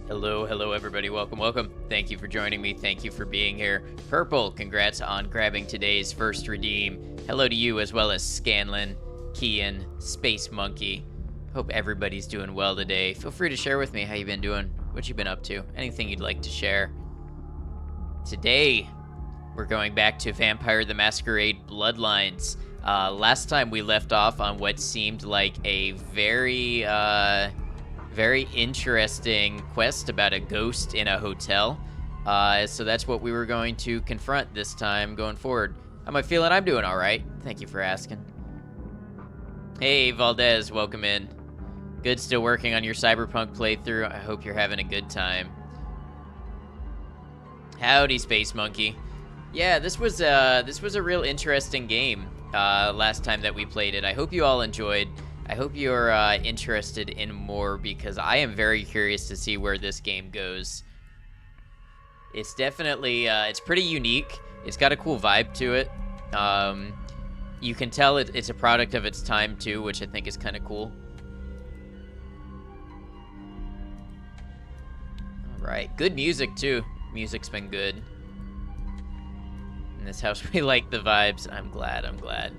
Hello everybody. Welcome. Thank you for joining me. Thank you for being here. Purple, congrats on grabbing today's first redeem. Hello to you as well as Scanlan, Kian, Space Monkey. Hope everybody's doing well today. Feel free to share with me how you've been doing, what you've been up to, anything you'd like to share. Today, we're going back to Vampire the Masquerade Bloodlines. Last time we left off on what seemed like a very interesting quest about a ghost in a hotel. So that's what we were going to confront this time going forward. How am I feeling? I'm doing all right. Thank you for asking. Hey, Valdez, welcome in. Good, still working on your Cyberpunk playthrough. I hope you're having a good time. Howdy, Space Monkey. Yeah, this was a real interesting game last time that we played it. I hope you all enjoyed. I hope you're interested in more because I am very curious to see where this game goes. It's definitely, it's pretty unique. It's got a cool vibe to it. You can tell it's a product of its time too, which I think is kind of cool. All right, good music too. Music's been good. In this house, we like the vibes. I'm glad.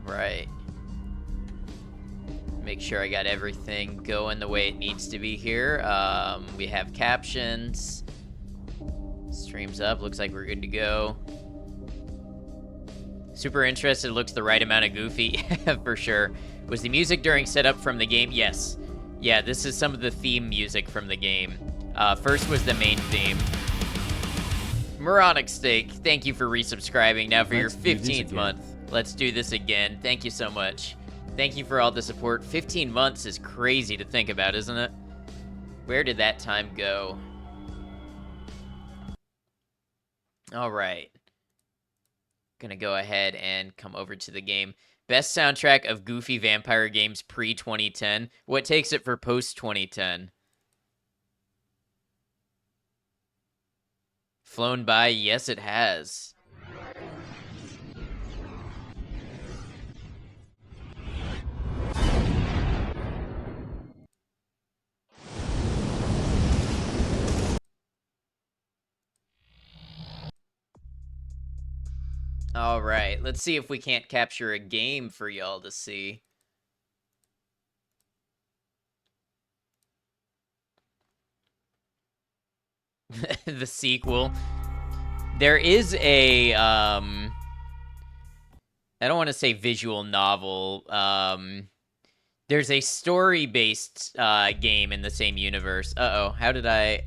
Right. Make sure I got everything going the way it needs to be here. We have captions. Streams up. Looks like we're good to go. Super interested. Looks the right amount of goofy. For sure. Was the music during setup from the game? Yes. Yeah, this is some of the theme music from the game. First was the main theme. Moronic Steak, thank you for resubscribing now for your 15th month. Let's do this again. Thank you so much. Thank you for all the support. 15 months is crazy to think about, isn't it? Where did that time go? All right. Gonna go ahead and come over to the game. Best soundtrack of goofy vampire games pre-2010. What takes it for post-2010? Flown by? Yes, it has. All right, let's see if we can't capture a game for y'all to see. The sequel. There is a, I don't want to say visual novel. There's a story-based game in the same universe. Uh-oh, how did I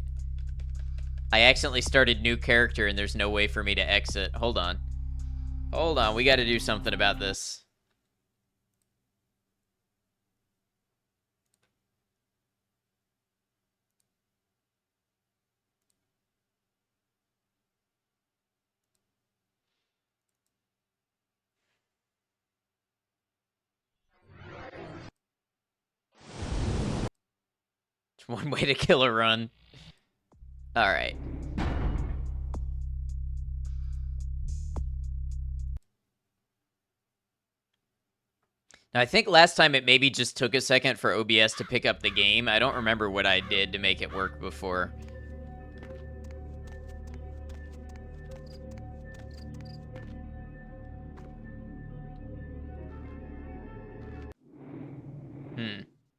accidentally started new character and there's no way for me to exit. Hold on, we got to do something about this. It's one way to kill a run. All right. Now, I think last time it maybe just took a second for OBS to pick up the game. I don't remember what I did to make it work before.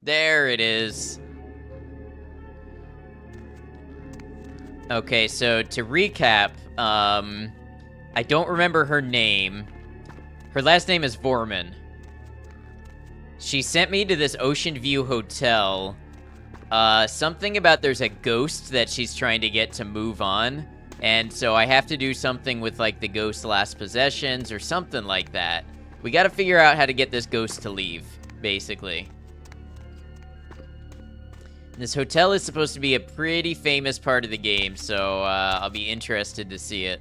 There it is. Okay, so to recap, I don't remember her name. Her last name is Vorman. She sent me to this Ocean View hotel. Something about there's a ghost that she's trying to get to move on. And so I have to do something with, like, the ghost's last possessions or something like that. We gotta figure out how to get this ghost to leave, basically. This hotel is supposed to be a pretty famous part of the game, so I'll be interested to see it.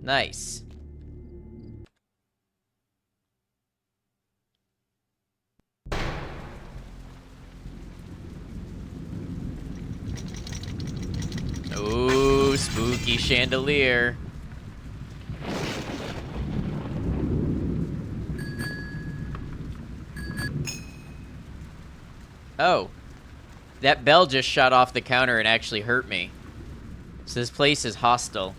Nice. Ooh, spooky chandelier. Oh. That bell just shot off the counter and actually hurt me. So this place is hostile.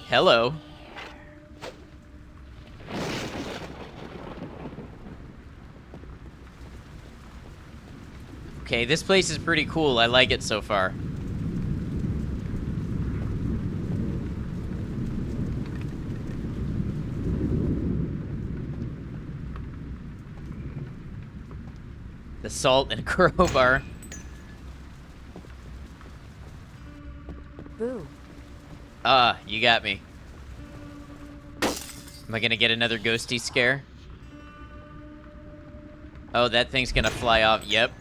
Hello. Okay, this place is pretty cool. I like it so far. The salt and crowbar. Boo. Ah, you got me. Am I gonna get another ghosty scare? Oh, that thing's gonna fly off. Yep.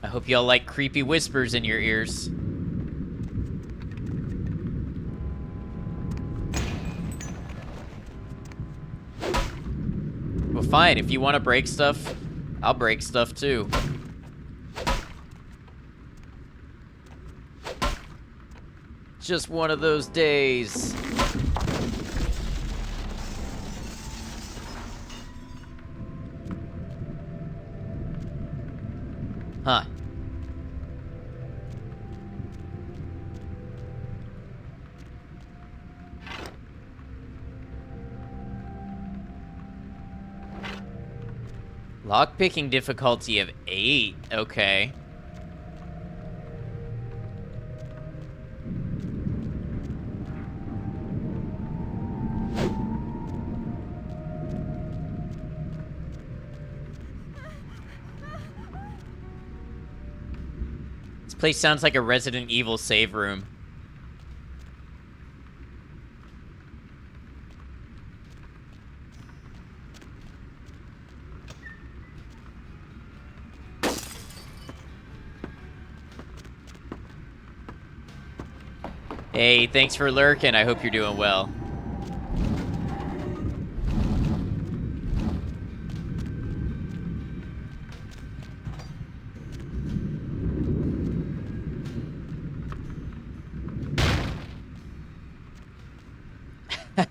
I hope y'all like creepy whispers in your ears. Well, fine. If you want to break stuff, I'll break stuff too. Just one of those days. Huh. Lockpicking difficulty of 8. Okay. This place sounds like a Resident Evil save room. Hey, thanks for lurking. I hope you're doing well.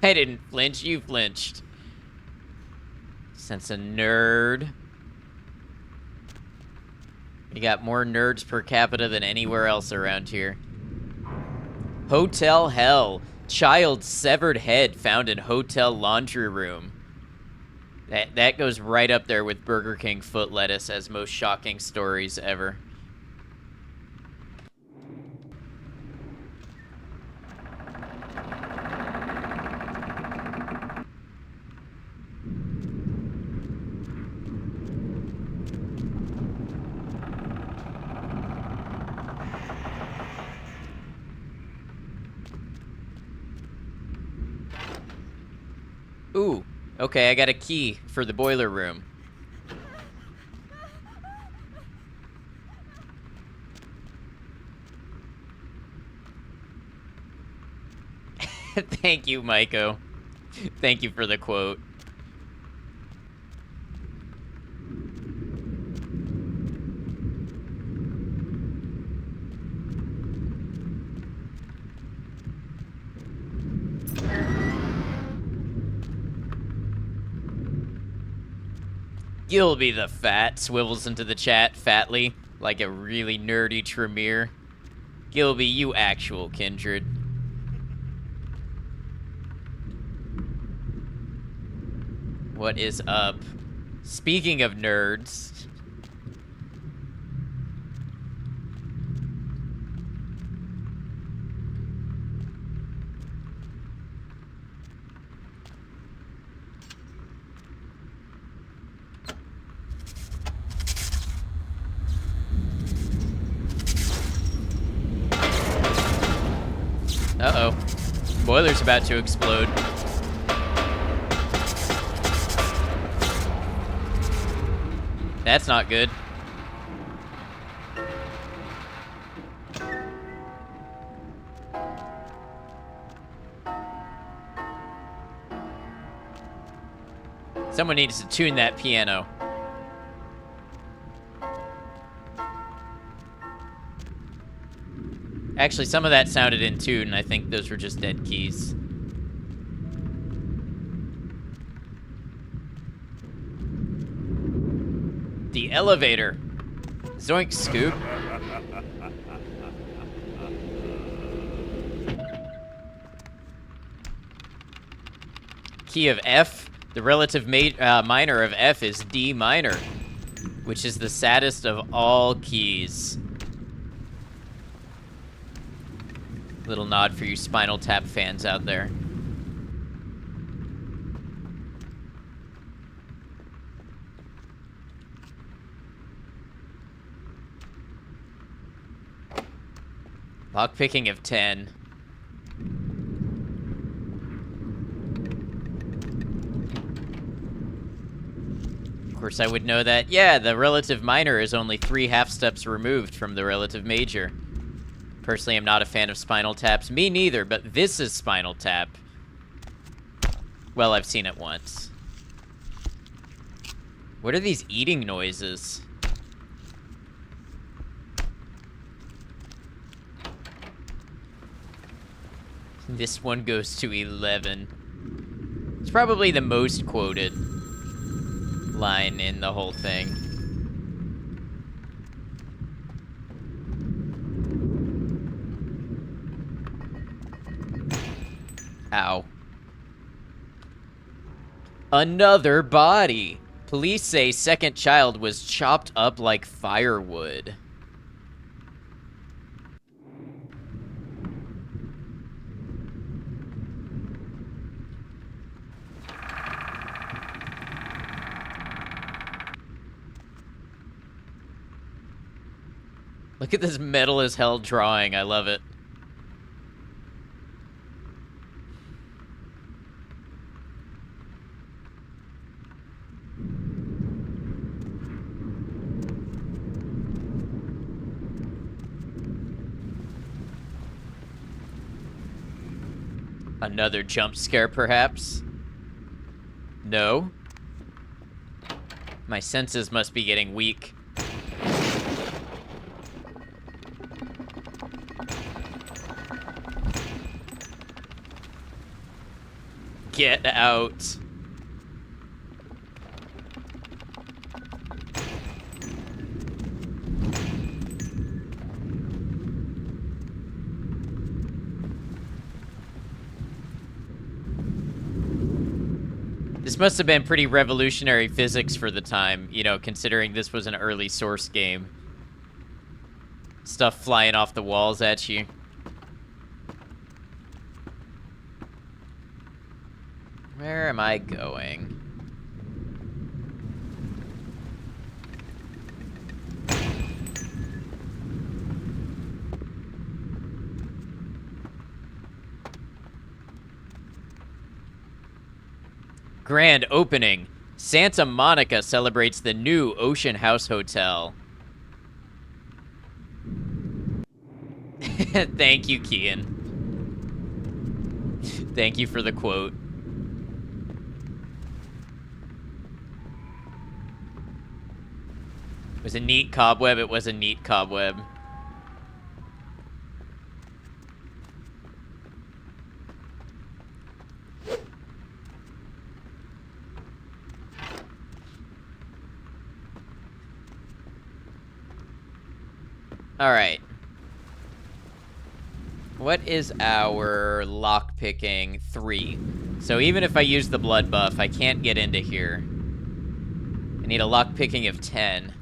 I didn't flinch, you flinched. Sense a nerd. You got more nerds per capita than anywhere else around here. Hotel hell. Child's severed head found in hotel laundry room. That goes right up there with Burger King foot lettuce as most shocking stories ever. Ooh, okay, I got a key for the boiler room. Thank you, Maiko. Thank you for the quote. Gilby the Fat swivels into the chat fatly, like a really nerdy Tremere. Gilby, you actual kindred. What is up? Speaking of nerds... Uh-oh. Boiler's about to explode. That's not good. Someone needs to tune that piano. Actually, some of that sounded in tune. I think those were just dead keys. The elevator. Zoink, Scoop. Key of F. The relative minor of F is D minor, which is the saddest of all keys. Little nod for you Spinal Tap fans out there. Lockpicking of 10. Of course I would know that. Yeah, the relative minor is only 3 half steps removed from the relative major. Personally, I'm not a fan of Spinal Taps. Me neither, but this is Spinal Tap. Well, I've seen it once. What are these eating noises? This one goes to 11. It's probably the most quoted line in the whole thing. Ow. Another body. Police say second child was chopped up like firewood. Look at this metal as hell drawing. I love it. Another jump scare, perhaps? No? My senses must be getting weak. Get out. This must have been pretty revolutionary physics for the time, you know, considering this was an early Source game. Stuff flying off the walls at you. Where am I going? Grand opening. Santa Monica celebrates the new Ocean House Hotel. Thank you, Kian. Thank you for the quote. It was a neat cobweb. It was a neat cobweb. Alright. What is our lockpicking? 3. So even if I use the blood buff, I can't get into here. I need a lockpicking of 10.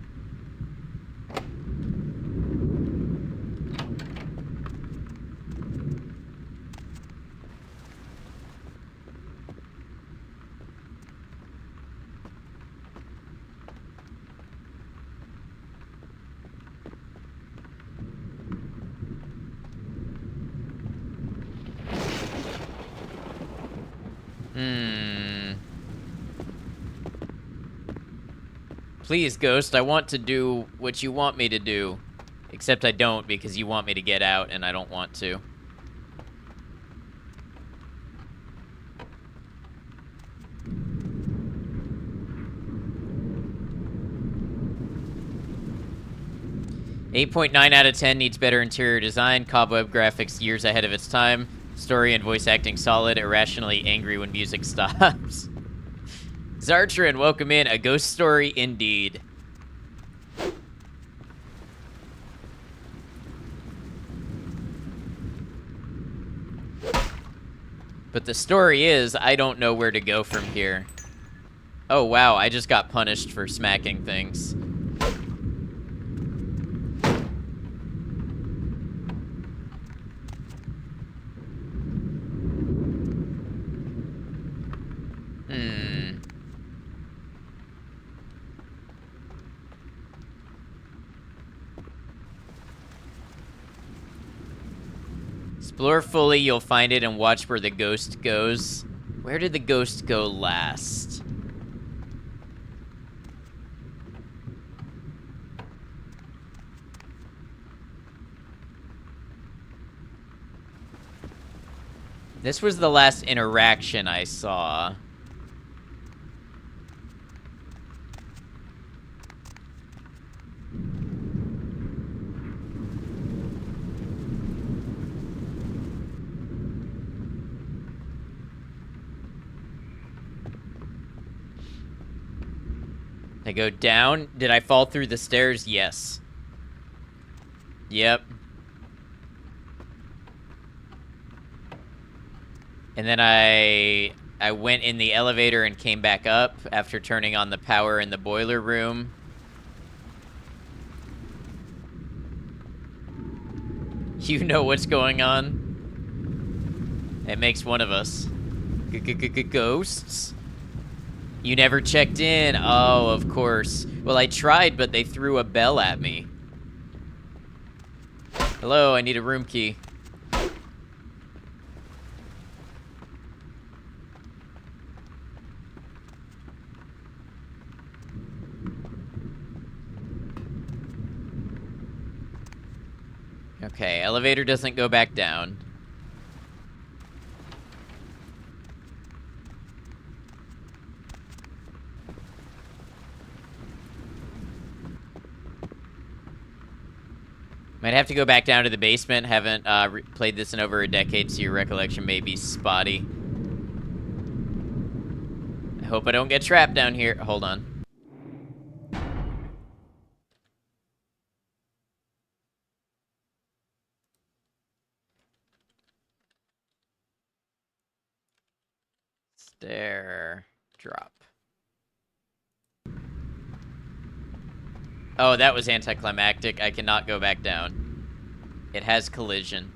Please, Ghost, I want to do what you want me to do. Except I don't, because you want me to get out, and I don't want to. 8.9 out of 10, needs better interior design, cobweb graphics years ahead of its time, story and voice acting solid, irrationally angry when music stops. Zartrin, welcome in. A ghost story indeed. But the story is, I don't know where to go from here. Oh, wow, I just got punished for smacking things. Explore fully, you'll find it, and watch where the ghost goes. Where did the ghost go last? This was the last interaction I saw. I go down. Did I fall through the stairs? Yes. Yep. And then I went in the elevator and came back up after turning on the power in the boiler room. You know what's going on. It makes one of us. Ghosts? You never checked in. Oh, of course. Well, I tried, but they threw a bell at me. Hello, I need a room key. Okay, elevator doesn't go back down. Might have to go back down to the basement. Haven't played this in over a decade, so your recollection may be spotty. I hope I don't get trapped down here. Hold on. Stair. Drop. Oh, that was anticlimactic. I cannot go back down. It has collision.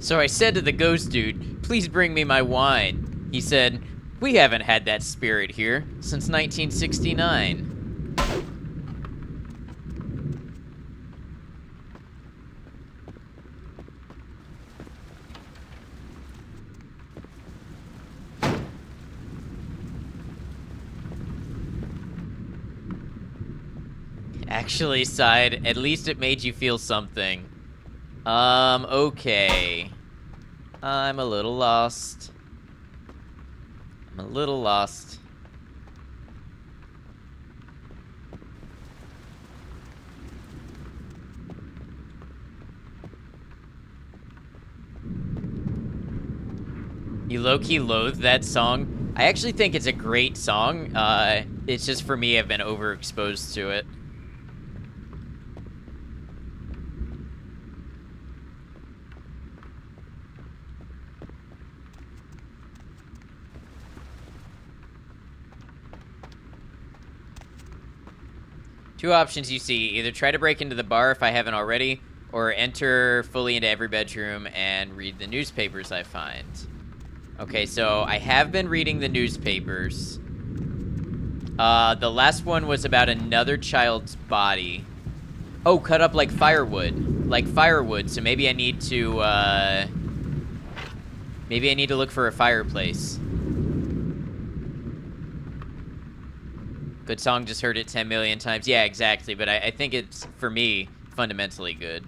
So I said to the ghost dude, please bring me my wine. He said, we haven't had that spirit here since 1969. Actually sighed, at least it made you feel something. Okay. I'm a little lost. I'm a little lost. You low-key loathe that song? I actually think it's a great song. It's just for me, I've been overexposed to it. Two options you see. Either try to break into the bar if I haven't already, or enter fully into every bedroom and read the newspapers I find. Okay, so I have been reading the newspapers. The last one was about another child's body. Oh, cut up like firewood. Like firewood, so maybe I need to, maybe I need to look for a fireplace. Good song, just heard it 10 million times. Yeah, exactly. But I think it's, for me, fundamentally good.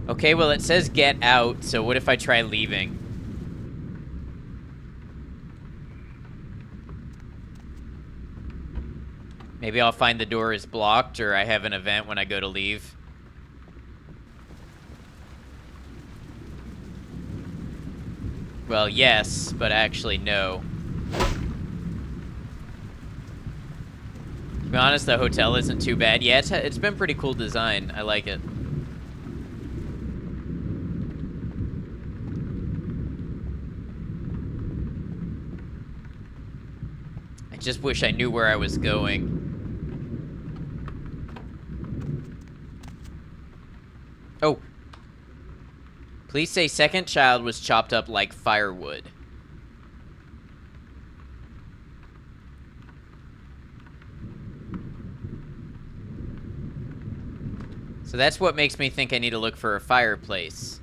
Okay, well, it says get out, so what if I try leaving? Maybe I'll find the door is blocked, or I have an event when I go to leave. Well, yes, but actually, no. To be honest, the hotel isn't too bad. Yeah, it's been pretty cool design. I like it. I just wish I knew where I was going. Oh. Please say second child was chopped up like firewood. So that's what makes me think I need to look for a fireplace.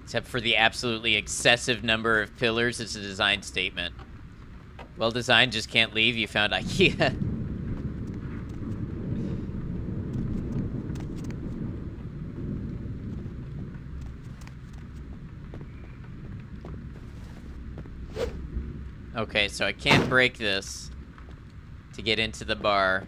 Except for the absolutely excessive number of pillars, it's a design statement. Well designed, just can't leave. You found IKEA. Okay, so I can't break this to get into the bar.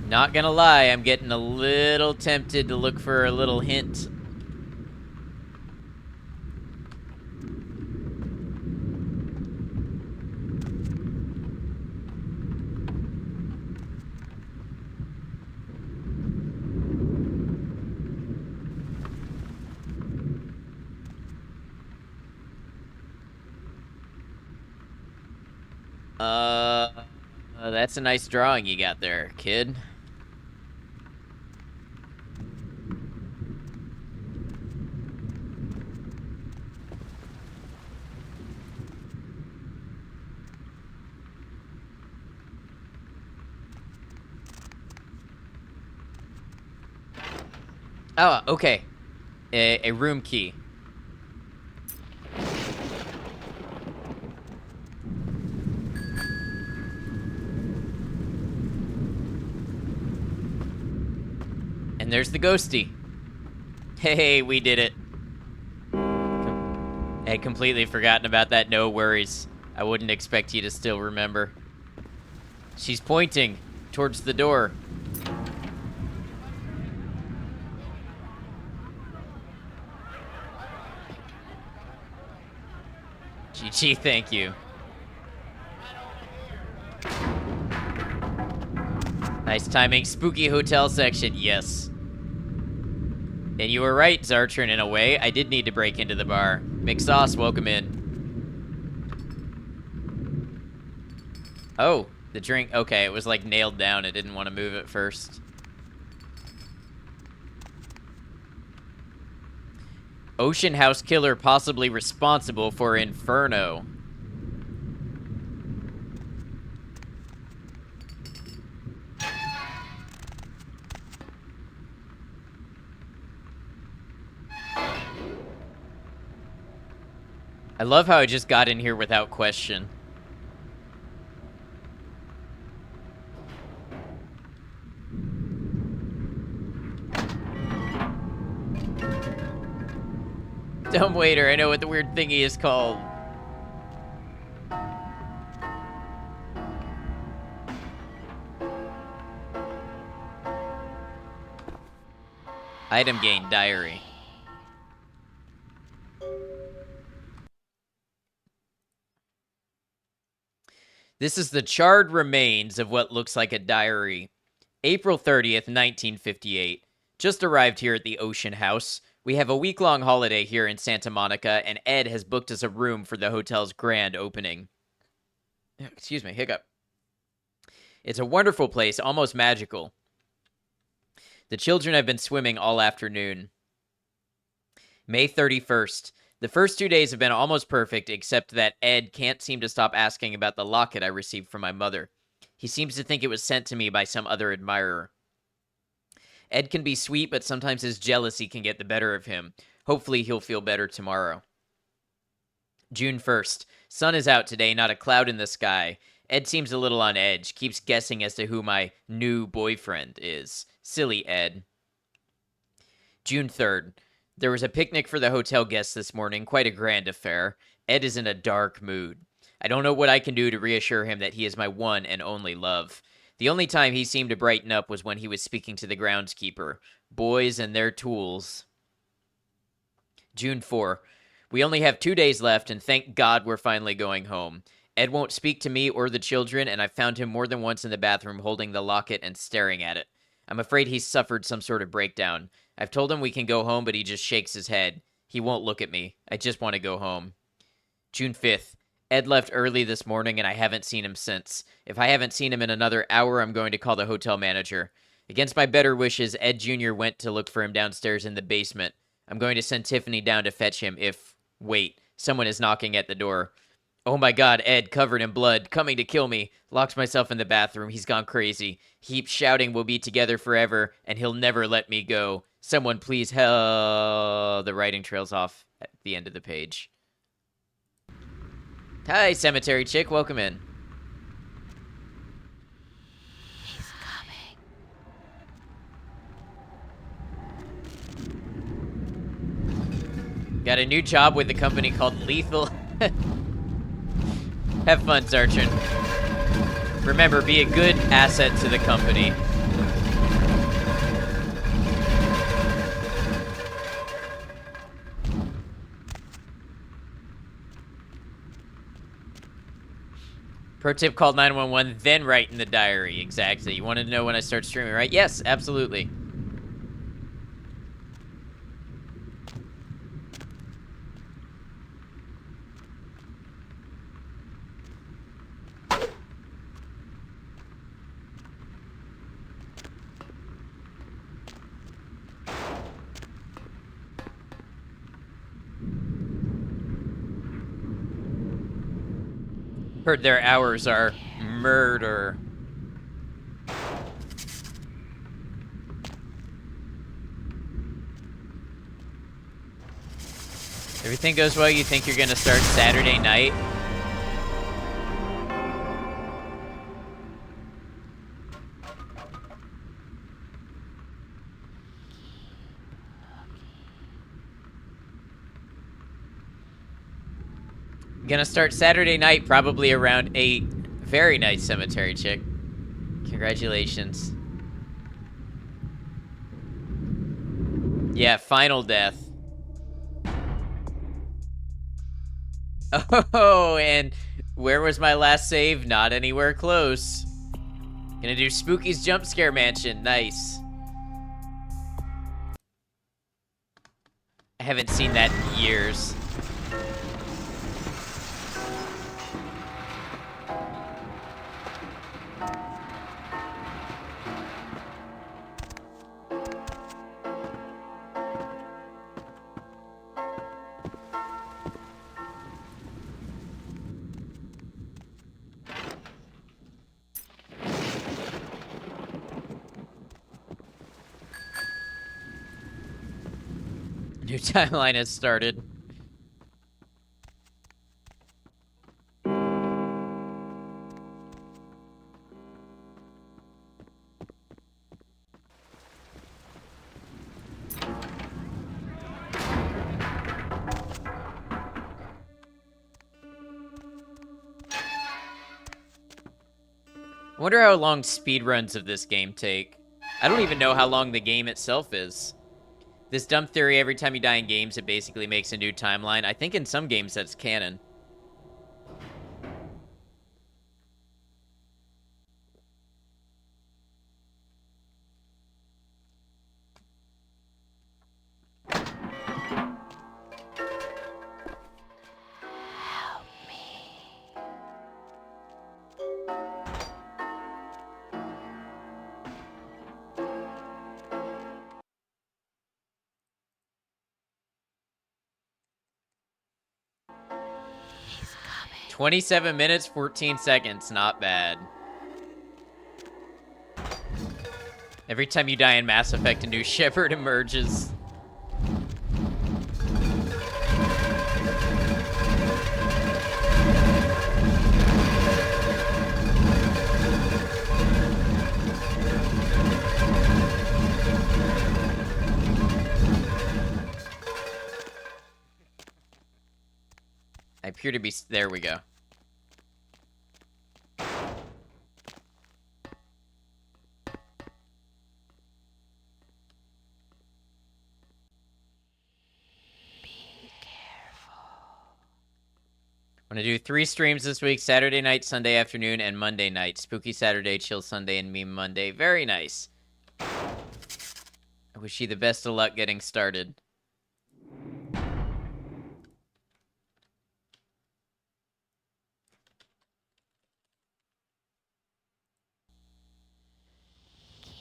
Not gonna lie, I'm getting a little tempted to look for a little hint. That's a nice drawing you got there, kid. Oh, okay. A room key. And there's the ghosty. Hey, we did it. I had completely forgotten about that. No worries. I wouldn't expect you to still remember. She's pointing towards the door. GG, thank you. Nice timing. Spooky hotel section, yes. And you were right, Zartron, in a way. I did need to break into the bar. McSauce, welcome in. Oh, the drink. Okay, it was like nailed down. I didn't want to move it first. Ocean House killer possibly responsible for Inferno. I love how I just got in here without question. Dumb waiter, I know what the weird thingy is called. Item gain, diary. This is the charred remains of what looks like a diary. April 30th, 1958. Just arrived here at the Ocean House. We have a week-long holiday here in Santa Monica, and Ed has booked us a room for the hotel's grand opening. Excuse me, hiccup. It's a wonderful place, almost magical. The children have been swimming all afternoon. May 31st. The first 2 days have been almost perfect, except that Ed can't seem to stop asking about the locket I received from my mother. He seems to think it was sent to me by some other admirer. Ed can be sweet, but sometimes his jealousy can get the better of him. Hopefully he'll feel better tomorrow. June 1st. Sun is out today, not a cloud in the sky. Ed seems a little on edge, keeps guessing as to who my new boyfriend is. Silly Ed. June 3rd. There was a picnic for the hotel guests this morning, quite a grand affair. Ed is in a dark mood. I don't know what I can do to reassure him that he is my one and only love. The only time he seemed to brighten up was when he was speaking to the groundskeeper. Boys and their tools. June 4. We only have 2 days left, and thank God we're finally going home. Ed won't speak to me or the children, and I've found him more than once in the bathroom holding the locket and staring at it. I'm afraid he's suffered some sort of breakdown. I've told him we can go home, but he just shakes his head. He won't look at me. I just want to go home. June 5th. Ed left early this morning, and I haven't seen him since. If I haven't seen him in another hour, I'm going to call the hotel manager. Against my better wishes, Ed Jr. went to look for him downstairs in the basement. I'm going to send Tiffany down to fetch him if... Wait, someone is knocking at the door. Oh my God, Ed, covered in blood, coming to kill me. Locks myself in the bathroom. He's gone crazy. He keeps shouting we'll be together forever, and he'll never let me go. Someone please help. The writing trails off at the end of the page. Hi, Cemetery Chick. Welcome in. He's coming. Got a new job with a company called Lethal. Have fun, Zarchin. Remember, be a good asset to the company. Pro tip, call 911, then write in the diary. Exactly. You wanted to know when I start streaming, right? Yes, absolutely. Heard their hours are murder. Everything goes well, you think you're gonna start Saturday night? Gonna start Saturday night, probably around 8. Very nice, Cemetery Chick. Congratulations. Yeah, final death. Oh, and where was my last save? Not anywhere close. Gonna do Spooky's Jump Scare Mansion. Nice. I haven't seen that in years. New timeline has started. I wonder how long speedruns of this game take. I don't even know how long the game itself is. This dumb theory, every time you die in games, it basically makes a new timeline. I think in some games that's canon. 27 minutes, 14 seconds. Not bad. Every time you die in Mass Effect, a new Shepard emerges. I appear to be... There we go. I'm going to do 3 streams this week, Saturday night, Sunday afternoon, and Monday night. Spooky Saturday, Chill Sunday, and Meme Monday. Very nice. I wish you the best of luck getting started.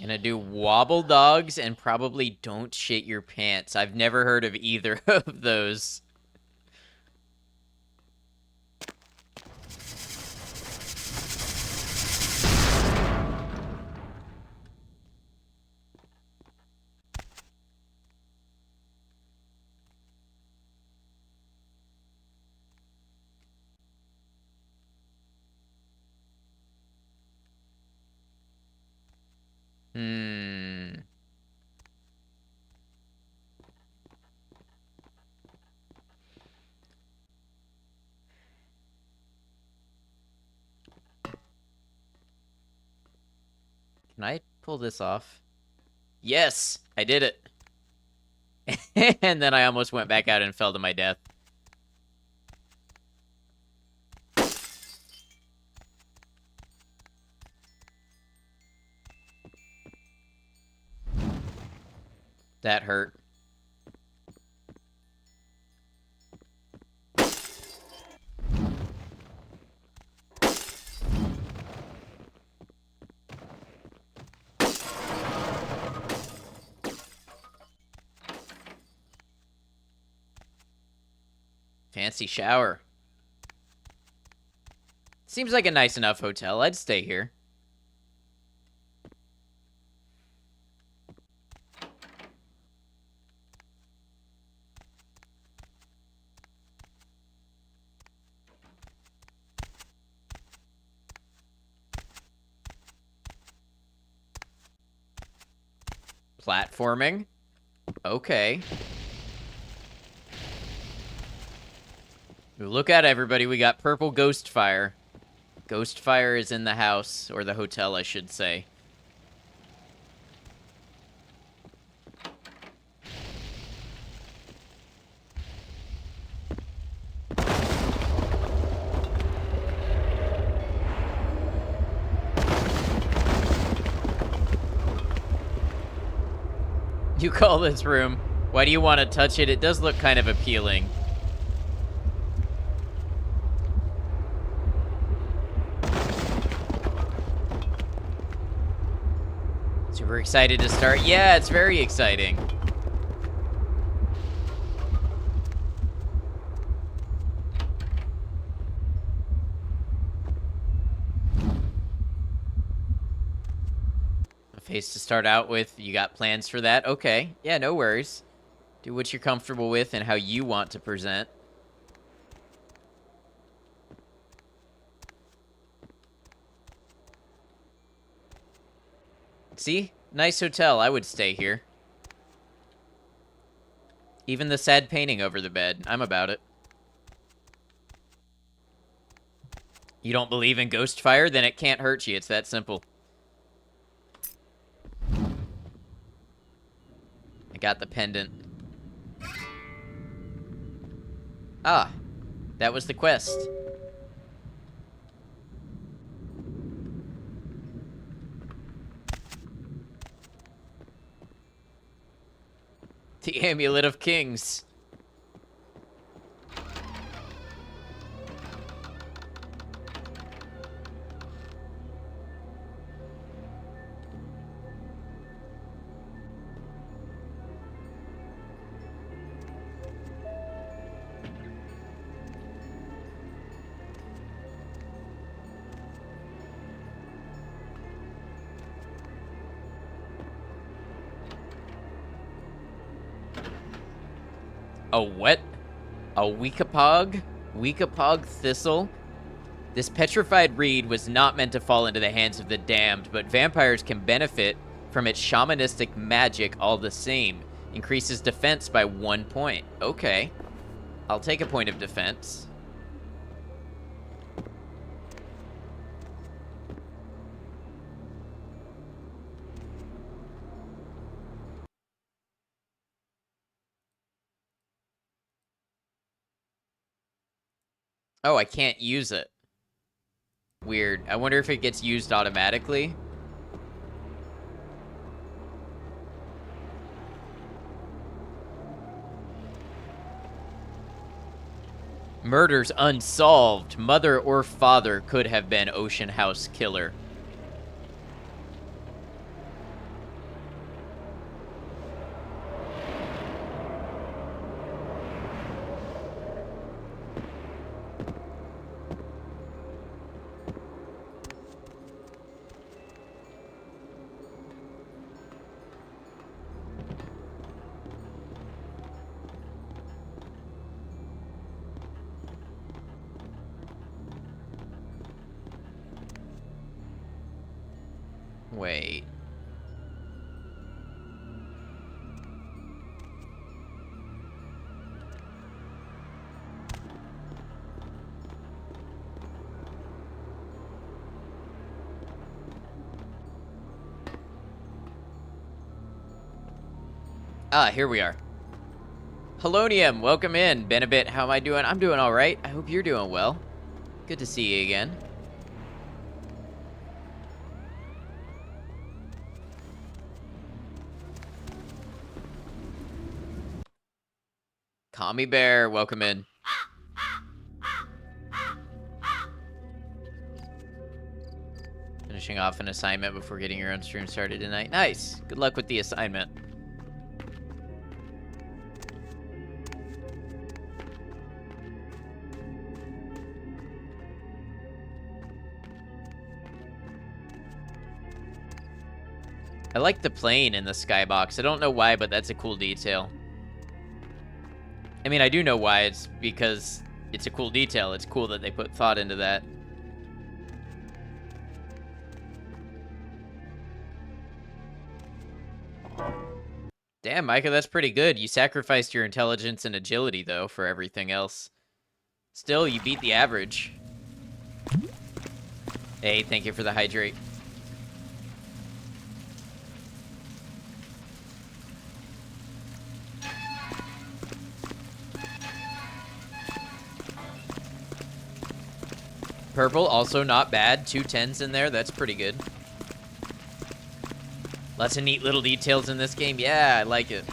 Gonna do Wobble Dogs and probably Don't Shit Your Pants. I've never heard of either of those. Can I pull this off? Yes, I did it. And then I almost went back out and fell to my death. That hurt. Fancy shower. Seems like a nice enough hotel. I'd stay here. Platforming. Okay. Look out, everybody. We got purple ghost fire. Ghost fire is in the house, or the hotel, I should say. You call this room. Why do you want to touch it? It does look kind of appealing. Super excited to start. Yeah, it's very exciting. A face to start out with. You got plans for that? Okay. Yeah, no worries. Do what you're comfortable with and how you want to present. See? Nice hotel. I would stay here. Even the sad painting over the bed. I'm about it. You don't believe in ghost fire? Then it can't hurt you. It's that simple. I got the pendant. Ah. That was the quest. The Amulet of Kings. A what? A Weekapog? Weekapog thistle? This petrified reed was not meant to fall into the hands of the damned, but vampires can benefit from its shamanistic magic all the same. Increases defense by 1 point. Okay. I'll take a point of defense. Oh, I can't use it. Weird. I wonder if it gets used automatically. Murders unsolved. Mother or father could have been Ocean House killer. Wait. Ah, here we are. Helonium, welcome in. Been a bit. How am I doing? I'm doing all right. I hope you're doing well. Good to see you again. Commie Bear, welcome in. Finishing off an assignment before getting your own stream started tonight. Nice. Good luck with the assignment. I like the plane in the skybox. I don't know why, but that's a cool detail. I mean, I do know why. It's because it's a cool detail. It's cool that they put thought into that. Damn, Micah, that's pretty good. You sacrificed your intelligence and agility, though, for everything else. Still, you beat the average. Hey, thank you for the hydrate. Purple, also not bad. 2 10s in there. That's pretty good. Lots of neat little details in this game. Yeah, I like it.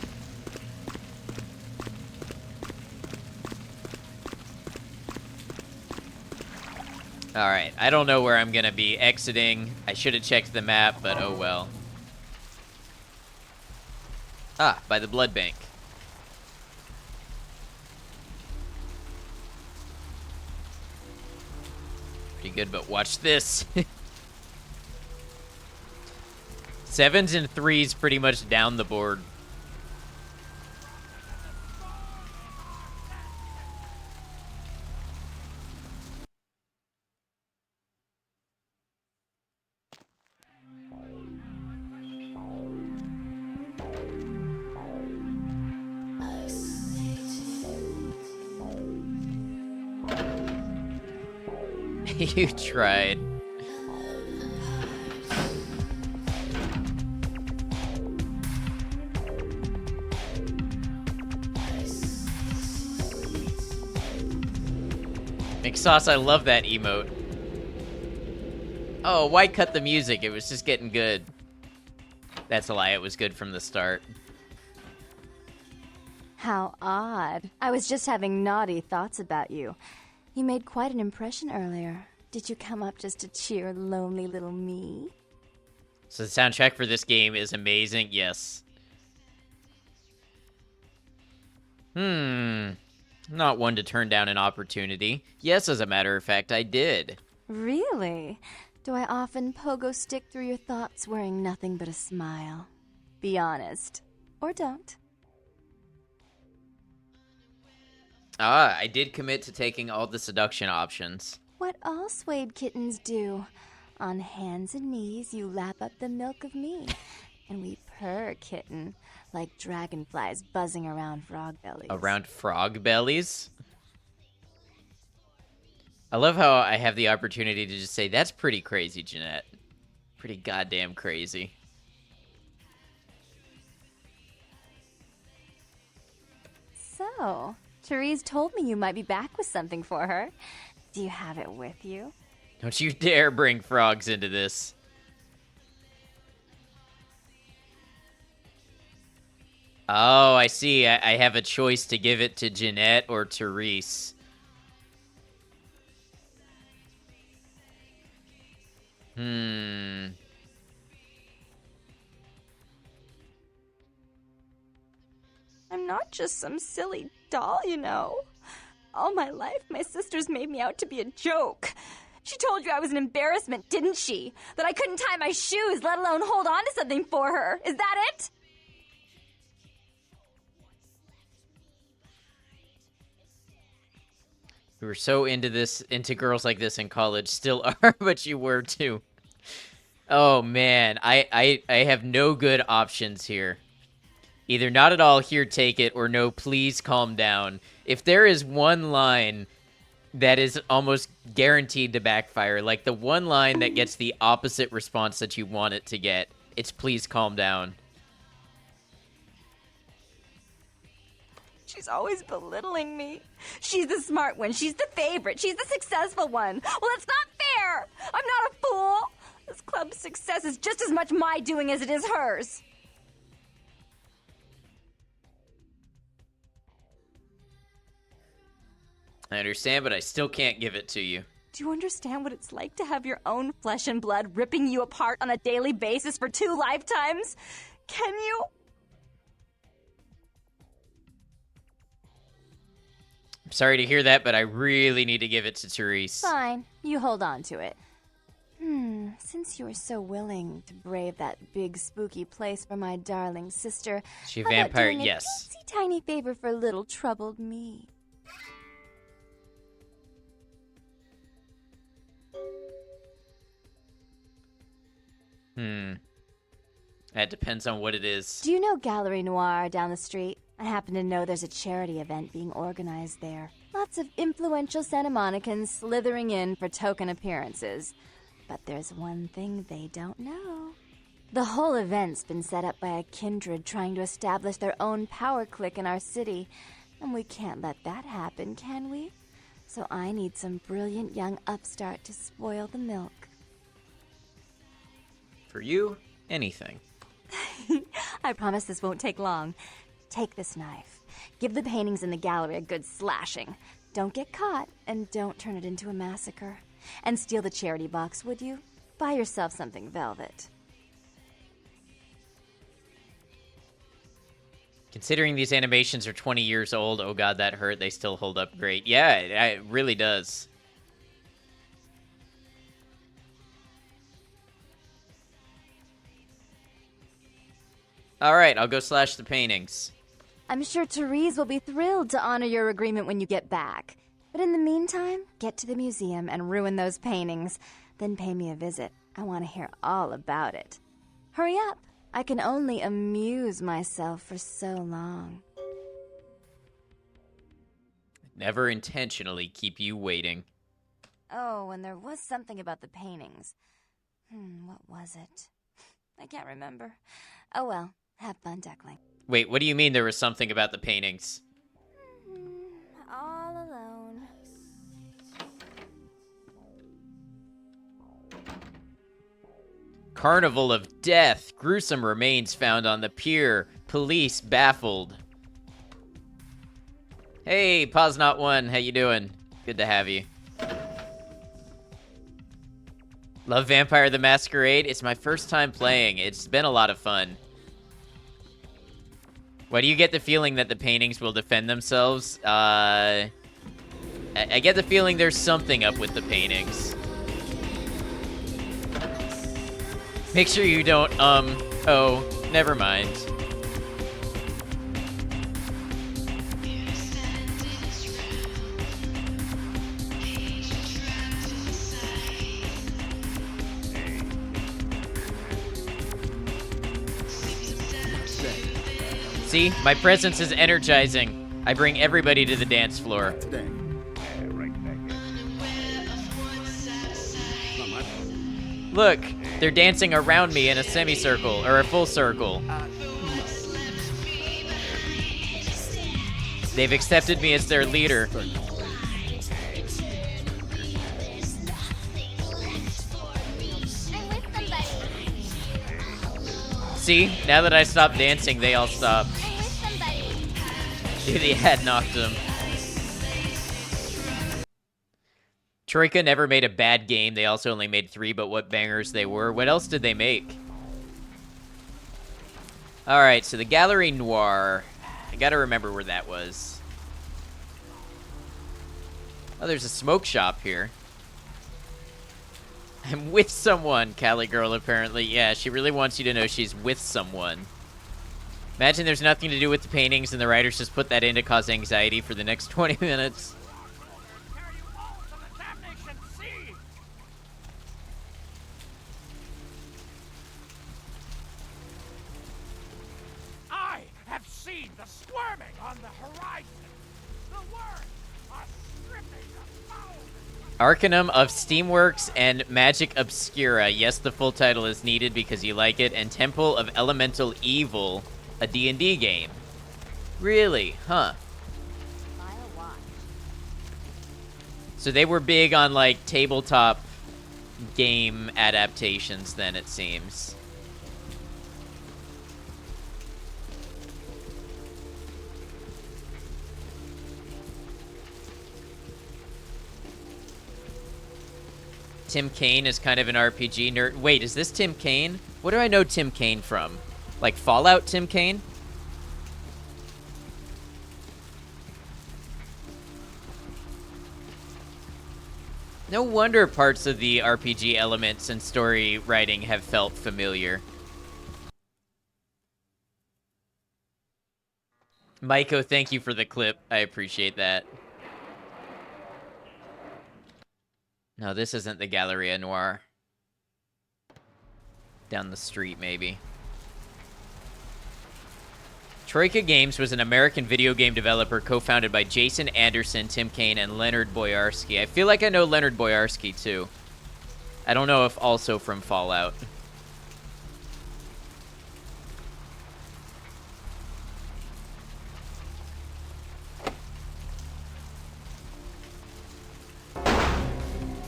Alright, I don't know where I'm going to be exiting. I should have checked the map, but oh well. Ah, by the blood bank. Pretty good, but watch this. 7s and 3s pretty much down the board. You tried. McSauce, I love that emote. Oh, why cut the music? It was just getting good. That's a lie. It was good from the start. How odd. I was just having naughty thoughts about you. You made quite an impression earlier. Did you come up just to cheer lonely little me? So the soundtrack for this game is amazing. Yes. Not one to turn down an opportunity. Yes, as a matter of fact, I did. Really? Do I often pogo stick through your thoughts wearing nothing but a smile? Be honest. Or don't. Ah, I did commit to taking all the seduction options. What all swayed kittens do. On hands and knees, you lap up the milk of me. And we purr, kitten, like dragonflies buzzing around frog bellies. Around frog bellies? I love how I have the opportunity to just say, that's pretty crazy, Jeanette. Pretty goddamn crazy. So, Therese told me you might be back with something for her. Do you have it with you? Don't you dare bring frogs into this. Oh, I see. I have a choice to give it to Jeanette or Therese. I'm not just some silly doll, you know. All my life, my sisters made me out to be a joke. She told you I was an embarrassment, didn't she? That I couldn't tie my shoes, let alone hold on to something for her. Is that it? We were so into girls like this in college. Still are, but you were too. Oh, man. I have no good options here. Either not at all, here, take it, or no, please calm down. If there is one line that is almost guaranteed to backfire, like the one line that gets the opposite response that you want it to get, it's please calm down. She's always belittling me. She's the smart one. She's the favorite. She's the successful one. Well, it's not fair. I'm not a fool. This club's success is just as much my doing as it is hers. I understand, but I still can't give it to you. Do you understand what it's like to have your own flesh and blood ripping you apart on a daily basis for 2 lifetimes? Can you? I'm sorry to hear that, but I really need to give it to Therese. Fine. You hold on to it. Since you were so willing to brave that big spooky place for my darling sister, Is she a how about vampire? doing Yes. a teensy tiny favor for little troubled me? That depends on what it is. Do you know Gallery Noir down the street? I happen to know there's a charity event being organized there. Lots of influential Santa Monicans slithering in for token appearances. But there's one thing they don't know. The whole event's been set up by a kindred trying to establish their own power clique in our city. And we can't let that happen, can we? So I need some brilliant young upstart to spoil the milk. For you, anything. I promise this won't take long. Take this knife. Give the paintings in the gallery a good slashing. Don't get caught, and don't turn it into a massacre. And steal the charity box, would you? Buy yourself something velvet. Considering these animations are 20 years old, oh god, that hurt. They still hold up great. Yeah, it really does. All right, I'll go slash the paintings. I'm sure Therese will be thrilled to honor your agreement when you get back. But in the meantime, get to the museum and ruin those paintings. Then pay me a visit. I want to hear all about it. Hurry up. I can only amuse myself for so long. Never intentionally keep you waiting. Oh, and there was something about the paintings. What was it? I can't remember. Oh well, have fun, Duckling. Wait, what do you mean there was something about the paintings? All alone. Carnival of Death. Gruesome remains found on the pier. Police baffled. Hey, Posnot1, how you doing? Good to have you. Love Vampire the Masquerade. It's my first time playing. It's been a lot of fun. Why do you get the feeling that the paintings will defend themselves? I get the feeling there's something up with the paintings. Make sure you don't, oh, never mind. See? My presence is energizing. I bring everybody to the dance floor. Look, they're dancing around me in a semicircle, or a full circle. They've accepted me as their leader. See? Now that I stopped dancing, they all stopped. Dude, the ad knocked them. Troika never made a bad game. They also only made 3, but what bangers they were. What else did they make? Alright, so the Gallery Noir. I gotta remember where that was. Oh, there's a smoke shop here. I'm with someone, Cali Girl, apparently. Yeah, she really wants you to know she's with someone. Imagine there's nothing to do with the paintings and the writers just put that in to cause anxiety for the next 20 minutes. I have seen the squirming on the horizon. The words are stripping the foul. Arcanum of Steamworks and Magic Obscura. Yes, the full title is needed because you like it. And Temple of Elemental Evil, a D&D game. Really? Huh. So they were big on, like, tabletop game adaptations then, it seems. Tim Kaine is kind of an RPG nerd. Wait, is this Tim Kaine? What do I know Tim Kaine from? Like Fallout Tim Kaine? No wonder parts of the RPG elements and story writing have felt familiar. Maiko, thank you for the clip. I appreciate that. No, this isn't the Galleria Noir. Down the street, maybe. Troika Games was an American video game developer co-founded by Jason Anderson, Tim Kaine, and Leonard Boyarsky. I feel like I know Leonard Boyarsky, too. I don't know if also from Fallout.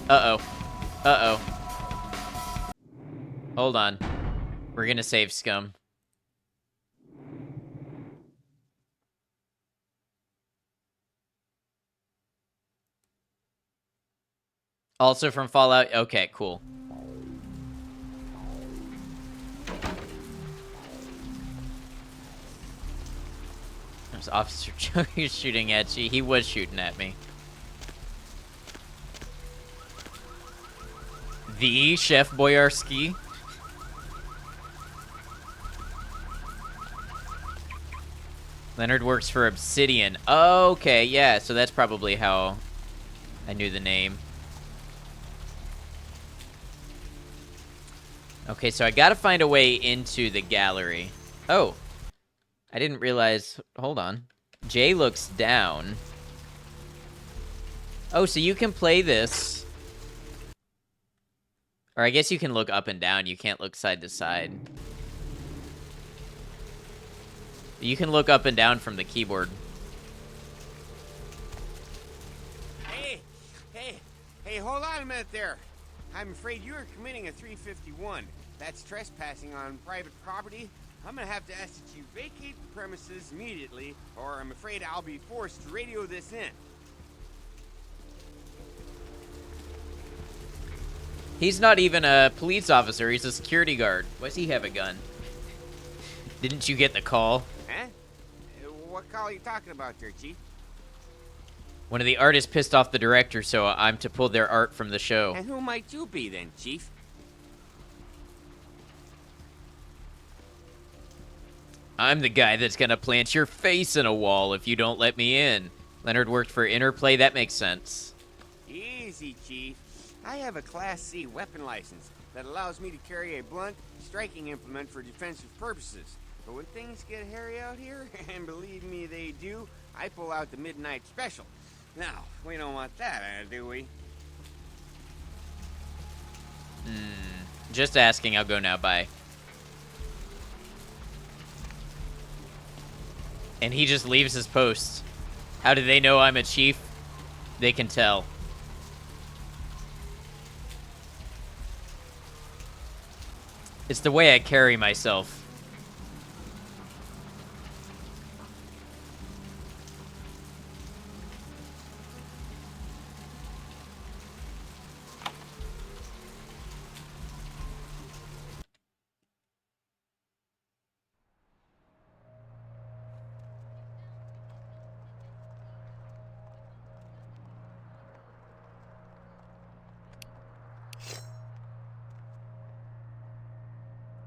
Uh-oh. Uh-oh. Hold on. We're gonna save Scum. Also from Fallout? Okay, cool. There's Officer Joey shooting at you. He was shooting at me. The Chef Boyarsky. Leonard works for Obsidian. Okay, yeah, so that's probably how I knew the name. Okay, so I gotta find a way into the gallery. Oh, I didn't realize. Hold on. Jay looks down. Oh, so you can play this. Or I guess you can look up and down. You can't look side to side. You can look up and down from the keyboard. Hey, hold on a minute there. I'm afraid you are committing a 351. That's trespassing on private property. I'm gonna have to ask that you vacate the premises immediately, or I'm afraid I'll be forced to radio this in. He's not even a police officer. He's a security guard. Why does he have a gun? Didn't you get the call? Huh? What call are you talking about there, Chief? One of the artists pissed off the director, so I'm to pull their art from the show. And who might you be then, Chief? I'm the guy that's gonna plant your face in a wall if you don't let me in. Leonard worked for Interplay. That makes sense. Easy, Chief. I have a Class C weapon license that allows me to carry a blunt striking implement for defensive purposes. But when things get hairy out here, and believe me they do, I pull out the midnight special. Now, we don't want that, do we? Just asking. I'll go now. Bye. And he just leaves his post. How do they know I'm a chief? They can tell. It's the way I carry myself.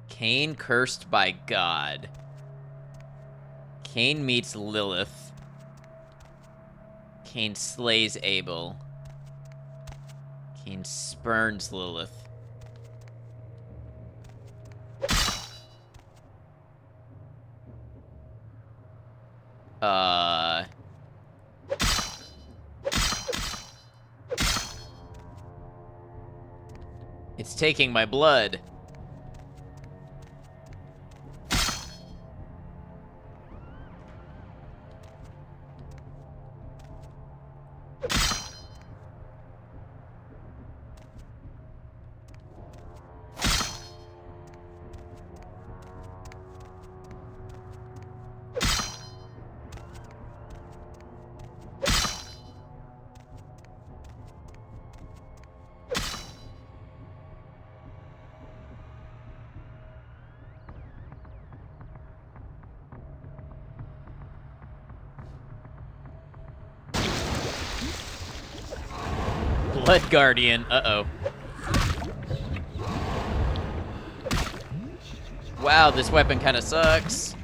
Cain cursed by God. Cain meets Lilith. Cain slays Abel. Cain spurns Lilith. It's taking my blood. Blood Guardian. Uh-oh. Wow, this weapon kind of sucks.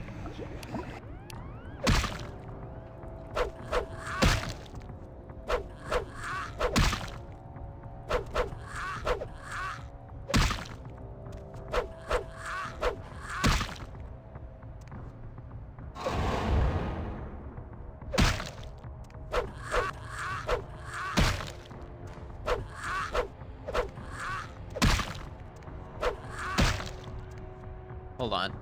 Hold on.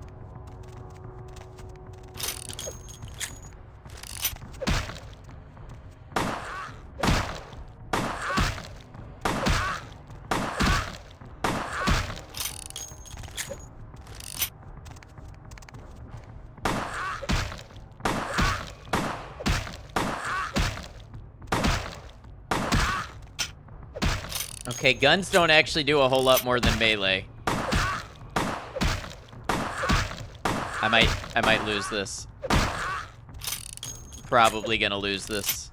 Okay, guns don't actually do a whole lot more than melee. I might lose this. Probably gonna lose this.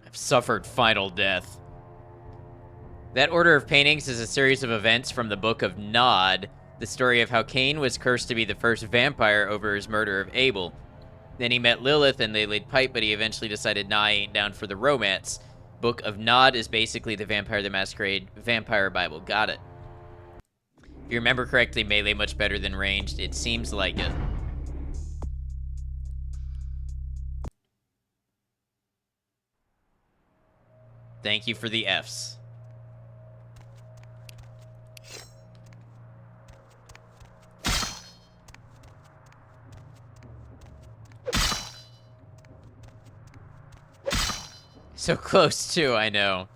I've suffered final death. That order of paintings is a series of events from the Book of Nod, the story of how Cain was cursed to be the first vampire over his murder of Abel. Then he met Lilith and they laid pipe, but he eventually decided, nah, I ain't down for the romance. Book of Nod is basically the Vampire the Masquerade vampire Bible. Got it. If you remember correctly, melee much better than ranged. It seems like it. Thank you for the Fs. So close, too, I know.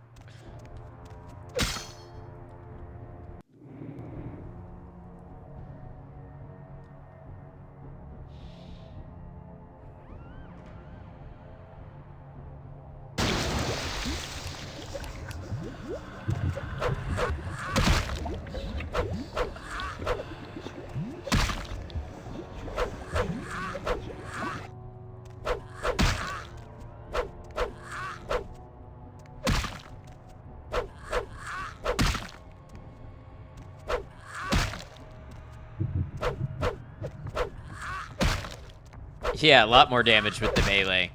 Yeah, a lot more damage with the melee.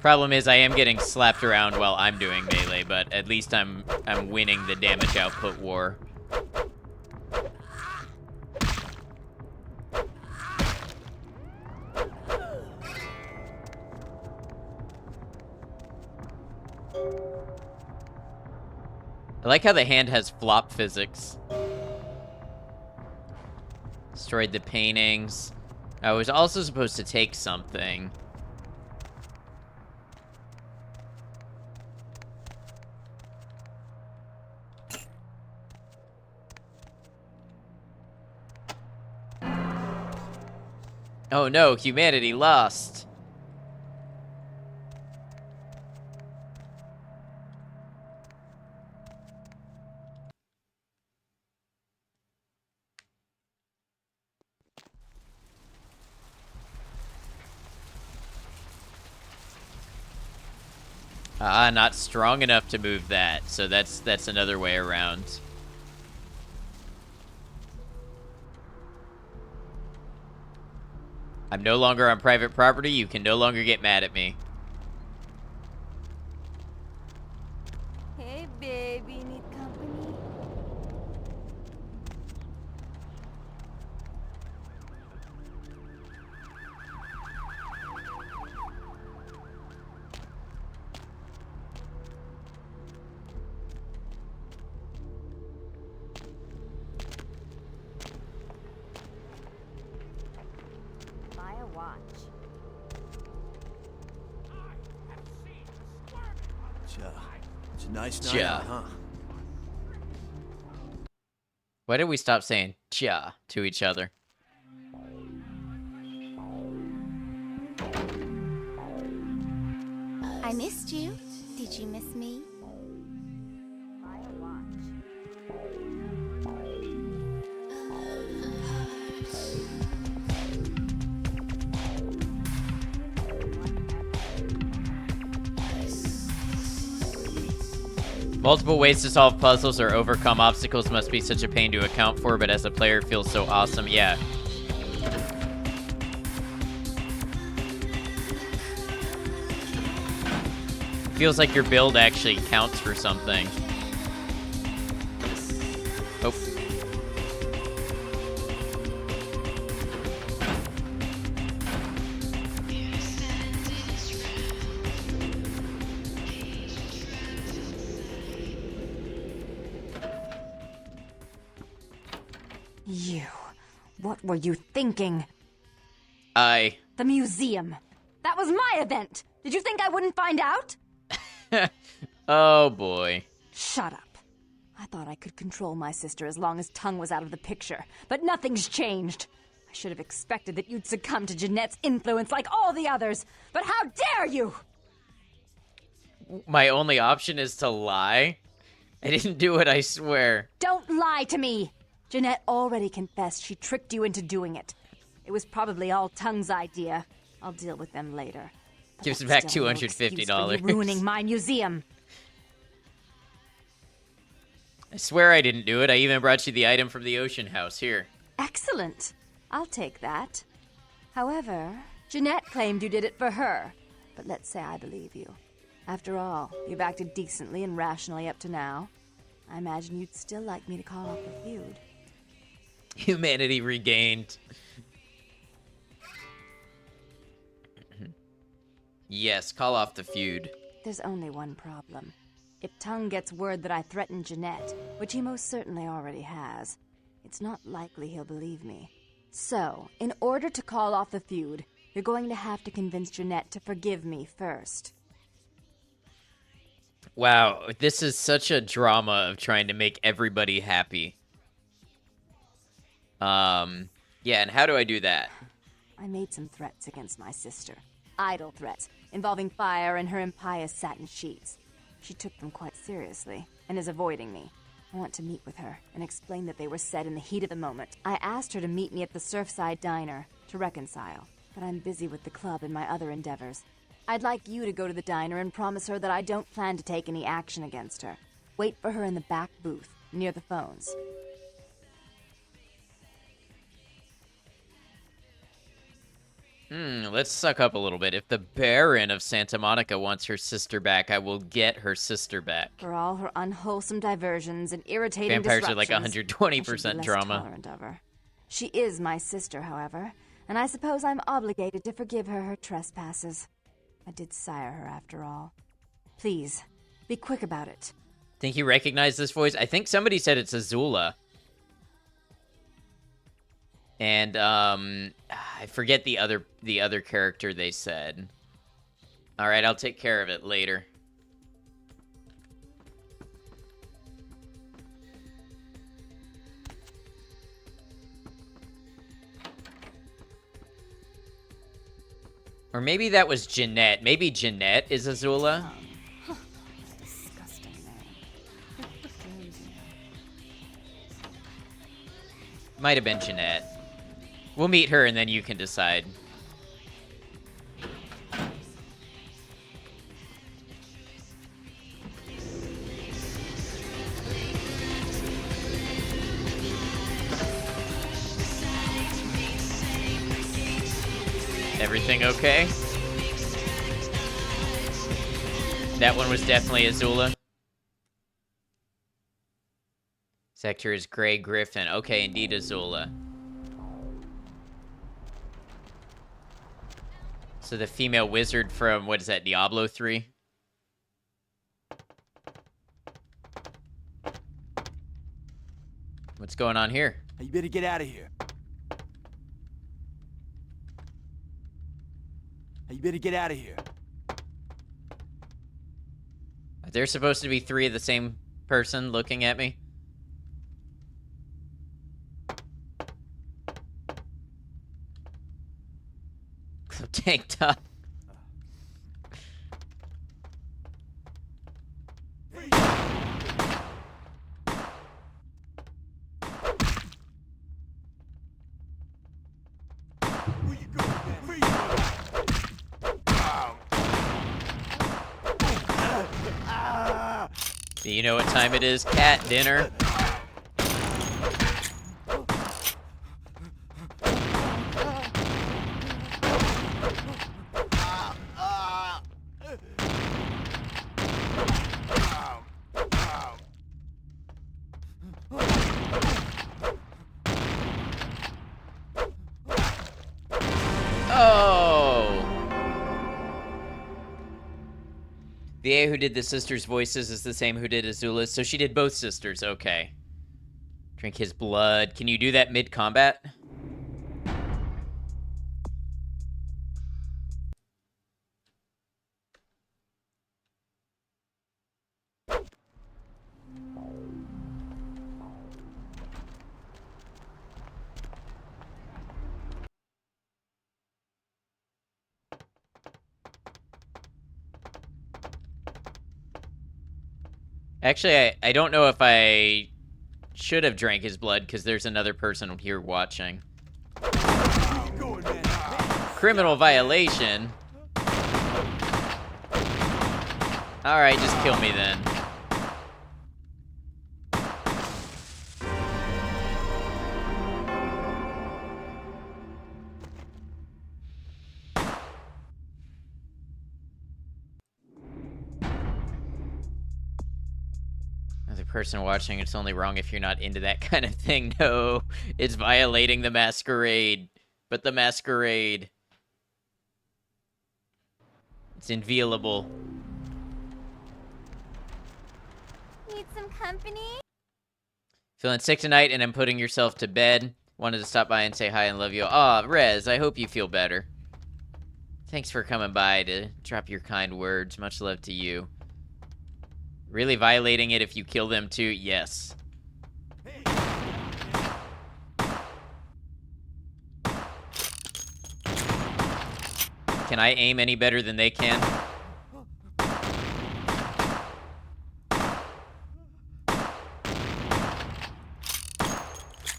Problem is, I am getting slapped around while I'm doing melee, but at least I'm winning the damage output war. I like how the hand has flop physics. Destroyed the paintings. I was also supposed to take something. Oh no, humanity lost. Ah, not strong enough to move that, so that's another way around. I'm no longer on private property. You can no longer get mad at me. Hey, baby, need company? Buy a watch. I have seen the squirming on the It's a nice night Ja. out, huh? Why did we stop saying "cha" to each other? I missed you. Did you miss me? Buy a watch. Multiple ways to solve puzzles or overcome obstacles must be such a pain to account for, but as a player, it feels so awesome. Yeah. Feels like your build actually counts for something. Oh. You. What were you thinking? I... The museum. That was my event. Did you think I wouldn't find out? Oh, boy. Shut up. I thought I could control my sister as long as Tongue was out of the picture, but nothing's changed. I should have expected that you'd succumb to Jeanette's influence like all the others, but how dare you! My only option is to lie? I didn't do it, I swear. Don't lie to me! Jeanette already confessed she tricked you into doing it. It was probably all Tongue's idea. I'll deal with them later. But Gives that's back still no excuse $250. for you ruining my museum. I swear I didn't do it. I even brought you the item from the ocean house. Here. Excellent. I'll take that. However, Jeanette claimed you did it for her. But let's say I believe you. After all, you've acted decently and rationally up to now. I imagine you'd still like me to call off the feud. Humanity regained. Yes, call off the feud. There's only one problem. If Tongue gets word that I threatened Jeanette, which he most certainly already has, it's not likely he'll believe me. So, in order to call off the feud, you're going to have to convince Jeanette to forgive me first. Wow, this is such a drama of trying to make everybody happy. Yeah, and how do I do that? I made some threats against my sister. Idle threats, involving fire and her impious satin sheets. She took them quite seriously, and is avoiding me. I want to meet with her, and explain that they were said in the heat of the moment. I asked her to meet me at the Surfside Diner, to reconcile, but I'm busy with the club and my other endeavors. I'd like you to go to the diner and promise her that I don't plan to take any action against her. Wait for her in the back booth, near the phones. Let's suck up a little bit. If the Baron of Santa Monica wants her sister back, I will get her sister back. For all her unwholesome diversions and irritating Vampires are like disruptions, 120% I should be drama. less tolerant of her. She is my sister, however, and I suppose I'm obligated to forgive her trespasses. I did sire her after all. Please, be quick about it. Think you recognize this voice? I think somebody said it's Azula. And I forget the other character they said. All right, I'll take care of it later. Or maybe that was Jeanette. Maybe Jeanette is Azula. Disgusting name. Might have been Jeanette. We'll meet her and then you can decide. Everything okay? That one was definitely Azula. Sector is Grey Griffin. Okay, indeed Azula. So the female wizard from, what is that, Diablo 3? What's going on here? You better get out of here. You better get out of here. Are there supposed to be 3 of the same person looking at me? Tank top. Do you know what time it is? Cat dinner. The A who did the sisters' voices is the same who did Azula's, so she did both sisters, okay. Drink his blood. Can you do that mid-combat? Actually, I don't know if I should have drank his blood, because there's another person here watching. Criminal violation? Alright, just kill me then. Person watching, it's only wrong if you're not into that kind of thing. No, it's violating the masquerade. But the masquerade, it's inviolable. Need some company? Feeling sick tonight and I'm putting yourself to bed. Wanted to stop by and say hi and love you. Aw, Rez, I hope you feel better. Thanks for coming by to drop your kind words. Much love to you. Really violating it if you kill them too? Yes. Can I aim any better than they can?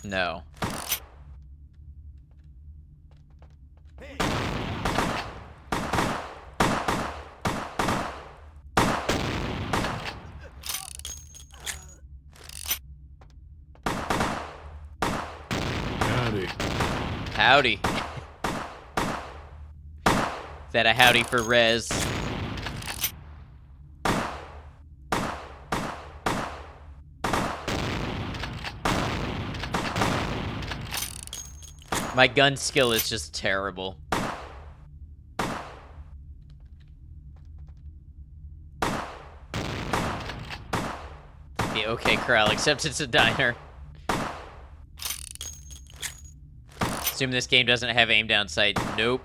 No. Howdy. that a howdy for Rez? My gun skill is just terrible. The OK Corral, except it's a diner. Assume this game doesn't have aim down sight. Nope.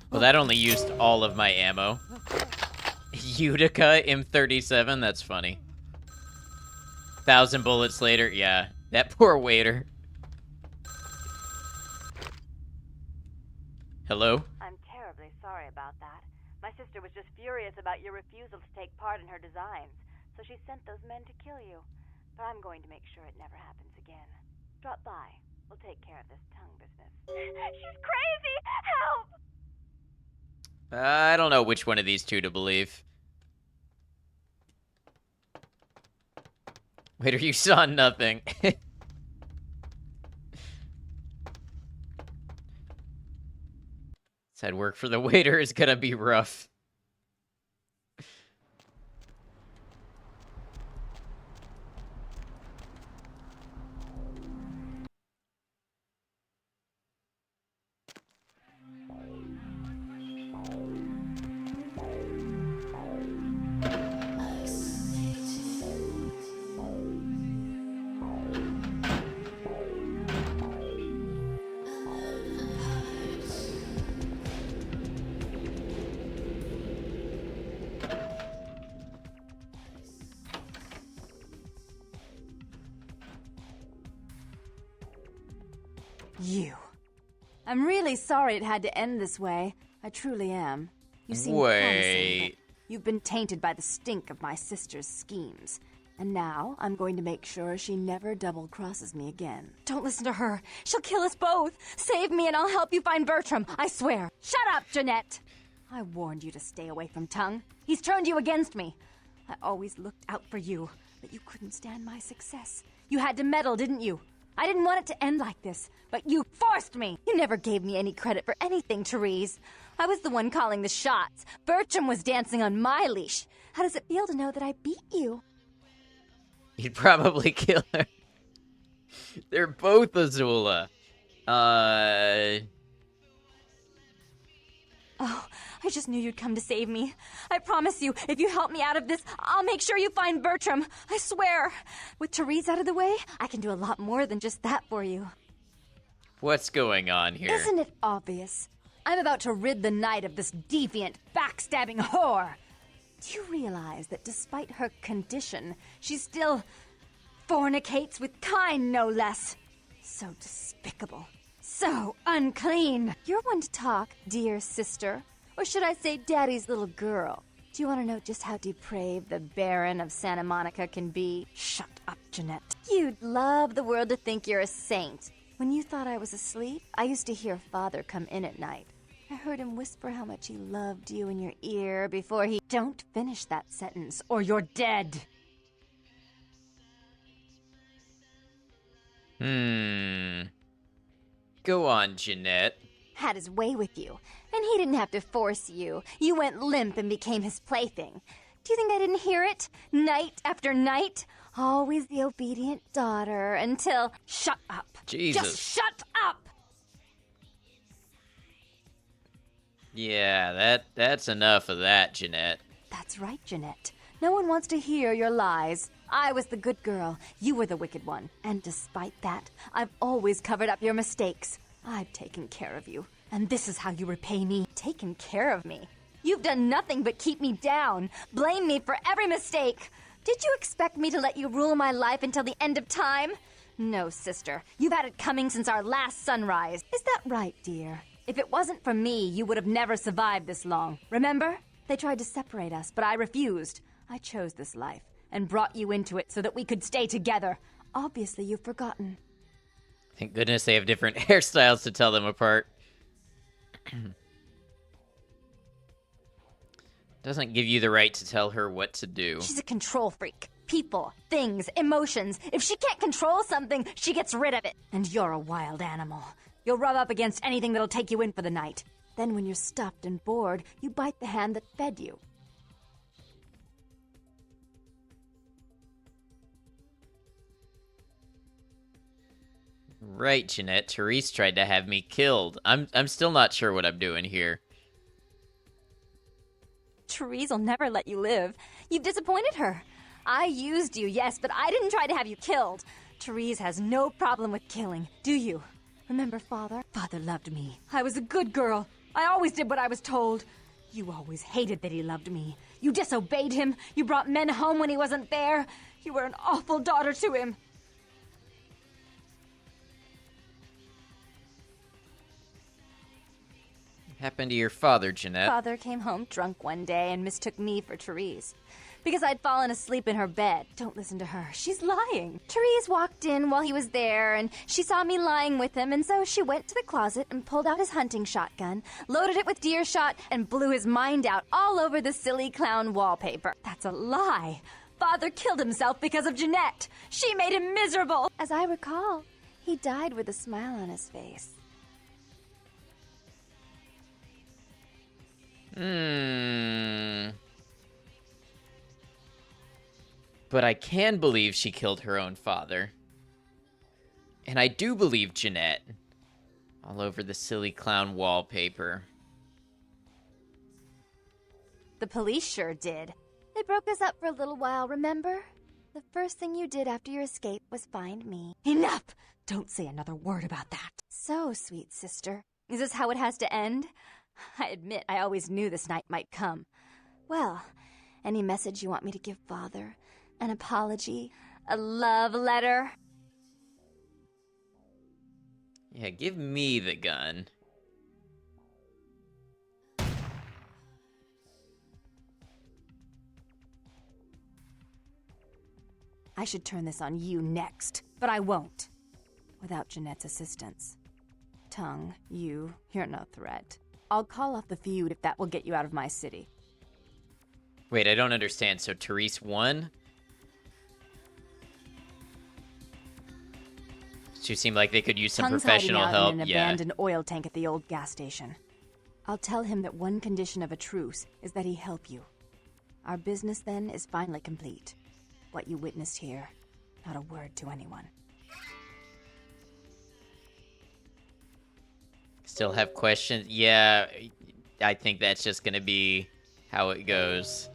Well, that only used all of my ammo. Utica M37, that's funny. 1,000 bullets later, yeah. That poor waiter. Hello? I'm terribly sorry about that. My sister was just furious about your refusal to take part in her designs, so she sent those men to kill you. But I'm going to make sure it never happens again. Drop by. We'll take care of this tongue business. She's crazy! Help! I don't know which one of these two to believe. Waiter, you saw nothing. Said work for the waiter is gonna be rough. You. I'm really sorry it had to end this way. I truly am. You seem promising, but you've been tainted by the stink of my sister's schemes. And now I'm going to make sure she never double-crosses me again. Don't listen to her. She'll kill us both. Save me and I'll help you find Bertram. I swear. Shut up, Jeanette. I warned you to stay away from Tongue. He's turned you against me. I always looked out for you, but you couldn't stand my success. You had to meddle, didn't you? I didn't want it to end like this, but you forced me. You never gave me any credit for anything, Therese. I was the one calling the shots. Bertram was dancing on my leash. How does it feel to know that I beat you? You'd probably kill her. They're both Azula. Oh, I just knew you'd come to save me. I promise you, if you help me out of this, I'll make sure you find Bertram. I swear. With Therese out of the way, I can do a lot more than just that for you. What's going on here? Isn't it obvious? I'm about to rid the night of this deviant, backstabbing whore. Do you realize that despite her condition, she still fornicates with Kine, no less? So despicable. So unclean. You're one to talk, dear sister. Or should I say daddy's little girl? Do you want to know just how depraved the Baron of Santa Monica can be? Shut up, Jeanette. You'd love the world to think you're a saint. When you thought I was asleep, I used to hear Father come in at night. I heard him whisper how much he loved you in your ear before he... Don't finish that sentence, or you're dead. Go on, Jeanette. Had his way with you, and he didn't have to force you. You went limp and became his plaything. Do you think I didn't hear it? Night after night? Always the obedient daughter until... Shut up. Jesus. Just shut up! Yeah, that's enough of that, Jeanette. That's right, Jeanette. No one wants to hear your lies. I was the good girl. You were the wicked one. And despite that, I've always covered up your mistakes. I've taken care of you. And this is how you repay me. Taken care of me. You've done nothing but keep me down. Blame me for every mistake. Did you expect me to let you rule my life until the end of time? No, sister. You've had it coming since our last sunrise. Is that right, dear? If it wasn't for me, you would have never survived this long. Remember? They tried to separate us, but I refused. I chose this life and brought you into it so that we could stay together. Obviously, you've forgotten. Thank goodness they have different hairstyles to tell them apart. Doesn't give you the right to tell her what to do. She's a control freak. People, things, emotions. If she can't control something, she gets rid of it. And you're a wild animal. You'll rub up against anything that'll take you in for the night. Then when you're stuffed and bored, you bite the hand that fed you. Right, Jeanette. Therese tried to have me killed. I'm still not sure what I'm doing here. Therese will never let you live. You've disappointed her. I used you, yes, but I didn't try to have you killed. Therese has no problem with killing, do you? Remember Father? Father loved me. I was a good girl. I always did what I was told. You always hated that he loved me. You disobeyed him. You brought men home when he wasn't there. You were an awful daughter to him. What happened to your father, Jeanette? Father came home drunk one day and mistook me for Therese. Because I'd fallen asleep in her bed. Don't listen to her. She's lying. Therese walked in while he was there, and she saw me lying with him, and so she went to the closet and pulled out his hunting shotgun, loaded it with deer shot, and blew his mind out all over the silly clown wallpaper. That's a lie. Father killed himself because of Jeanette. She made him miserable. As I recall, he died with a smile on his face. But I can believe she killed her own father. And I do believe Jeanette. All over the silly clown wallpaper. The police sure did. They broke us up for a little while, remember? The first thing you did after your escape was find me. Enough! Don't say another word about that. So, sweet sister, is this how it has to end? I admit I always knew this night might come. Well, any message you want me to give Father? An apology? A love letter? Yeah, give me the gun. I should turn this on you next, but I won't. Without Jeanette's assistance. Tongue, you're no threat. I'll call off the feud if that will get you out of my city. Wait, I don't understand. So Therese won? She seemed like they could use some Tongue's professional hiding out help. in an Yeah. abandoned oil tank at the old gas station. I'll tell him that one condition of a truce is that he help you. Our business then is finally complete. What you witnessed here, not a word to anyone. Still have questions? Yeah, I think that's just gonna be how it goes.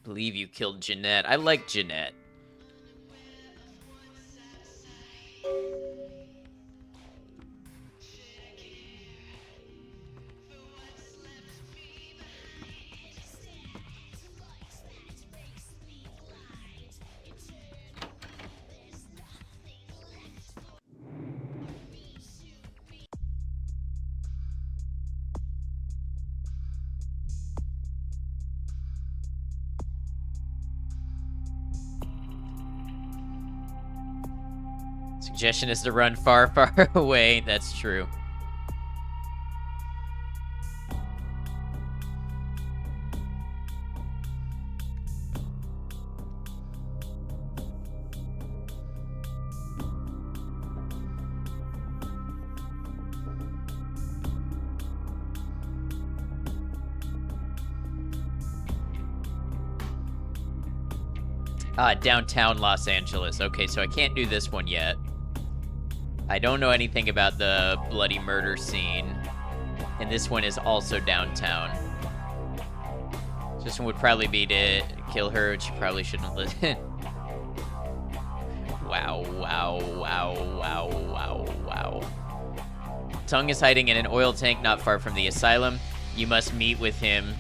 Believe you killed Jeanette. I like Jeanette. Suggestion is to run far, far away. That's true. Downtown Los Angeles. Okay, so I can't do this one yet. I don't know anything about the bloody murder scene. And this one is also downtown. This one would probably be to kill her, which she probably shouldn't live in. Wow, wow, wow, wow, wow, wow. Tongue is hiding in an oil tank not far from the asylum. You must meet with him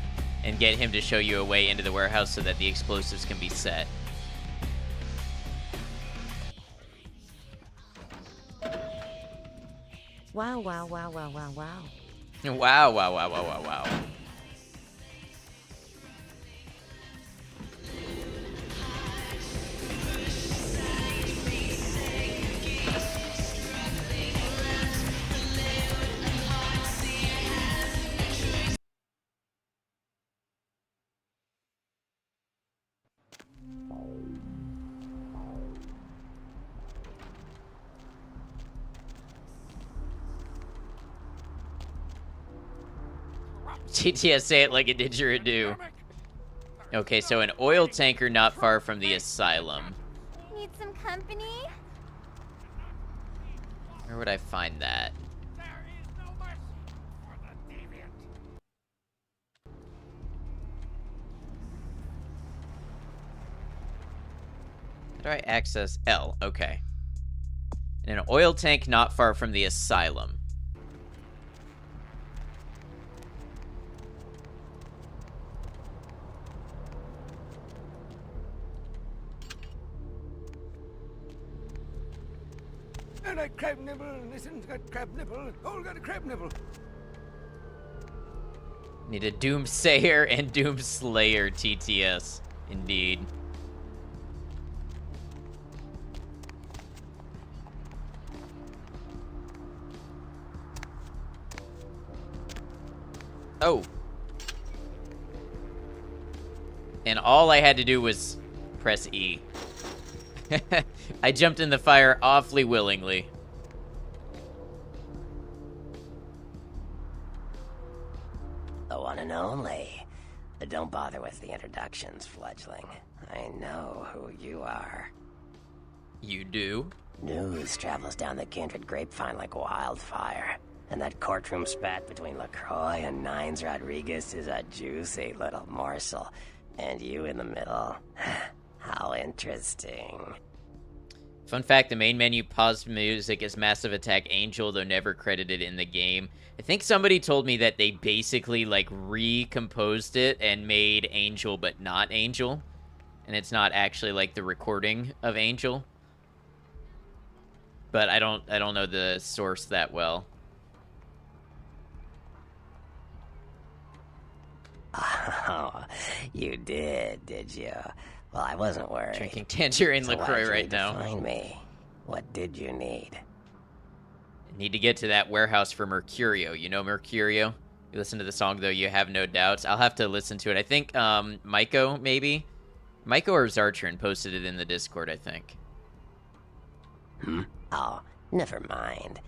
and get him to show you a way into the warehouse so that the explosives can be set. Wow, wow, wow, wow, wow, wow. Wow, wow, wow, wow, wow, wow. TTS, say it like a didgeridoo. Okay, so an oil tanker not far from the asylum. Need some company? Where would I find that? There is no mercy for the deviant. How do I access L? Okay. In an oil tank not far from the asylum. And a crab nibble, listen, got crab nibble, all got a crab nibble. Need a Doomsayer and Doomslayer TTS. Indeed. Oh. And all I had to do was press E. I jumped in the fire awfully willingly. The one and only. But don't bother with the introductions, fledgling. I know who you are. You do? News travels down the kindred grapevine like wildfire. And that courtroom spat between LaCroix and Nines Rodriguez is a juicy little morsel. And you in the middle. How interesting. Fun fact, the main menu paused music is Massive Attack Angel, though never credited in the game. I think somebody told me that they basically, like, recomposed it and made Angel but not Angel. And it's not actually, like, the recording of Angel. But I don't know the source that well. Oh, you did you? Well, I wasn't worried. Drinking Tangerine So LaCroix why'd you right need to now. find me? What did you need? Need to get to that warehouse for Mercurio. You know Mercurio? You listen to the song, though, you have no doubts. I'll have to listen to it. I think, Maiko, maybe? Maiko or Zartron posted it in the Discord, I think. Oh, never mind.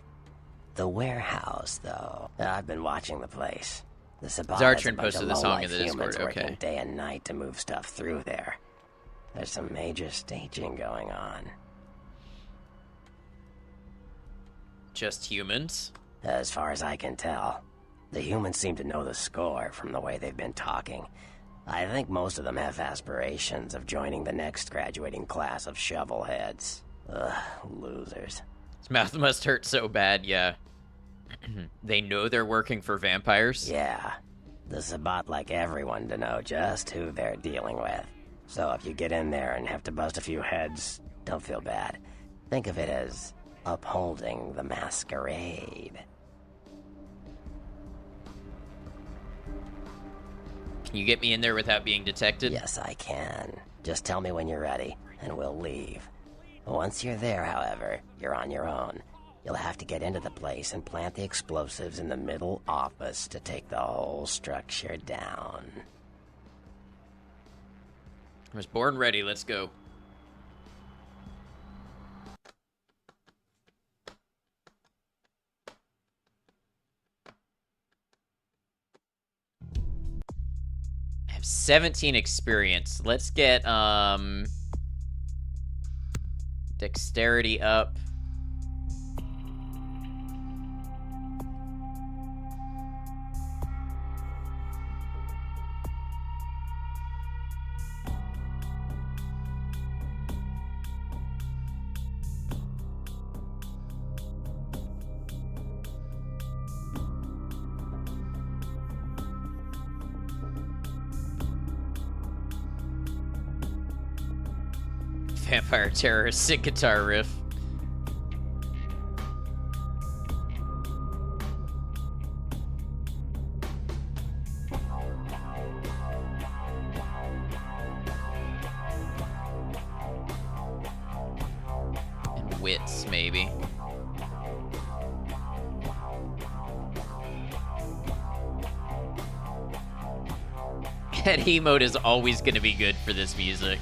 The warehouse, though. I've been watching the place. The Sabbat has a Zartron bunch posted of the song lowlife in the Discord, humans working okay. day and night to move stuff through there. There's some major staging going on. Just humans? As far as I can tell, the humans seem to know the score from the way they've been talking. I think most of them have aspirations of joining the next graduating class of shovelheads. Ugh, losers. His mouth must hurt so bad, yeah. They know they're working for vampires? Yeah. The Sabbat like everyone to know just who they're dealing with. So if you get in there and have to bust a few heads, don't feel bad. Think of it as upholding the masquerade. Can you get me in there without being detected? Yes, I can. Just tell me when you're ready, and we'll leave. Once you're there, however, you're on your own. You'll have to get into the place and plant the explosives in the middle office to take the whole structure down. I was born ready, let's go. I have 17 experience. Let's get, dexterity up. Vampire Terrorist sick guitar riff. wits, maybe. That emote is always going to be good for this music.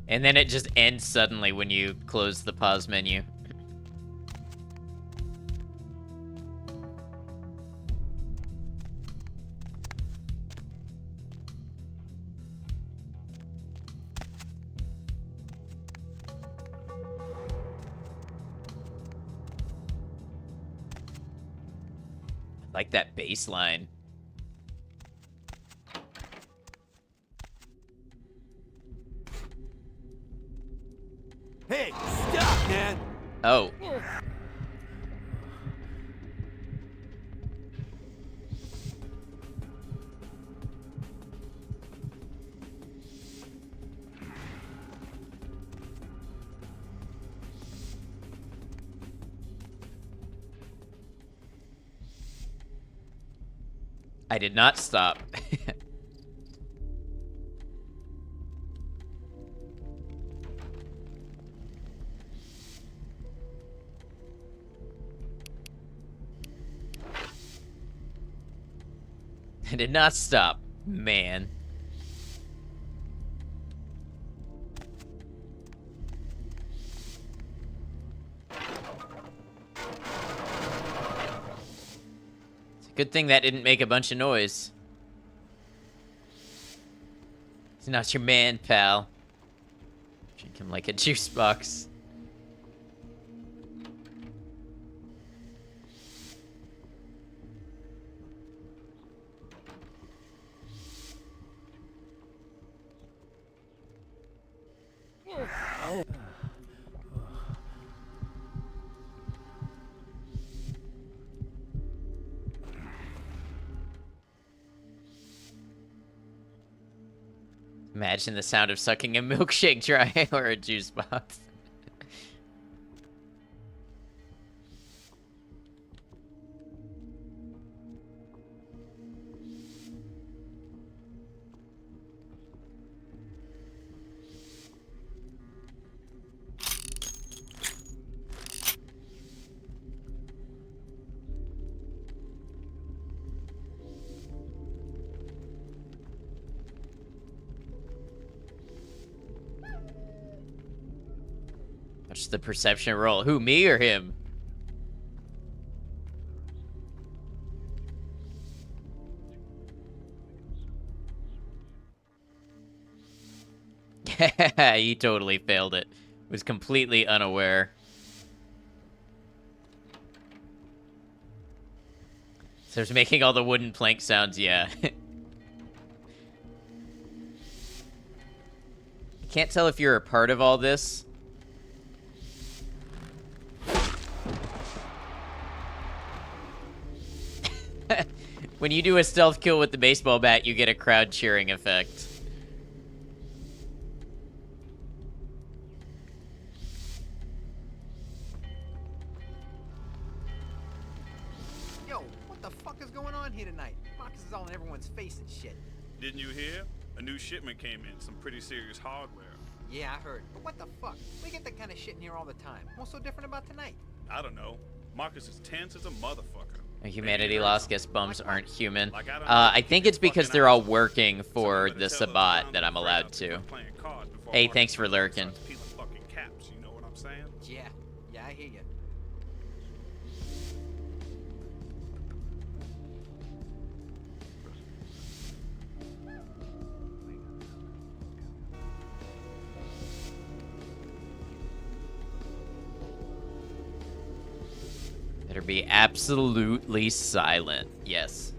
And then it just ends suddenly when you close the pause menu. Like that bass line. Hey, stop, man! Oh. I did not stop. I did not stop, man. It's a good thing that didn't make a bunch of noise. He's not your man, pal. Drink him like a juice box. Imagine the sound of sucking a milkshake dry or a juice box. What's the perception roll? Who, me or him? He totally failed it. Was completely unaware. So it's making all the wooden plank sounds, yeah. Can't tell if you're a part of all this. When you do a stealth kill with the baseball bat, you get a crowd cheering effect. Yo, what the fuck is going on here tonight? Marcus is all in everyone's face and shit. Didn't you hear? A new shipment came in, some pretty serious hardware. Yeah, I heard. But what the fuck? We get that kind of shit in here all the time. What's so different about tonight? I don't know. Marcus is tense as a motherfucker. Humanity lost. Guess bums aren't human. Like, I don't know, I think it's because they're all working for Somebody the better tell Sabat those that I'm clowns allowed out to. there playing cards before Hey, Marcus thanks for starts lurking. peeling fucking caps, you know what I'm saying? Yeah, I hear you. Better be absolutely silent. Yes.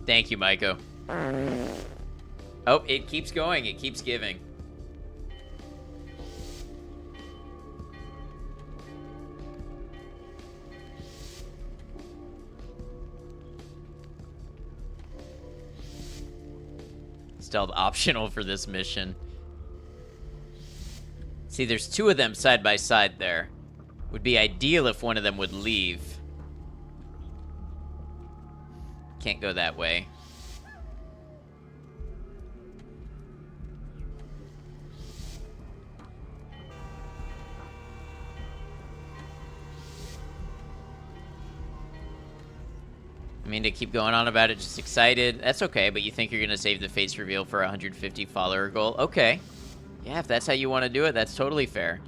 Thank you, Maiko. Oh, it keeps going. It keeps giving. Stealth optional for this mission. See, there's two of them side by side there. Would be ideal if one of them would leave. Can't go that way. I mean, to keep going on about it, just excited. That's okay, but you think you're going to save the face reveal for a 150 follower goal? Okay. Yeah, if that's how you want to do it, that's totally fair.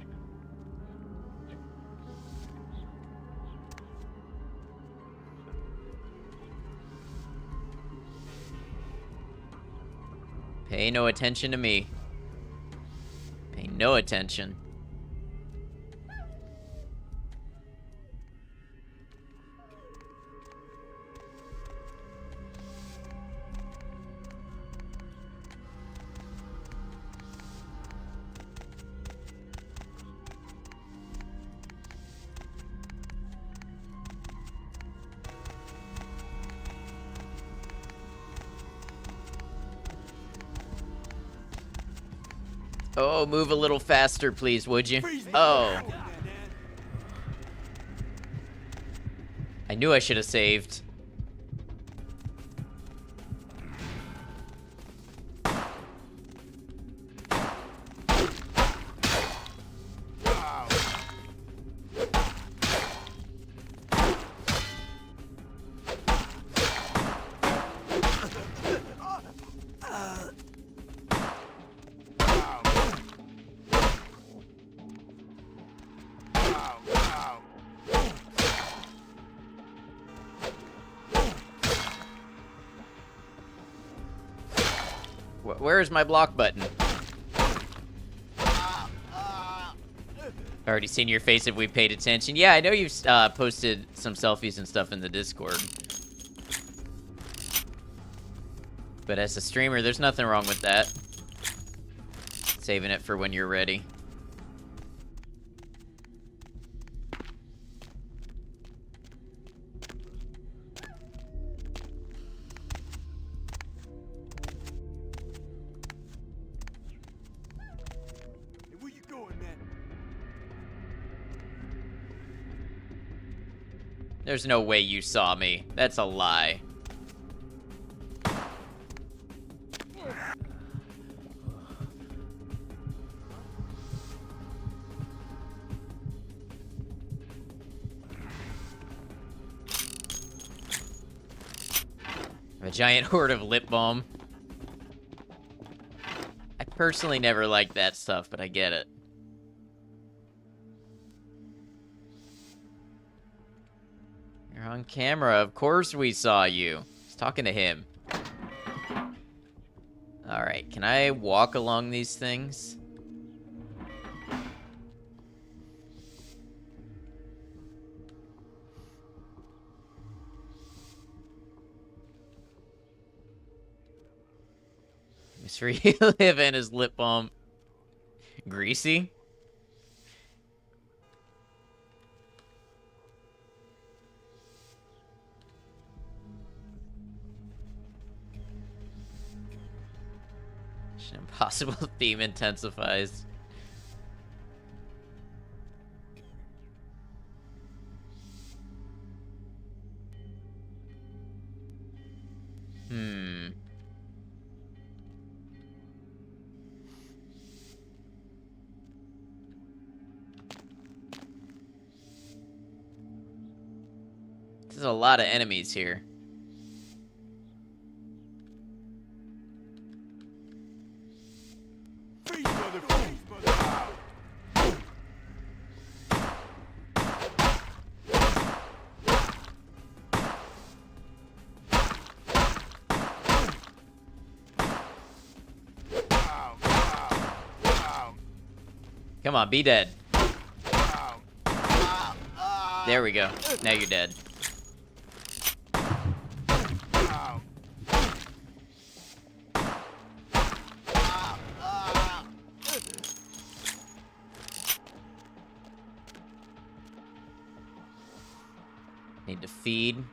Pay no attention to me. Pay no attention. Oh, move a little faster, please, would you? Oh. I knew I should have saved. Where is my block button? Already seen your face if we paid attention. Yeah, I know you've posted some selfies and stuff in the Discord. But as a streamer, there's nothing wrong with that. Saving it for when you're ready. There's no way you saw me. That's a lie. A giant horde of lip balm. I personally never liked that stuff, but I get it. You're on camera. Of course we saw you. He's talking to him. Alright, can I walk along these things? Mr. Live and his lip balm. Greasy? Impossible theme intensifies. There's a lot of enemies here. Come on, be dead. There we go. Now you're dead. Need to feed.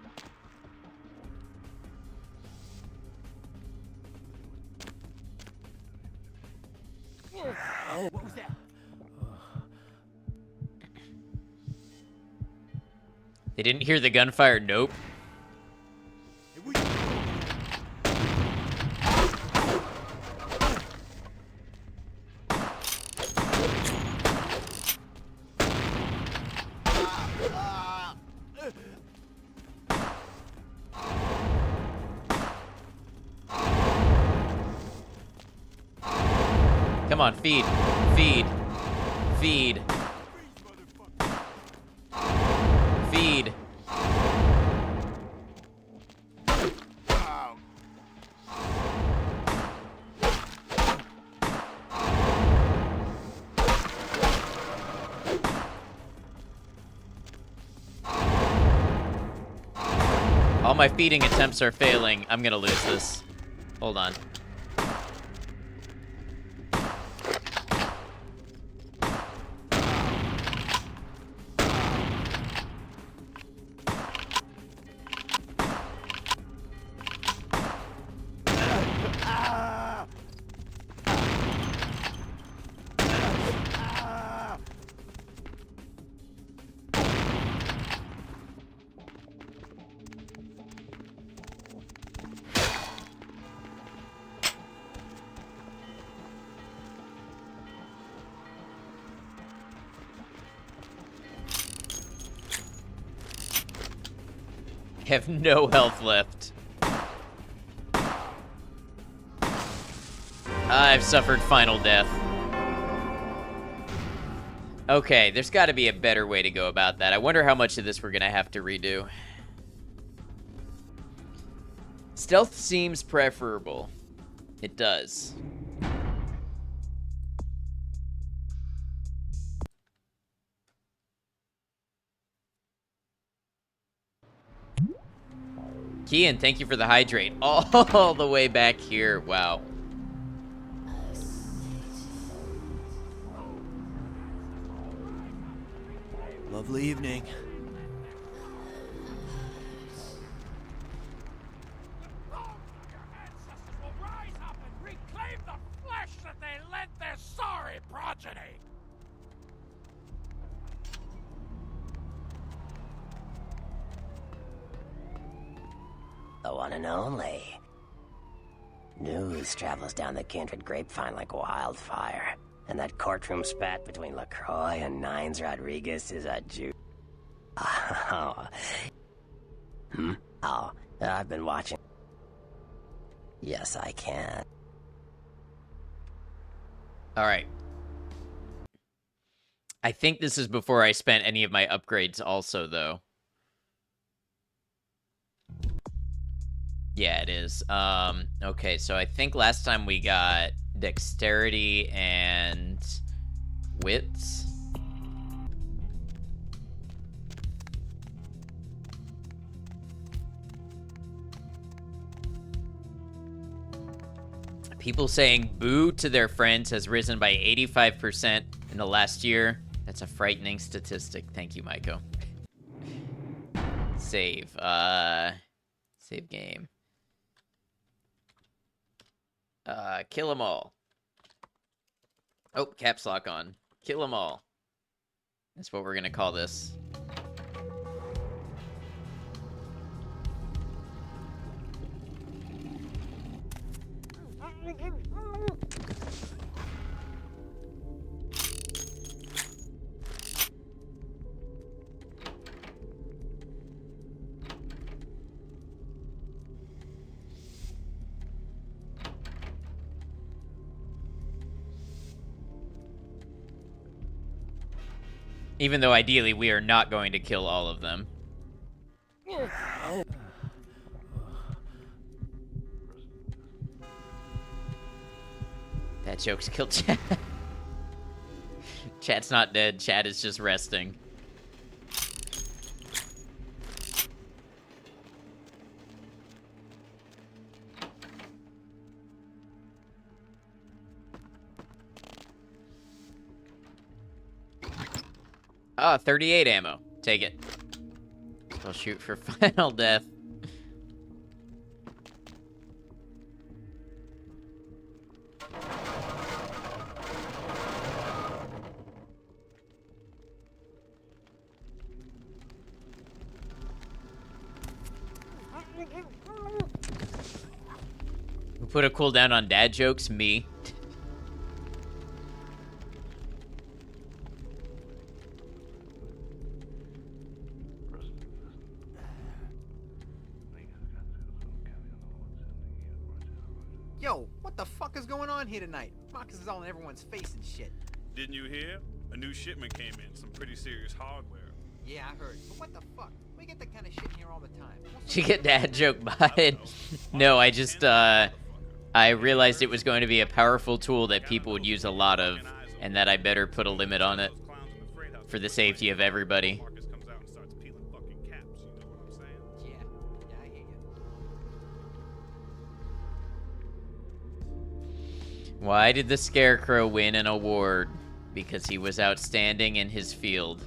What was that? They didn't hear the gunfire? Nope. Come on, feed. Feed. Feed. Feed. All my feeding attempts are failing. I'm gonna lose this. Hold on. I have no health left. I've suffered final death. Okay, there's got to be a better way to go about that. I wonder how much of this we're going to have to redo. Stealth seems preferable. It does. Kian, thank you for the hydrate. All the way back here. Wow. Lovely evening. Your ancestors will rise up and reclaim the flesh that they lent their sorry progeny. The one and only. News travels down the Kindred grapevine like wildfire. And that courtroom spat between LaCroix and Nines Rodriguez is a Oh. Oh, I've been watching. Yes, I can. Alright. I think this is before I spent any of my upgrades also, though. Yeah, it is. Okay, so I think last time we got dexterity and wits. People saying boo to their friends has risen by 85% in the last year. That's a frightening statistic. Thank you, Maiko. Save. Save game. Kill them all. Oh, caps lock on. Kill them all. That's what we're gonna call this. Even though ideally we are not going to kill all of them. That joke's killed Chad. Chad's not dead. Chad is just resting. Ah, 38 ammo. Take it. I'll shoot for final death. put a cooldown on dad jokes? Me. Yo, what the fuck is going on here tonight? Marcus is all in everyone's face and shit. Didn't you hear? A new shipment came in, some pretty serious hardware. Yeah, I heard. But what the fuck? We get that kind of shit in here all the time. Did you get dad joke by it? No, I just, I realized it was going to be a powerful tool that people would use a lot of, and that I better put a limit on it for the safety of everybody. Marcus comes out and starts peeling fucking caps, you know what I'm saying? Yeah, I hear you. Why did the Scarecrow win an award? Because he was outstanding in his field.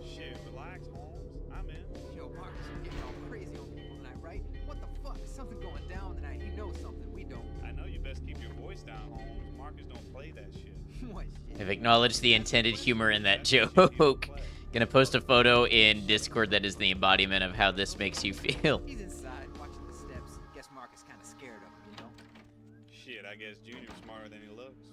Shit, relax, Holmes. I'm in. Yo, Marcus, you're getting all crazy on people tonight, right? What the fuck? Something going down tonight. He knows something we don't. I know you best keep your voice down, Holmes. Marcus don't play that shit. What shit? I've acknowledged the intended humor in that joke. Gonna post a photo in Discord that is the embodiment of how this makes you feel. He's inside watching the steps. Guess Marcus kind of scared of him, you know? Shit, I guess Junior's smarter than he looks.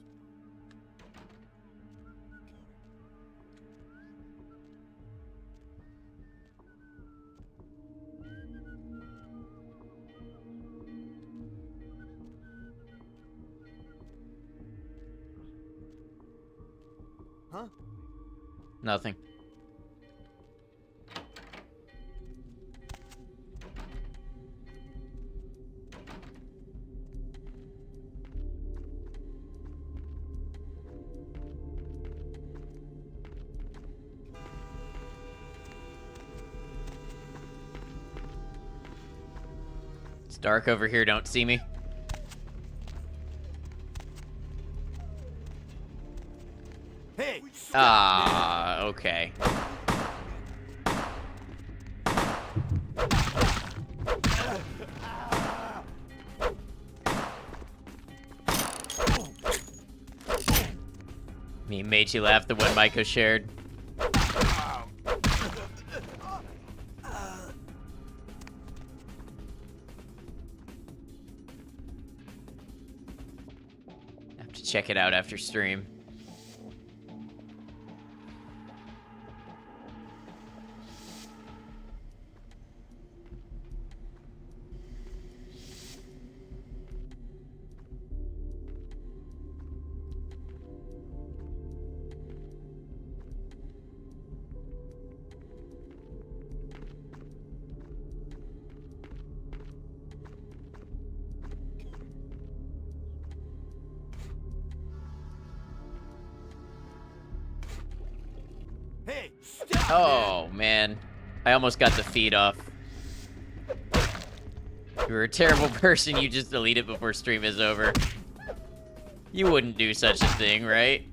Huh? Nothing. It's dark over here, don't see me. Hey! Ah, okay. Me made you laugh, the one Maiko shared. Have to check it out after stream. Hey! Oh, man. I almost got the feed off. You're a terrible person, you just delete it before stream is over. You wouldn't do such a thing, right?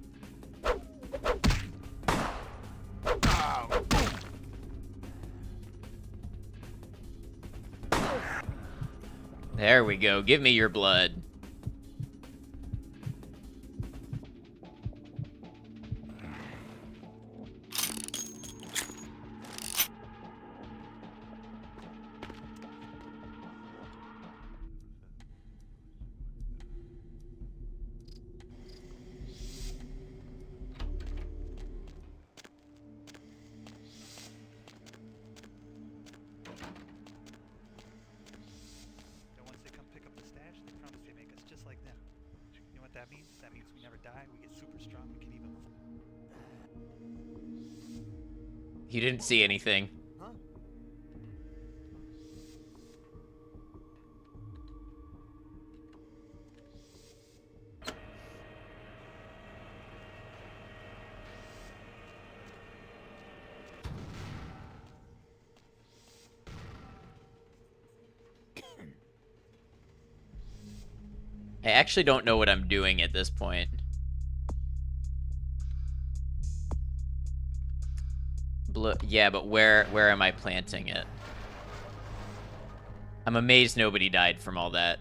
There we go. Give me your blood. And once they come pick up the stash, they promise they make us just like them. You know what that means? That means we never die, we get super strong, we can even... You didn't see anything. Huh? I actually don't know what I'm doing at this point. Yeah, but where am I planting it? I'm amazed nobody died from all that.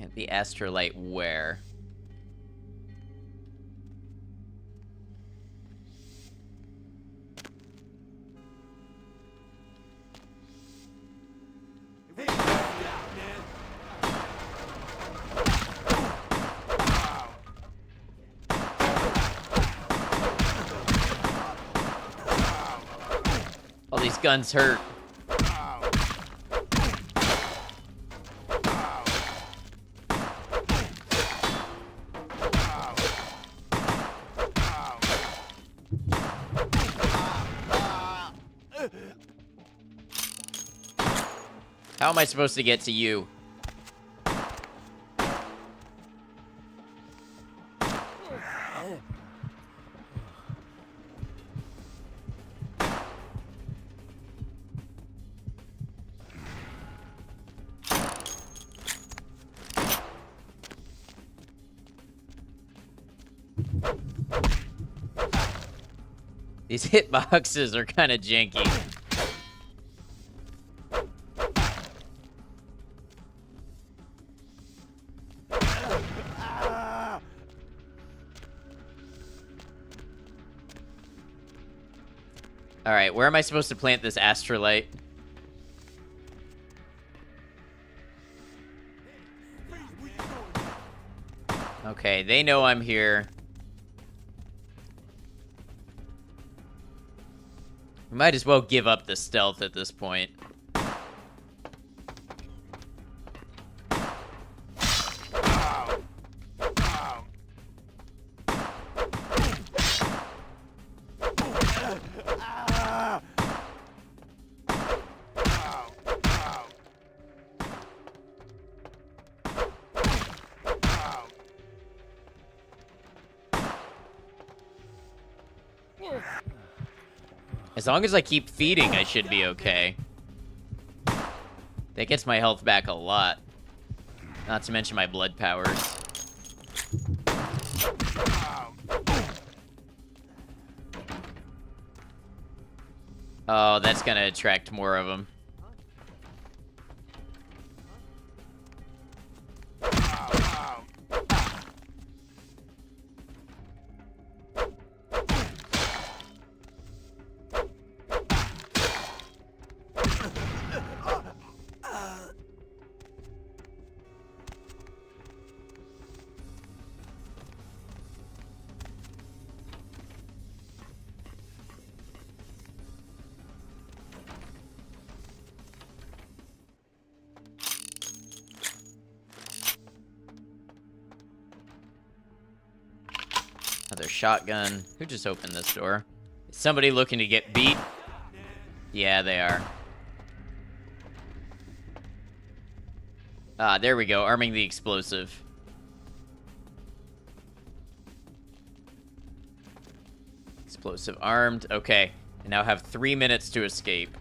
Plant the astrolite where? All these guns hurt. How am I supposed to get to you? These hitboxes are kind of janky. Alright, where am I supposed to plant this astrolite? Okay, they know I'm here. We might as well give up the stealth at this point. As long as I keep feeding, I should be okay. That gets my health back a lot. Not to mention my blood powers. Oh, that's gonna attract more of them. Another shotgun. Who just opened this door? Is somebody looking to get beat? Yeah, they are. Ah, there we go. Arming the explosive. Explosive armed. Okay. I now have 3 minutes to escape.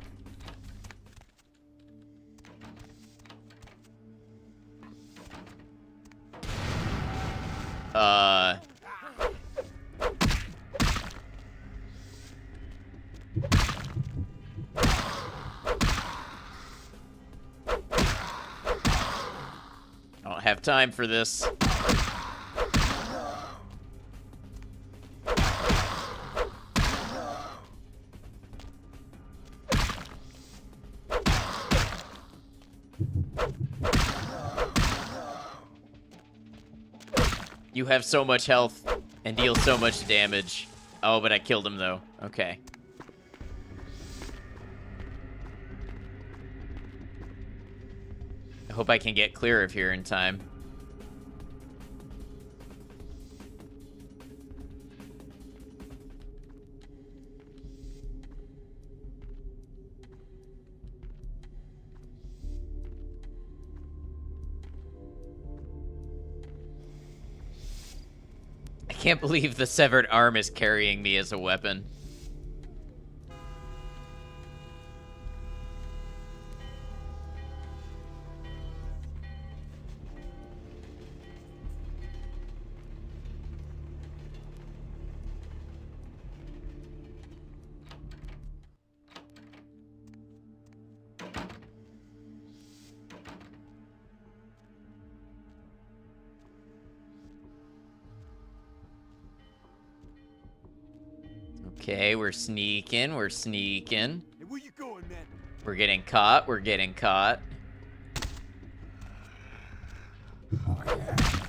I don't have time for this. You have so much health and deal so much damage. Oh, but I killed him, though. Okay. I hope I can get clear of here in time. I can't believe the severed arm is carrying me as a weapon. Okay, we're sneaking. We're sneaking. Hey, where you going, man? We're getting caught. We're getting caught.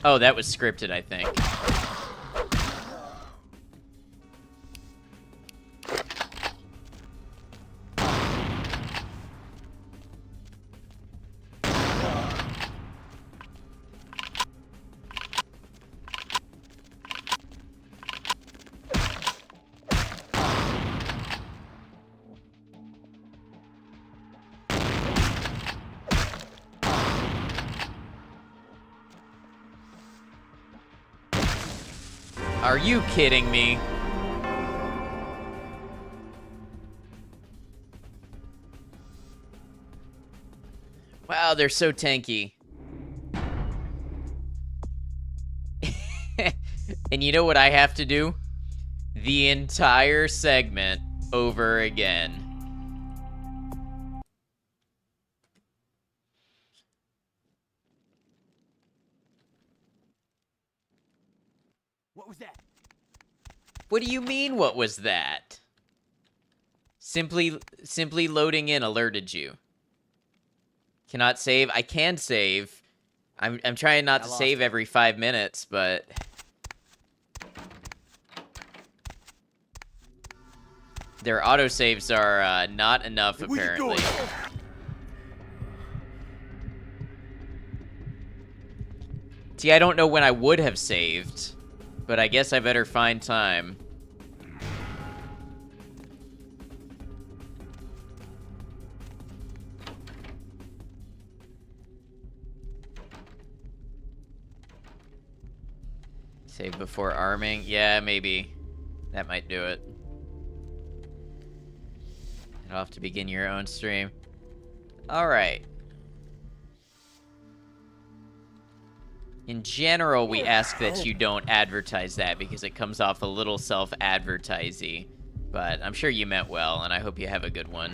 Oh, that was scripted, I think. Are you kidding me? Wow, they're so tanky. And you know what I have to do? The entire segment over again. What was that? What do you mean, what was that? Simply loading in alerted you. Cannot save. I can save. I'm trying not to save every 5 minutes, but their autosaves are not enough, apparently. See, I don't know when I would have saved, but I guess I better find time. Save before arming? Yeah, maybe. That might do it. You'll have to begin your own stream. Alright. In general, we ask that you don't advertise that because it comes off a little self-advertisey. But I'm sure you meant well, and I hope you have a good one.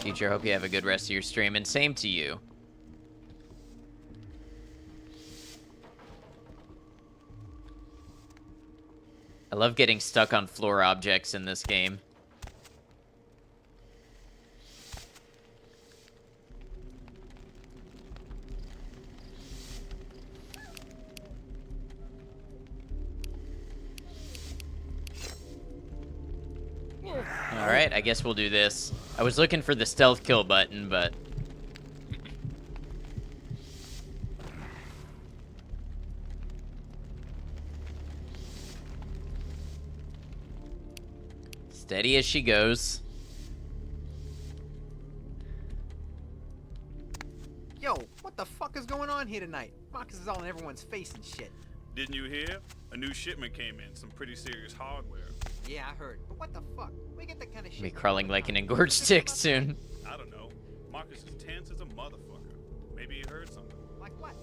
Future, hope you have a good rest of your stream, and same to you. I love getting stuck on floor objects in this game. Alright, I guess we'll do this. I was looking for the stealth kill button, but... steady as she goes. Yo, what the fuck is going on here tonight? Marcus is all in everyone's face and shit. Didn't you hear? A new shipment came in, some pretty serious hardware. Yeah, I heard. But what the fuck? We get that kind of shit. Be crawling like an engorged tick soon. I don't know. Marcus is tense as a motherfucker. Maybe he heard something. Like what?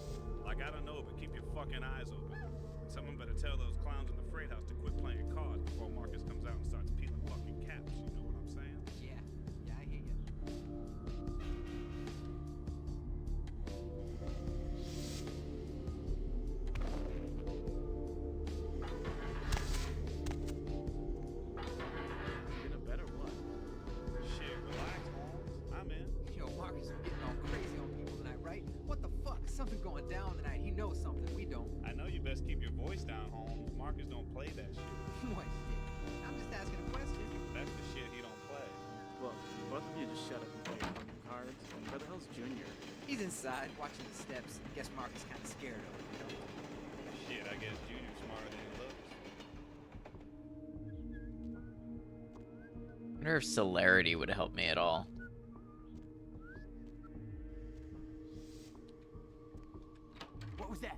Like, I don't know, but keep your fucking eyes open. Someone better tell those clowns in the freight house to quit playing cards before Marcus comes out and starts peeling fucking caps. You know what I'm saying? Yeah. Yeah, I hear you. In a better what? Shit, relax, Holmes. I'm in. Yo, Marcus is getting all crazy on people tonight, right? What the fuck? Something going down tonight. He knows something. We don't. I know you best keep your voice down, Holmes. Marcus don't play that shit. What shit? I'm just asking a question. That's the shit he don't play. Look, both of you just shut up and play your fucking cards. Where the hell's Junior? He's inside, watching the steps. Guess Marcus kind of scared of him, you know? Shit, I guess Junior's smarter than he looks. I wonder if celerity would help me at all. What was that?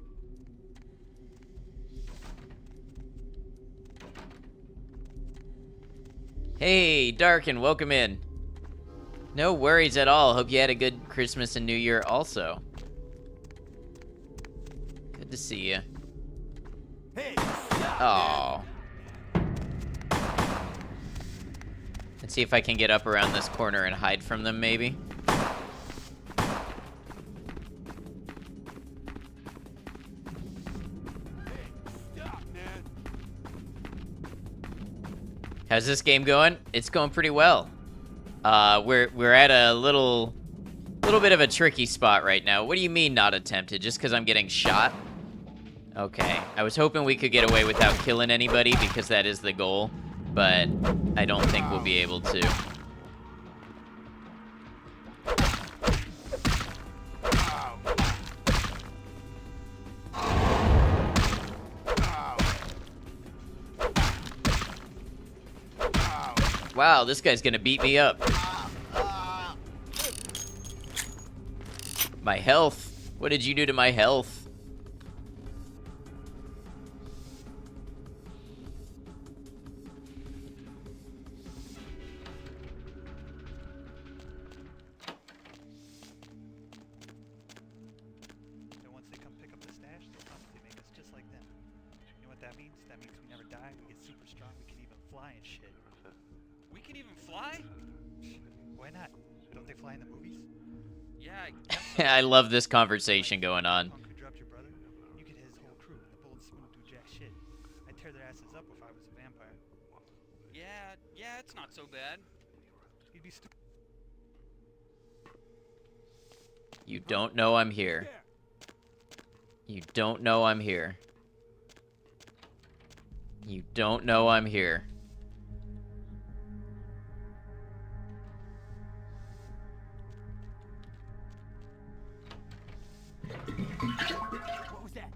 Hey, Darkin, welcome in. No worries at all. Hope you had a good Christmas and New Year also. Good to see you. Hey, Oh. Let's see if I can get up around this corner and hide from them, maybe. stop, man. How's this game going? It's going pretty well. We're at a little bit of a tricky spot right now. What do you mean not attempted? Just because I'm getting shot? Okay. I was hoping we could get away without killing anybody because that is the goal, but I don't think we'll be able to. Wow, this guy's gonna beat me up. My health. What did you do to my health? And once they come pick up the stash, they'll constantly make us just like them. You know what that means? That means we never die, we get super strong, we can even fly and shit. We can even fly? Why not? Don't they fly in the movies? Yeah, I guess so. I love this conversation going on. Punk who dropped your brother? You could hit his whole crew, and the bullets wouldn't do jack shit. I'd tear their asses up if I was a vampire. Yeah, it's not so bad. You'd be stupid. You don't know I'm here. You don't know I'm here. You don't know I'm here. What was that?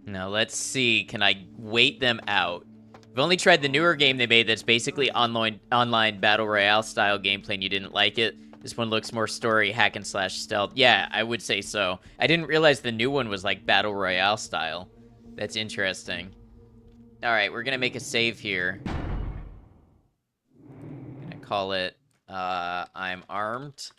Now let's see, can I wait them out? I've only tried the newer game they made that's basically online battle royale style gameplay and you didn't like it. This one looks more story, hack and slash stealth. Yeah, I would say so. I didn't realize the new one was like battle royale style. That's interesting. Alright, we're gonna make a save here. I'm gonna call it, I'm armed.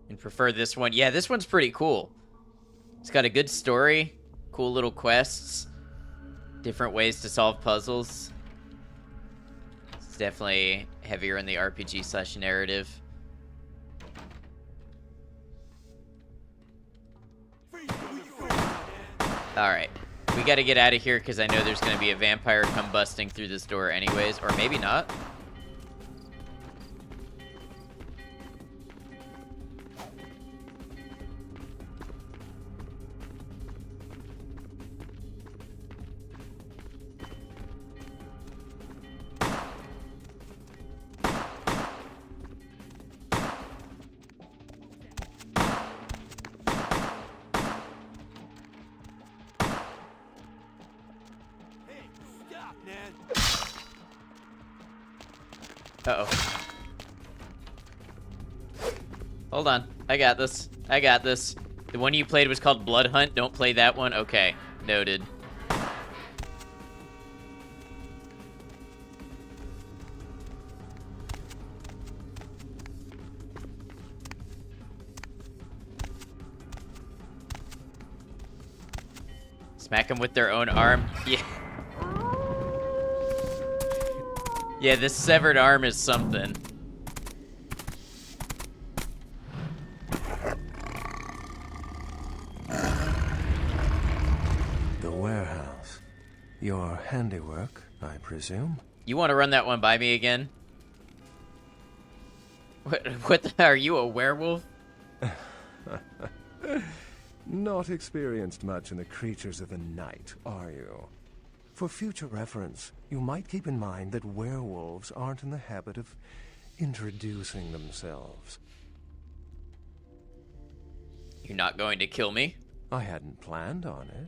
And prefer this one. Yeah, this one's pretty cool. It's got a good story, cool little quests, different ways to solve puzzles. It's definitely heavier in the RPG slash narrative. Alright, we gotta get out of here because I know there's gonna be a vampire come busting through this door anyways, or maybe not. Uh-oh. Hold on. I got this. I got this. The one you played was called Blood Hunt. Don't play that one? Okay. Noted. Smack them with their own arm. Yeah. Yeah, this severed arm is something. The warehouse. Your handiwork, I presume? You want to run that one by me again? What the, are you a werewolf? Not experienced much in the creatures of the night, are you? For future reference, you might keep in mind that werewolves aren't in the habit of introducing themselves. You're not going to kill me? I hadn't planned on it.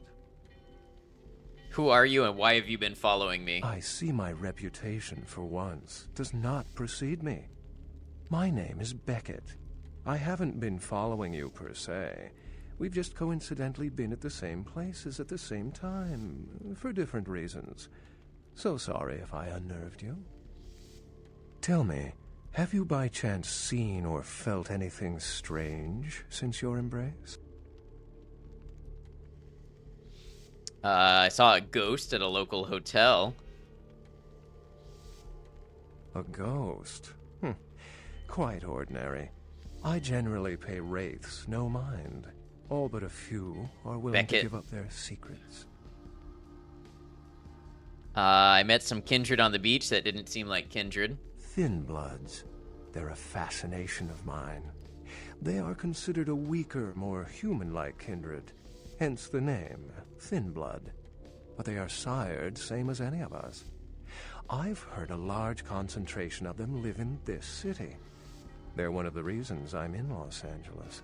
Who are you and why have you been following me? I see my reputation, for once, does not precede me. My name is Beckett. I haven't been following you per se. We've just coincidentally been at the same places at the same time, for different reasons. So sorry if I unnerved you. Tell me, have you by chance seen or felt anything strange since your embrace? I saw a ghost at a local hotel. A ghost? Quite ordinary. I generally pay wraiths no mind. All but a few are willing to give up their secrets. I met some kindred on the beach that didn't seem like kindred. Thin bloods. They're a fascination of mine. They are considered a weaker, more human-like kindred, hence the name, Thin Blood. But they are sired same as any of us. I've heard a large concentration of them live in this city. They're one of the reasons I'm in Los Angeles.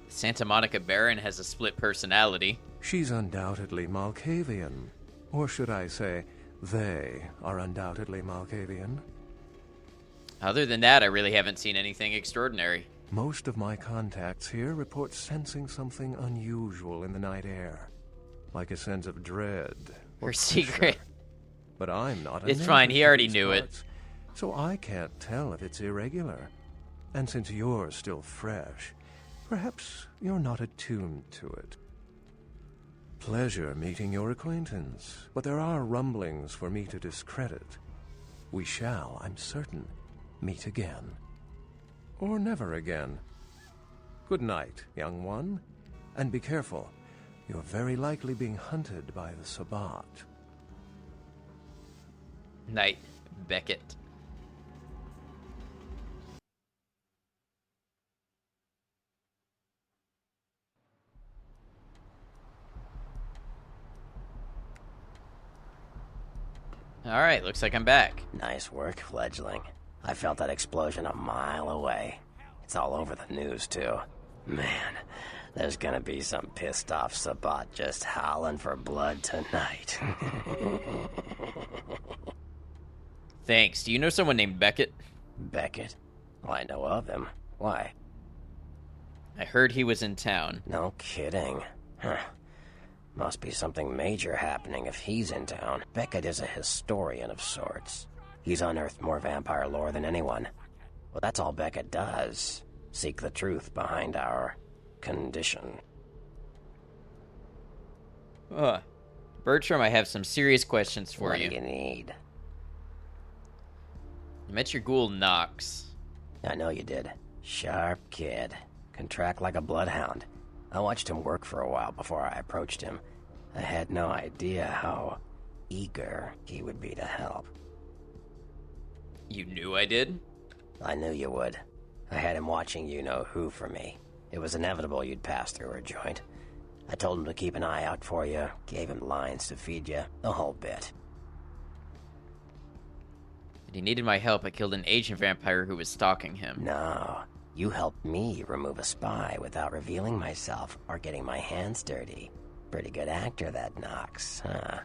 Santa Monica Baron has a split personality. She's undoubtedly Malkavian. Or should I say, they are undoubtedly Malkavian. Other than that, I really haven't seen anything extraordinary. Most of my contacts here report sensing something unusual in the night air. Like a sense of dread. Her secret. But I'm not. It's fine, he already knew it. So I can't tell if it's irregular. And since you're still fresh, perhaps you're not attuned to it. Pleasure meeting your acquaintance, but there are rumblings for me to discredit. We shall, I'm certain, meet again. Or never again. Good night, young one. And be careful. You're very likely being hunted by the Sabbat. Night, Beckett. Alright, looks like I'm back. Nice work, fledgling. I felt that explosion a mile away. It's all over the news, too. Man, there's gonna be some pissed off Sabbat just howling for blood tonight. Thanks. Do you know someone named Beckett? Beckett? Well, I know of him. Why? I heard he was in town. No kidding. Huh. Must be something major happening if he's in town. Beckett is a historian of sorts. He's unearthed more vampire lore than anyone. Well, that's all Beckett does. Seek the truth behind our condition. Bertram, I have some serious questions for you. What do you need? I met your ghoul, Knox. I know you did. Sharp kid. Can track like a bloodhound. I watched him work for a while before I approached him. I had no idea how eager he would be to help. You knew I did? I knew you would. I had him watching you-know-who for me. It was inevitable you'd pass through her joint. I told him to keep an eye out for you, gave him lines to feed you, the whole bit. If he needed my help, I killed an agent vampire who was stalking him. No, you helped me remove a spy without revealing myself or getting my hands dirty. Pretty good actor, that Knox, huh?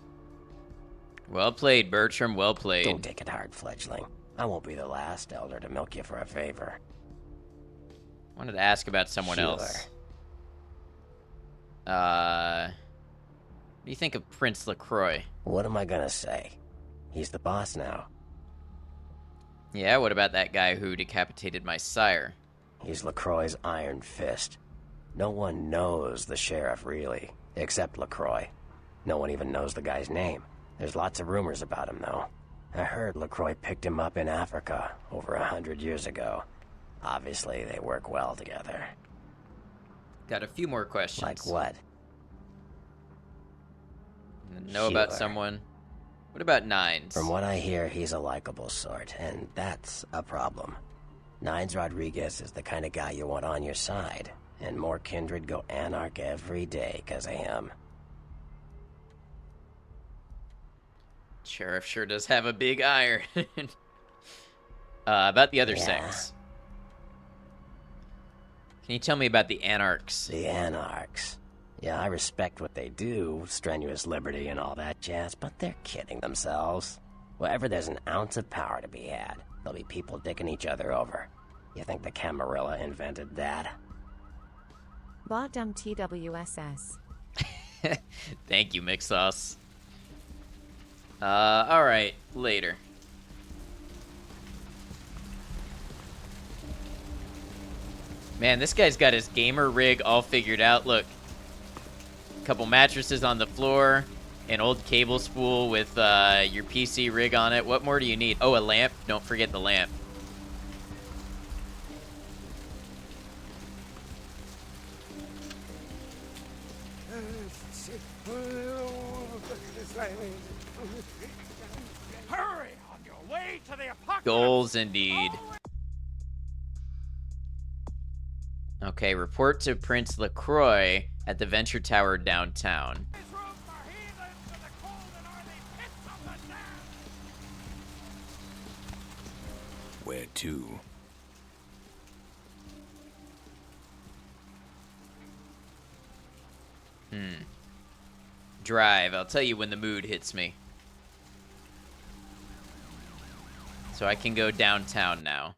Well played, Bertram, well played. Don't take it hard, fledgling. I won't be the last elder to milk you for a favor. I wanted to ask about someone else. What do you think of Prince LaCroix? What am I gonna say? He's the boss now. Yeah, what about that guy who decapitated my sire? He's LaCroix's iron fist. No one knows the sheriff, really, except LaCroix. No one even knows the guy's name. There's lots of rumors about him, though. I heard LaCroix picked him up in Africa over 100 years ago. Obviously, they work well together. Got a few more questions. Like what? Know about someone? What about Nines? From what I hear, he's a likable sort, and that's a problem. Nines Rodriguez is the kind of guy you want on your side, and more kindred go anarch every day because of him. Sheriff sure does have a big iron. About the other sex. Can you tell me about the Anarchs? The Anarchs. Yeah, I respect what they do, strenuous liberty and all that jazz, but they're kidding themselves. Wherever there's an ounce of power to be had, there'll be people dicking each other over. You think the Camarilla invented that? Bottom TWSS. Thank you, Mix Sauce. Alright, later. Man, this guy's got his gamer rig all figured out. Look. A couple mattresses on the floor. An old cable spool with your PC rig on it. What more do you need? Oh, a lamp. Don't forget the lamp. Hurry on your way to the apocalypse. Goals indeed. Okay, report to Prince LaCroix at the Venture Tower downtown. Where to? Drive. I'll tell you when the mood hits me. So I can go downtown now.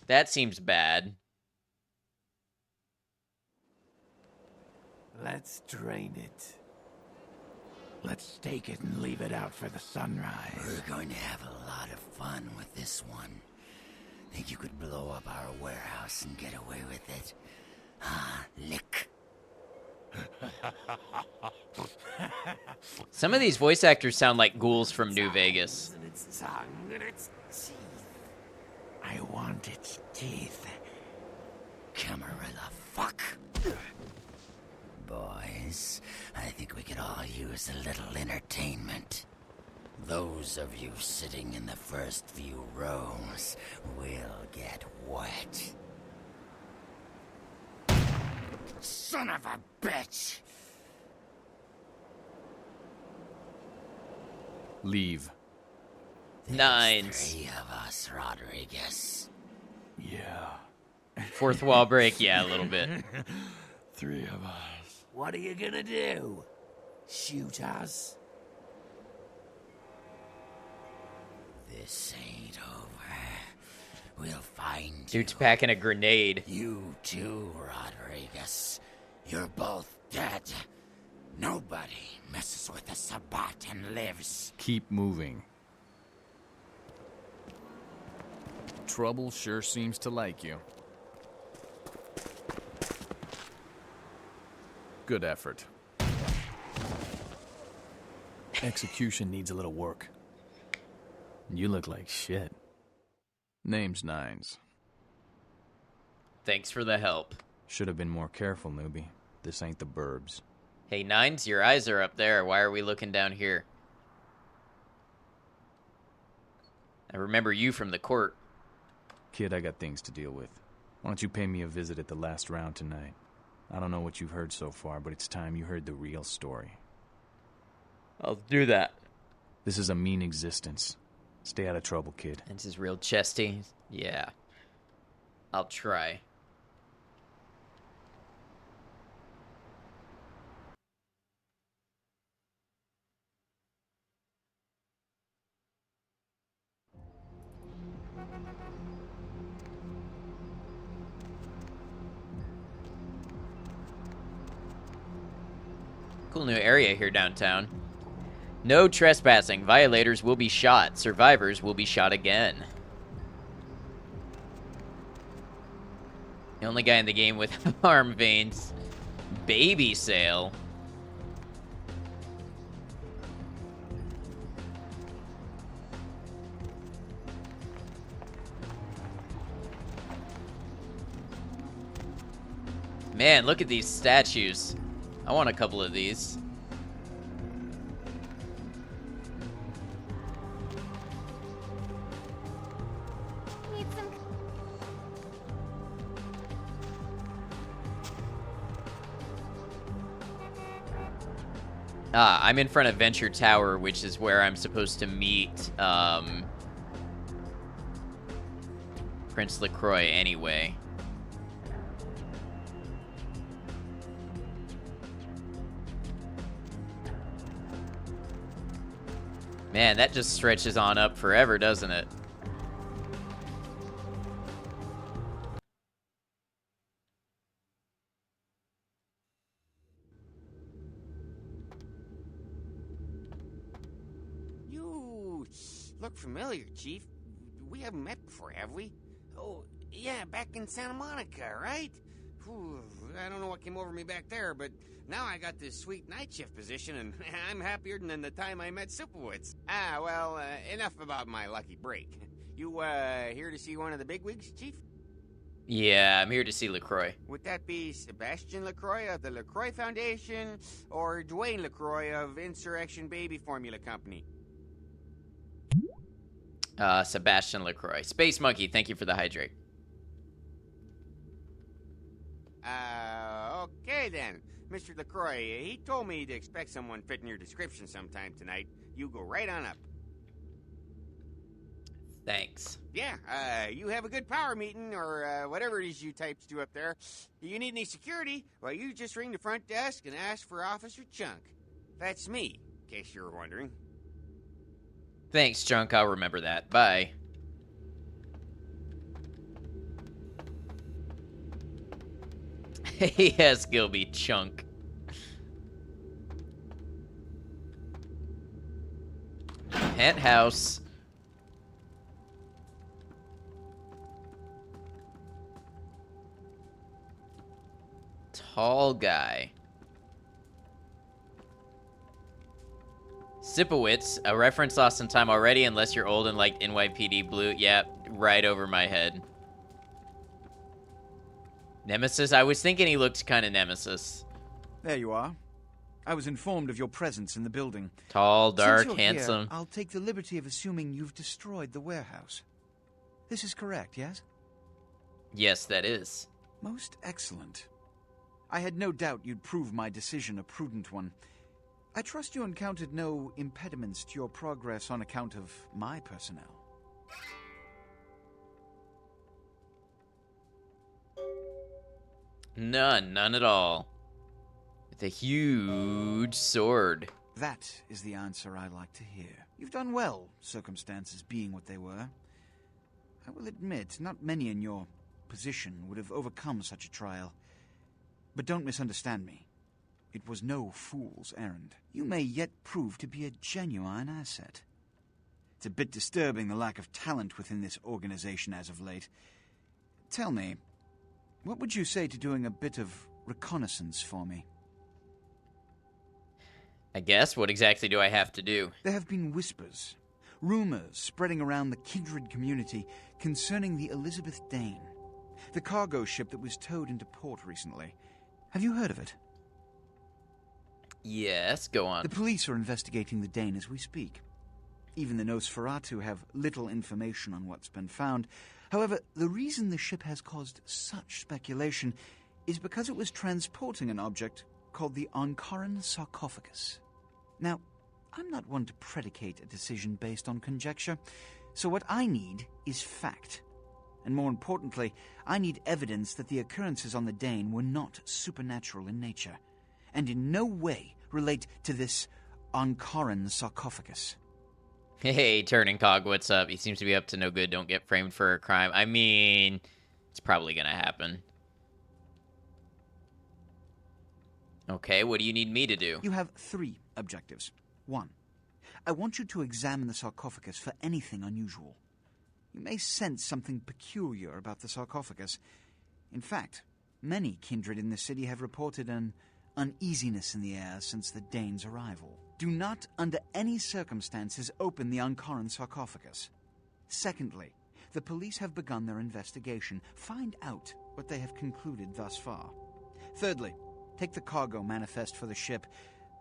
That seems bad. Let's drain it. Let's take it and leave it out for the sunrise. We're going to have a lot of fun with this one. Think you could blow up our warehouse and get away with it? Ah, lick. Some of these voice actors sound like ghouls from New Vegas. Its tongue and its teeth. I want its teeth. Camarilla, fuck. Boys, I think we could all use a little entertainment. Those of you sitting in the first few rows will get wet. Son of a bitch! Leave. Nines. 3 of us, Rodriguez. Yeah. Fourth wall break, yeah, a little bit. 3 of us. What are you gonna do? Shoot us? This ain't over. We'll find Dude's packing a grenade. You too, Rodriguez. You're both dead. Nobody messes with the Sabbat and lives. Keep moving. Trouble sure seems to like you. Good effort. Execution needs a little work. You look like shit. Name's Nines. Thanks for the help. Should have been more careful, newbie. This ain't the burbs. Hey, Nines, your eyes are up there. Why are we looking down here? I remember you from the court. Kid, I got things to deal with. Why don't you pay me a visit at the last round tonight? I don't know what you've heard so far, but it's time you heard the real story. I'll do that. This is a mean existence. Stay out of trouble, kid. This is real chesty. Yeah. I'll try. Cool new area here downtown. No trespassing. Violators will be shot. Survivors will be shot again. The only guy in the game with arm veins. Baby sale. Man, look at these statues. I want a couple of these. Need some. I'm in front of Venture Tower, which is where I'm supposed to meet Prince LaCroix anyway. Man, that just stretches on up forever, doesn't it? You look familiar, Chief. We haven't met before, have we? Oh, yeah, back in Santa Monica, right? Whew, I don't know what came over me back there, but now I got this sweet night shift position, and I'm happier than the time I met Sipowicz. Well, enough about my lucky break. You, here to see one of the bigwigs, Chief? Yeah, I'm here to see LaCroix. Would that be Sebastian LaCroix of the LaCroix Foundation, or Dwayne LaCroix of Insurrection Baby Formula Company? Sebastian LaCroix. Space Monkey, thank you for the hydrate. Okay then. Mr. LaCroix, he told me to expect someone fitting your description sometime tonight. You go right on up. Thanks. Yeah, you have a good power meeting, or whatever it is you types do up there. You need any security? Well, you just ring the front desk and ask for Officer Chunk. That's me, in case you were wondering. Thanks, Chunk. I'll remember that. Bye. Yes, Gilby, Chunk. Penthouse. Tall guy. Sipowicz, a reference lost in time already unless you're old and liked NYPD Blue. Yeah, right over my head. Nemesis? I was thinking he looked kind of Nemesis. There you are. I was informed of your presence in the building. Tall, dark, Since you're handsome. Here, I'll take the liberty of assuming you've destroyed the warehouse. This is correct, yes? Yes, that is. Most excellent. I had no doubt you'd prove my decision a prudent one. I trust you encountered no impediments to your progress on account of my personnel. None at all. With a huge sword. That is the answer I like to hear. You've done well, circumstances being what they were. I will admit, not many in your position would have overcome such a trial. But don't misunderstand me. It was no fool's errand. You may yet prove to be a genuine asset. It's a bit disturbing, the lack of talent within this organization as of late. Tell me, what would you say to doing a bit of reconnaissance for me? I guess. What exactly do I have to do? There have been whispers, rumors spreading around the kindred community concerning the Elizabeth Dane, the cargo ship that was towed into port recently. Have you heard of it? Yes, go on. The police are investigating the Dane as we speak. Even the Nosferatu have little information on what's been found. However, the reason the ship has caused such speculation is because it was transporting an object called the Ankaran sarcophagus. Now, I'm not one to predicate a decision based on conjecture, so what I need is fact. And more importantly, I need evidence that the occurrences on the Dane were not supernatural in nature, and in no way relate to this Ankaran sarcophagus. Hey, Turning Cog, what's up? He seems to be up to no good. Don't get framed for a crime. I mean, it's probably gonna happen. Okay, what do you need me to do? You have 3 objectives. 1. I want you to examine the sarcophagus for anything unusual. You may sense something peculiar about the sarcophagus. In fact, many kindred in the city have reported an uneasiness in the air since the Dane's arrival. Do not, under any circumstances, open the Ankaran sarcophagus. Secondly, the police have begun their investigation. Find out what they have concluded thus far. Thirdly, take the cargo manifest for the ship.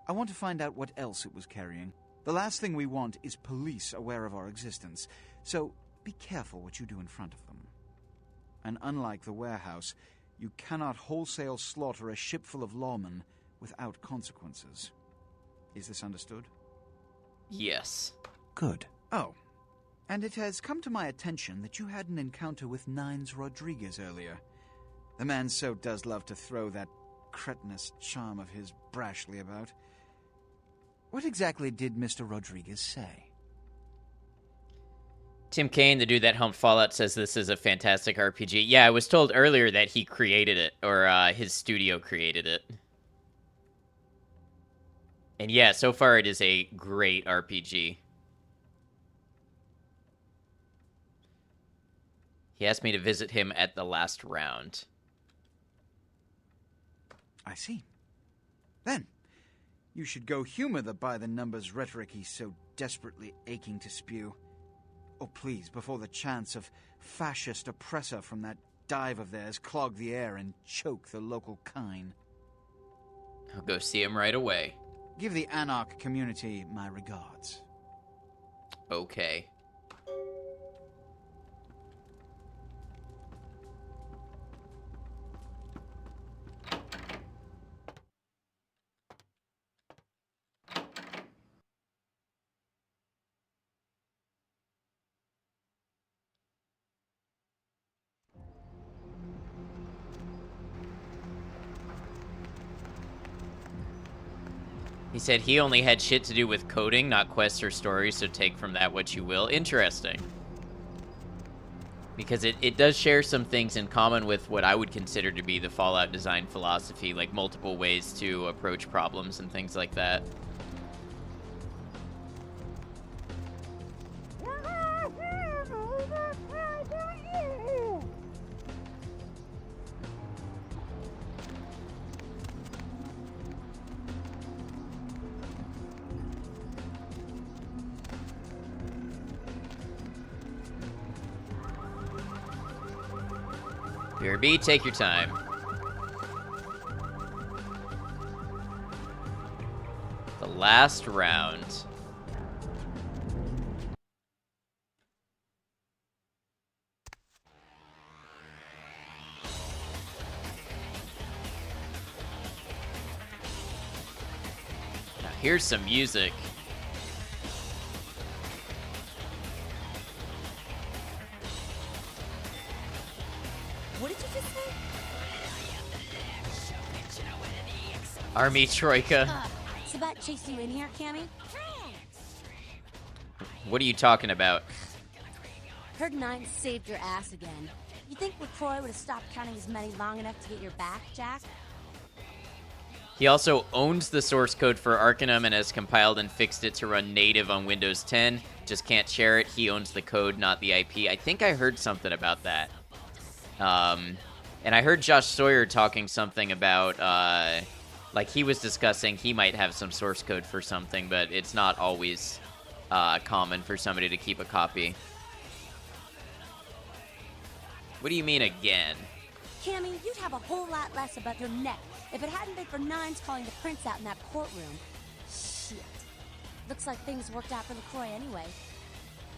I want to find out what else it was carrying. The last thing we want is police aware of our existence, so be careful what you do in front of them. And unlike the warehouse, you cannot wholesale slaughter a ship full of lawmen without consequences. Is this understood? Yes. Good. Oh, and it has come to my attention that you had an encounter with Nines Rodriguez earlier. The man so does love to throw that cretinous charm of his brashly about. What exactly did Mr. Rodriguez say? Tim Kaine, the dude that helmed Fallout, says this is a fantastic RPG. Yeah, I was told earlier that he created it, or his studio created it. And yeah, so far it is a great RPG. He asked me to visit him at the last round. I see. Then, you should go humor the by-the-numbers rhetoric he's so desperately aching to spew. Oh, please, before the chance of fascist oppressor from that dive of theirs clog the air and choke the local kine. I'll go see him right away. Give the Anarch community my regards. Okay. He said he only had shit to do with coding, not quests or stories, so take from that what you will. Interesting. Because it does share some things in common with what I would consider to be the Fallout design philosophy, like multiple ways to approach problems and things like that. BRB, take your time. The last round. Now here's some music. What did you just say? Army Troika. Sabat chased you in here, Cammy? What are you talking about? Heard Nine saved your ass again. You think LaCroix would have stopped counting his money long enough to get your back, Jack? He also owns the source code for Arcanum and has compiled and fixed it to run native on Windows 10. Just can't share it. He owns the code, not the IP. I think I heard something about that. And I heard Josh Sawyer talking something about, like he was discussing he might have some source code for something, but it's not always common for somebody to keep a copy. What do you mean again? Cammy, you'd have a whole lot less above your neck if it hadn't been for Nines calling the prince out in that courtroom. Shit. Looks like things worked out for LaCroix anyway.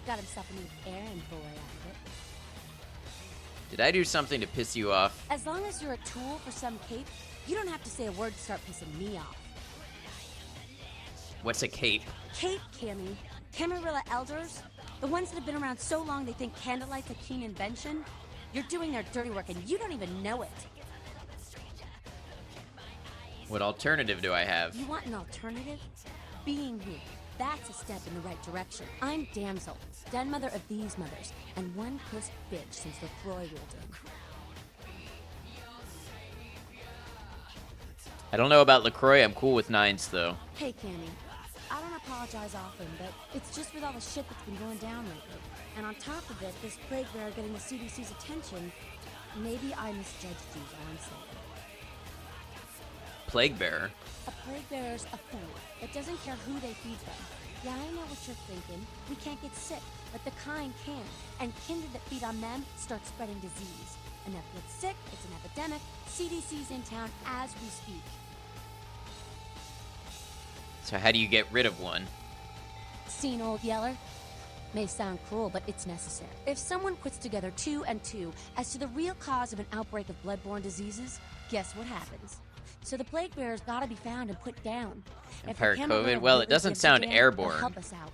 Got himself a new errand boy out of it. Did I do something to piss you off? As long as you're a tool for some cape, you don't have to say a word to start pissing me off. What's a cape? Cape, Cammy. Camarilla elders? The ones that have been around so long they think candlelight's a keen invention? You're doing their dirty work and you don't even know it. What alternative do I have? You want an alternative? Being here. That's a step in the right direction. I'm Damsel, den mother of these mothers, and one pissed bitch since LaCroix ruled in. I don't know about LaCroix. I'm cool with Nines, though. Hey, Cammy. I don't apologize often, but it's just with all the shit that's been going down lately. And on top of it, this plague bearer getting the CDC's attention, maybe I misjudged you, is all I'm saying. Plague bearer? A plague bearer's a fool. It doesn't care who they feed them. Yeah, I know what you're thinking. We can't get sick, but the kind can. And kindred that feed on them start spreading disease. Enough get sick, it's an epidemic. CDC's in town as we speak. So how do you get rid of one? Seen Old Yeller? May sound cruel, but it's necessary. If someone puts together 2 and 2 as to the real cause of an outbreak of bloodborne diseases, guess what happens? So the plague bearer's gotta be found and put down. Empire COVID? Well, it doesn't sound airborne. Help us out.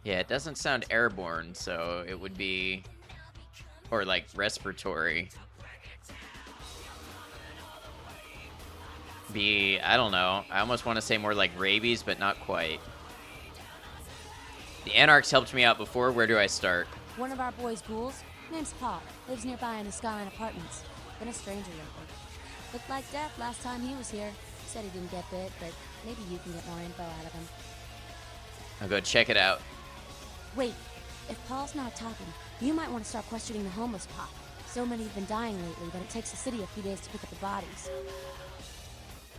Yeah, it doesn't sound airborne, so it would be... Or, like, respiratory. I don't know. I almost want to say more like rabies, but not quite. The Anarchs helped me out before. Where do I start? One of our boys' ghouls, name's Paul, lives nearby in the Skyline Apartments. Been a stranger lately. Looked like death last time he was here. Said he didn't get bit, but maybe you can get more info out of him. I'll go check it out. Wait, if Paul's not talking, you might want to start questioning the homeless pop. So many have been dying lately that it takes the city a few days to pick up the bodies.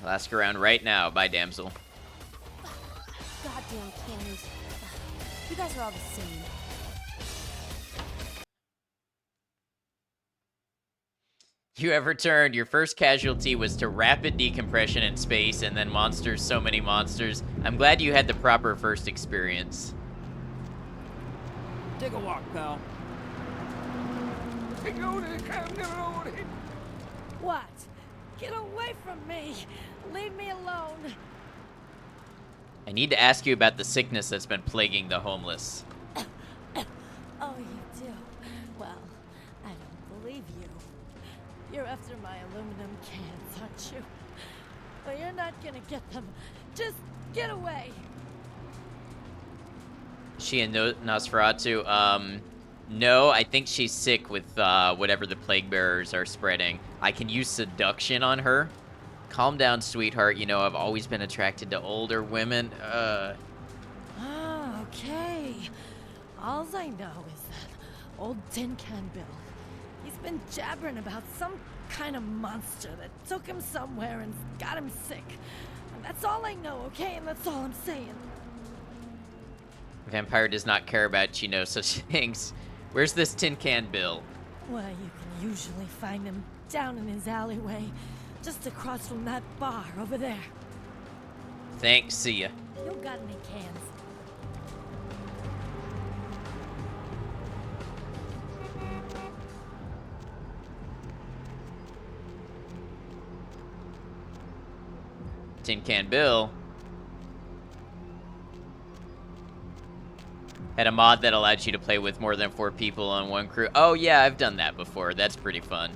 I'll ask around right now. Bye, damsel. Goddamn cannies. You guys are all the same. You have returned. Your first casualty was to rapid decompression in space and then monsters, so many monsters. I'm glad you had the proper first experience. Take a walk, pal. What? Get away from me! Leave me alone! I need to ask you about the sickness that's been plaguing the homeless. Oh, you do? Well, I don't believe you. You're after my aluminum cans, aren't you? But you're not gonna get them. Just get away! She and Nosferatu? No, I think she's sick with whatever the plague bearers are spreading. I can use seduction on her. Calm down, sweetheart. You know, I've always been attracted to older women. Ah, okay. Alls I know is that old Tin Can Bill. He's been jabbering about some kind of monster that took him somewhere and got him sick. And that's all I know, okay? And that's all I'm saying. Vampire does not care about, you know, such things. Where's this Tin Can Bill? Well, you can usually find him down in his alleyway, just across from that bar over there. Thanks, see ya. You got any cans? Tin Can Bill had a mod that allowed you to play with more than 4 people on one crew. Oh yeah, I've done that before. That's pretty fun.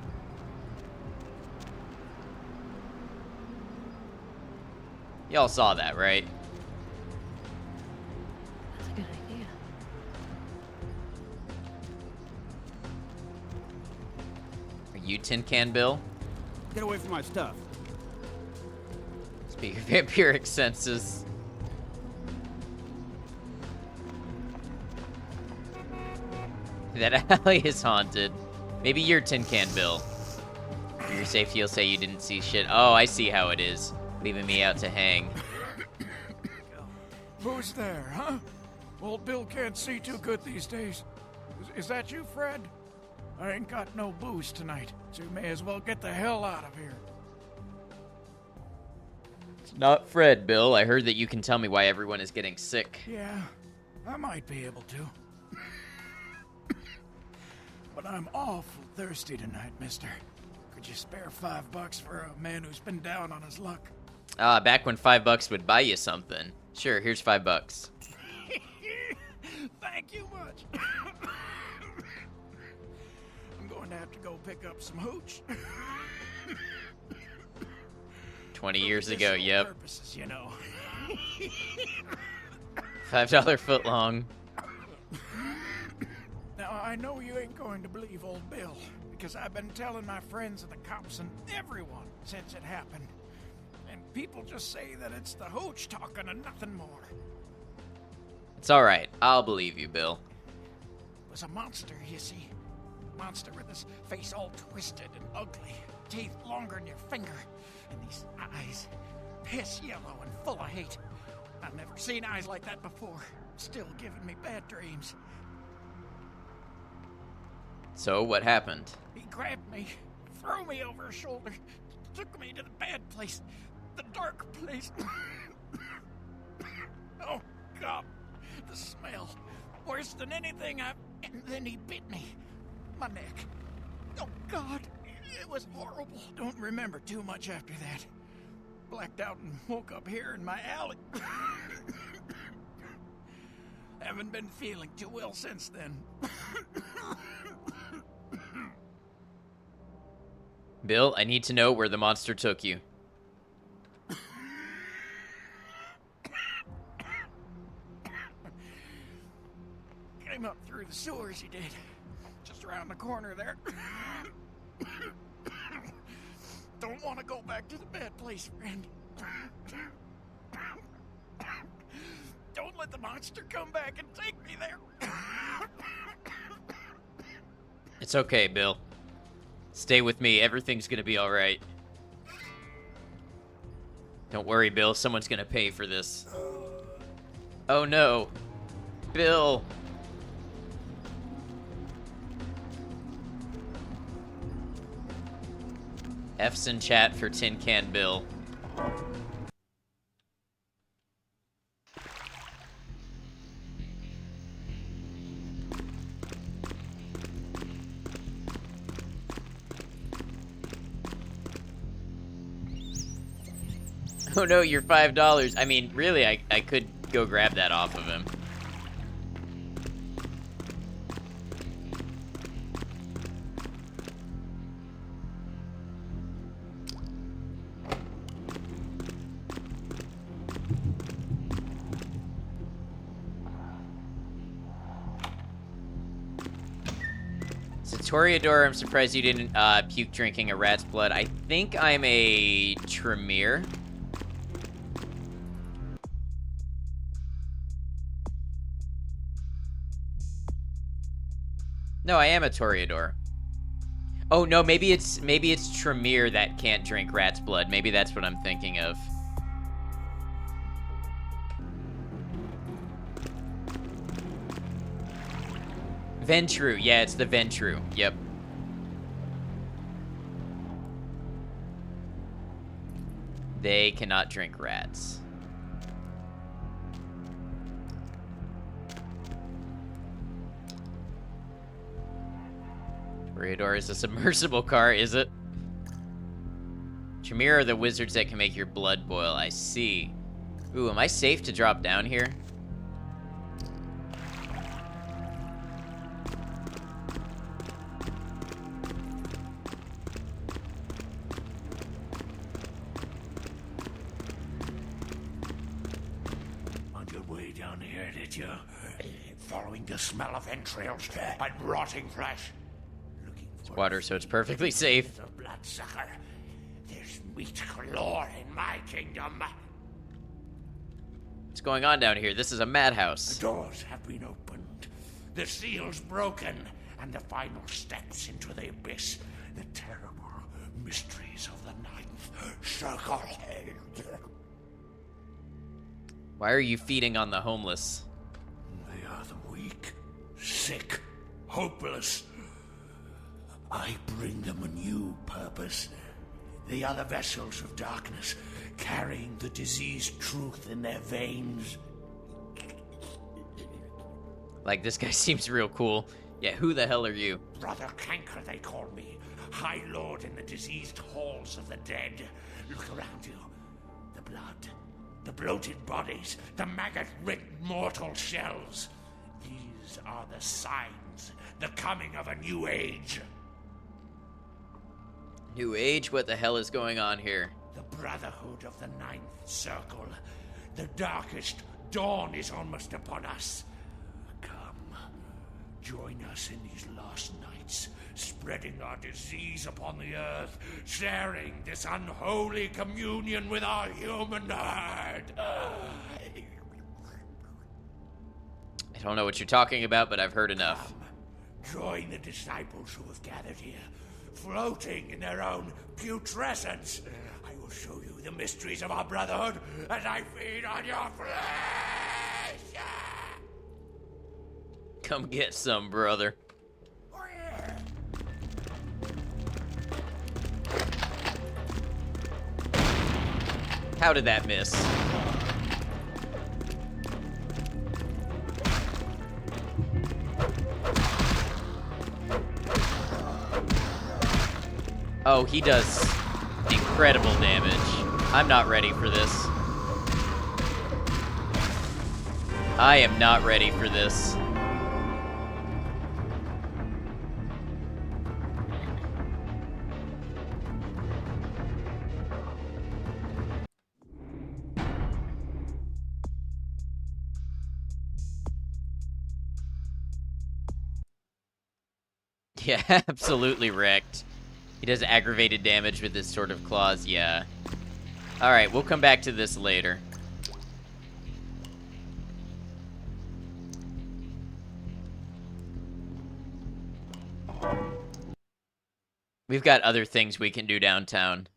Y'all saw that, right? That's a good idea. Are you Tin Can Bill? Get away from my stuff. Speak of vampiric senses. That alley is haunted. Maybe you're Tin Can Bill. For your safety, you'll say you didn't see shit. Oh, I see how it is. Leaving me out to hang. Who's there, huh? Old Bill can't see too good these days. Is that you, Fred? I ain't got no booze tonight, so you may as well get the hell out of here. It's not Fred, Bill. I heard that you can tell me why everyone is getting sick. Yeah, I might be able to. But I'm awful thirsty tonight, mister. Could you spare $5 for a man who's been down on his luck? Back when $5 would buy you something. Sure, here's $5. Thank you much. I'm going to have to go pick up some hooch. 20 years ago, yep. Purposes, you know. $5 foot long. Now, I know you ain't going to believe old Bill, because I've been telling my friends and the cops and everyone since it happened. And people just say that it's the hooch talking and nothing more. It's alright. I'll believe you, Bill. It was a monster, you see. Monster with his face all twisted and ugly, teeth longer than your finger, and these eyes, piss yellow and full of hate. I've never seen eyes like that before. Still giving me bad dreams. So, what happened? He grabbed me, threw me over his shoulder, took me to the bad place, the dark place. Oh, God, the smell. Worse than anything And then he bit me. My neck. Oh, God, it was horrible. Don't remember too much after that. Blacked out and woke up here in my alley. Haven't been feeling too well since then. Bill, I need to know where the monster took you. came up through the sewers, he did. Just around the corner there. Don't want to go back to the bad place, friend. Don't let the monster come back and take me there. It's okay, Bill. Stay with me. Everything's gonna be alright. Don't worry, Bill. Someone's gonna pay for this. Oh no. Bill. F's in chat for Tin Can Bill. Oh no, you're $5. I mean, really, I could go grab that off of him. So Toreador, I'm surprised you didn't puke drinking a rat's blood. I think I'm a Tremere. No, I am a Toreador. Oh no, maybe it's Tremere that can't drink rat's blood. Maybe that's what I'm thinking of. Ventru, yeah, it's the Ventru. Yep. They cannot drink rats. Toreador is a submersible car, is it? Tremere are the wizards that can make your blood boil. I see. Ooh, am I safe to drop down here? On your way down here, did you? Following the smell of entrails and rotting flesh. It's water, so it's perfectly safe. The bloodsucker. There's meat galore in my kingdom. What's going on down here? This is a madhouse. The doors have been opened, the seals broken, and the final steps into the abyss. The terrible mysteries of the Ninth Circle. Why are you feeding on the homeless? They are the weak, sick, hopeless. I bring them a new purpose. They are the vessels of darkness, carrying the diseased truth in their veins. Like, this guy seems real cool. Yeah, who the hell are you? Brother Canker, they call me. High Lord in the diseased halls of the dead. Look around you. The blood, the bloated bodies, the maggot-ridden mortal shells. These are the signs, the coming of a new age. New Age? What the hell is going on here? The Brotherhood of the Ninth Circle. The darkest dawn is almost upon us. Come, join us in these last nights, spreading our disease upon the earth, sharing this unholy communion with our human herd. I don't know what you're talking about, but I've heard enough. Come, join the disciples who have gathered here, floating in their own putrescence. I will show you the mysteries of our brotherhood as I feed on your flesh. Come get some, brother. How did that miss? Oh, he does incredible damage. I'm not ready for this. I am not ready for this. Yeah, absolutely wrecked. He does aggravated damage with this sort of claws, yeah. Alright, we'll come back to this later. We've got other things we can do downtown.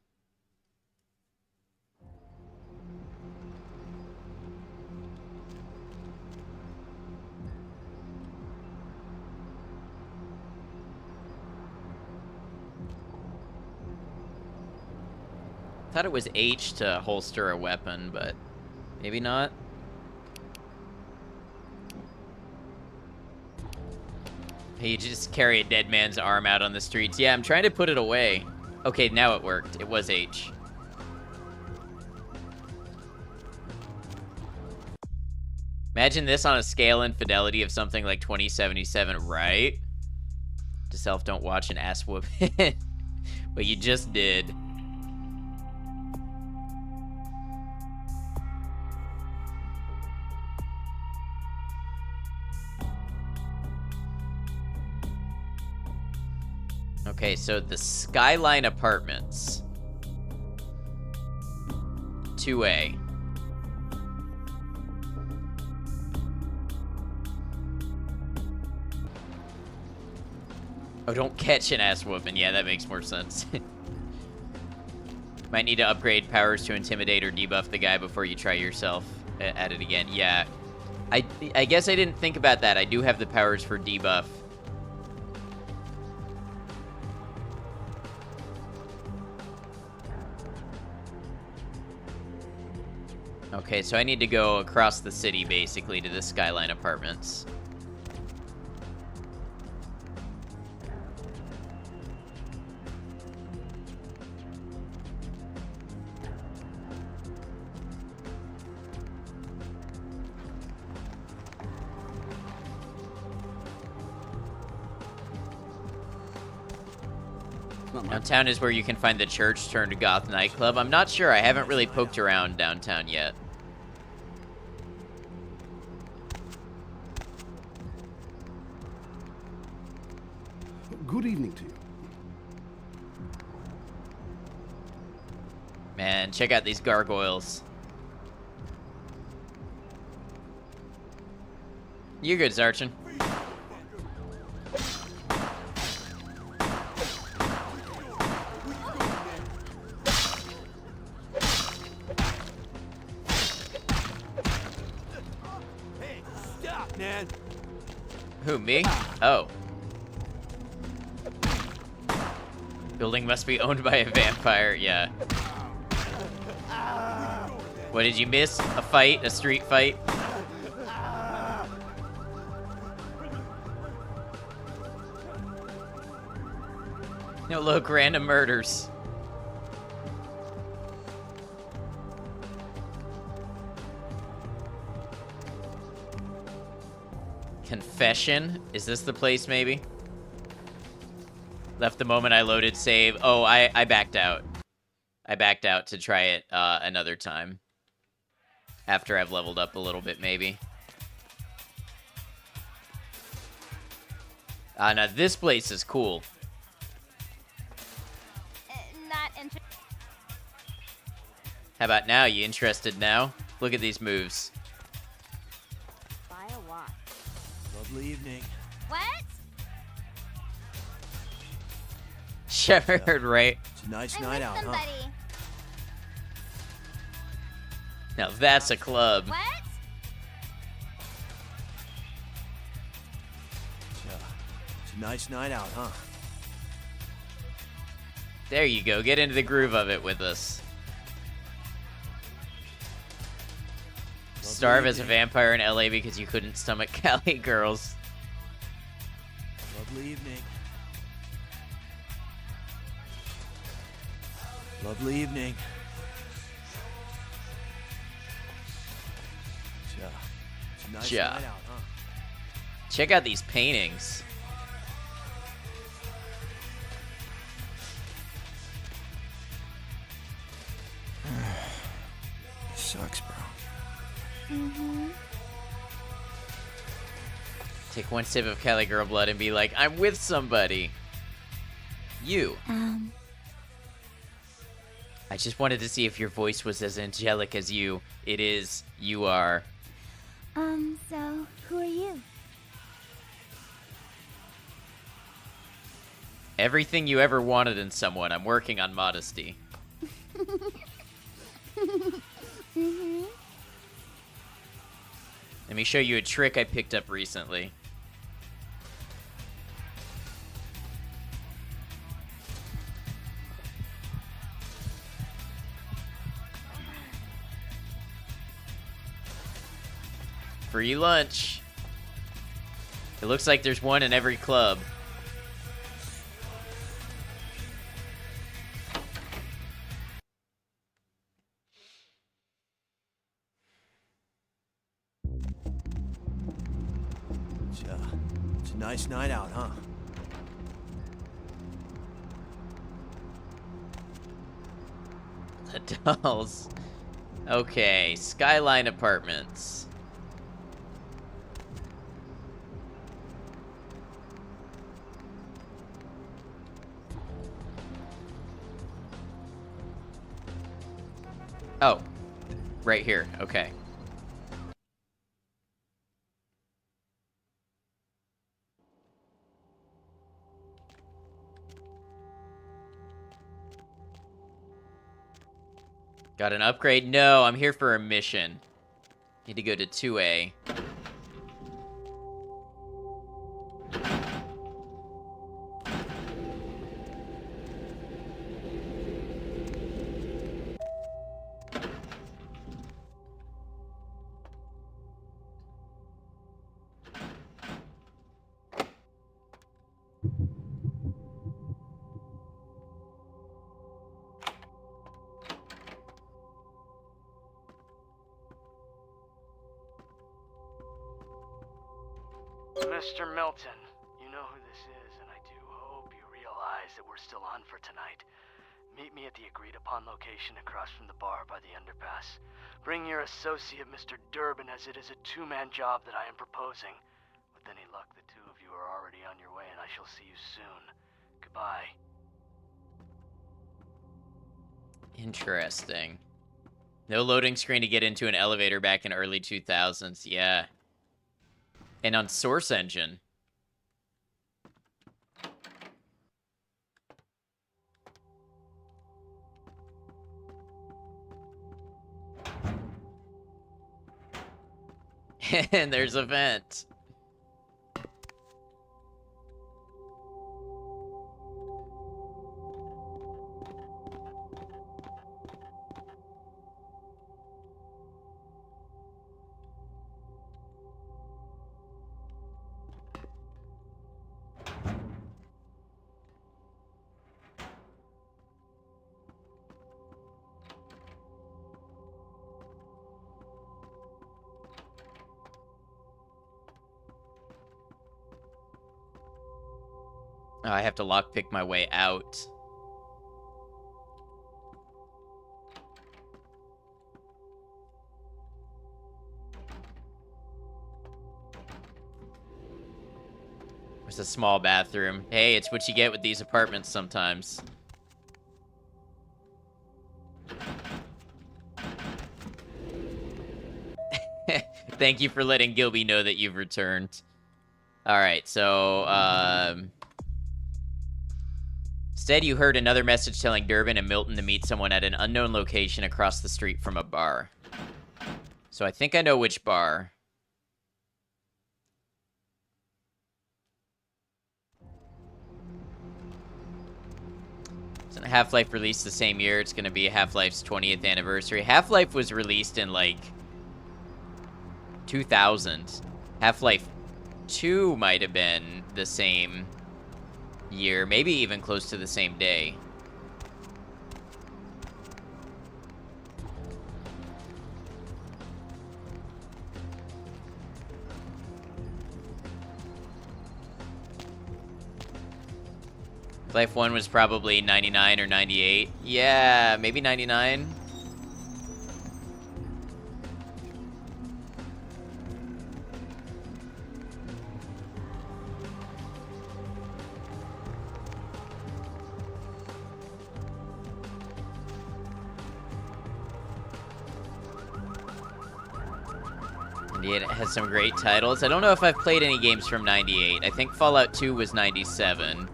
Thought it was H to holster a weapon, but maybe not. You just carry a dead man's arm out on the streets. Yeah, I'm trying to put it away. Okay, now it worked. It was H. Imagine this on a scale and fidelity of something like 2077, right? To self don't watch an ass whoop. But you just did. Okay, so the Skyline Apartments. 2A. Oh, don't catch an ass whooping. Yeah, that makes more sense. Might need to upgrade powers to intimidate or debuff the guy before you try yourself at it again. Yeah. I guess I didn't think about that. I do have the powers for debuff. Okay, so I need to go across the city, basically, to the Skyline Apartments. Downtown is where you can find the church turned goth nightclub. I'm not sure. I haven't really poked around downtown yet. Good evening to you. Man, check out these gargoyles. You're good, Zarchin. Hey, stop, man. Who, me? Oh. Building must be owned by a vampire, yeah. What did you miss? A fight? A street fight? No, look, random murders. Confession? Is this the place, maybe? Left the moment I loaded save. Oh, I backed out. I backed out to try it another time. After I've leveled up a little bit, maybe. Now this place is cool. Not interested. How about now? You interested now? Look at these moves. Buy a watch. Lovely evening. What? Shepard, right? It's a nice night out, huh? Now that's a club. What? It's a nice night out, huh? There you go. Get into the groove of it with us. Starve as a vampire in LA because you couldn't stomach Cali girls. Lovely evening. Lovely evening. It's a nice Ja. night out, huh? Check out these paintings. Sucks, bro. Mm-hmm. Take one sip of Cali Girl blood and be like, I'm with somebody. You. I just wanted to see if your voice was as angelic as you. It is. You are. So, who are you? Everything you ever wanted in someone. I'm working on modesty. Mm-hmm. Let me show you a trick I picked up recently. Free lunch. It looks like there's one in every club. It's a nice night out, huh? The dolls. Okay, Skyline Apartments. Oh, right here. Okay. Got an upgrade? No, I'm here for a mission. Need to go to 2A. Mr. Milton, you know who this is, and I do hope you realize that we're still on for tonight. Meet me at the agreed-upon location across from the bar by the underpass. Bring your associate, Mr. Durbin, as it is a two-man job that I am proposing. With any luck, the two of you are already on your way, and I shall see you soon. Goodbye. Interesting. No loading screen to get into an elevator back in early 2000s. Yeah. And on Source Engine. And there's a vent. Oh, I have to lockpick my way out. There's a small bathroom. Hey, it's what you get with these apartments sometimes. Thank you for letting Gilby know that you've returned. Alright, so, instead, you heard another message telling Durbin and Milton to meet someone at an unknown location across the street from a bar. So I think I know which bar. Isn't Half-Life released the same year? It's going to be Half-Life's 20th anniversary. Half-Life was released in, like, 2000. Half-Life 2 might have been the same year, maybe even close to the same day. Life 1 was probably 99 or 98. Yeah, maybe 99. It has some great titles. I don't know if I've played any games from 98. I think Fallout 2 was 97.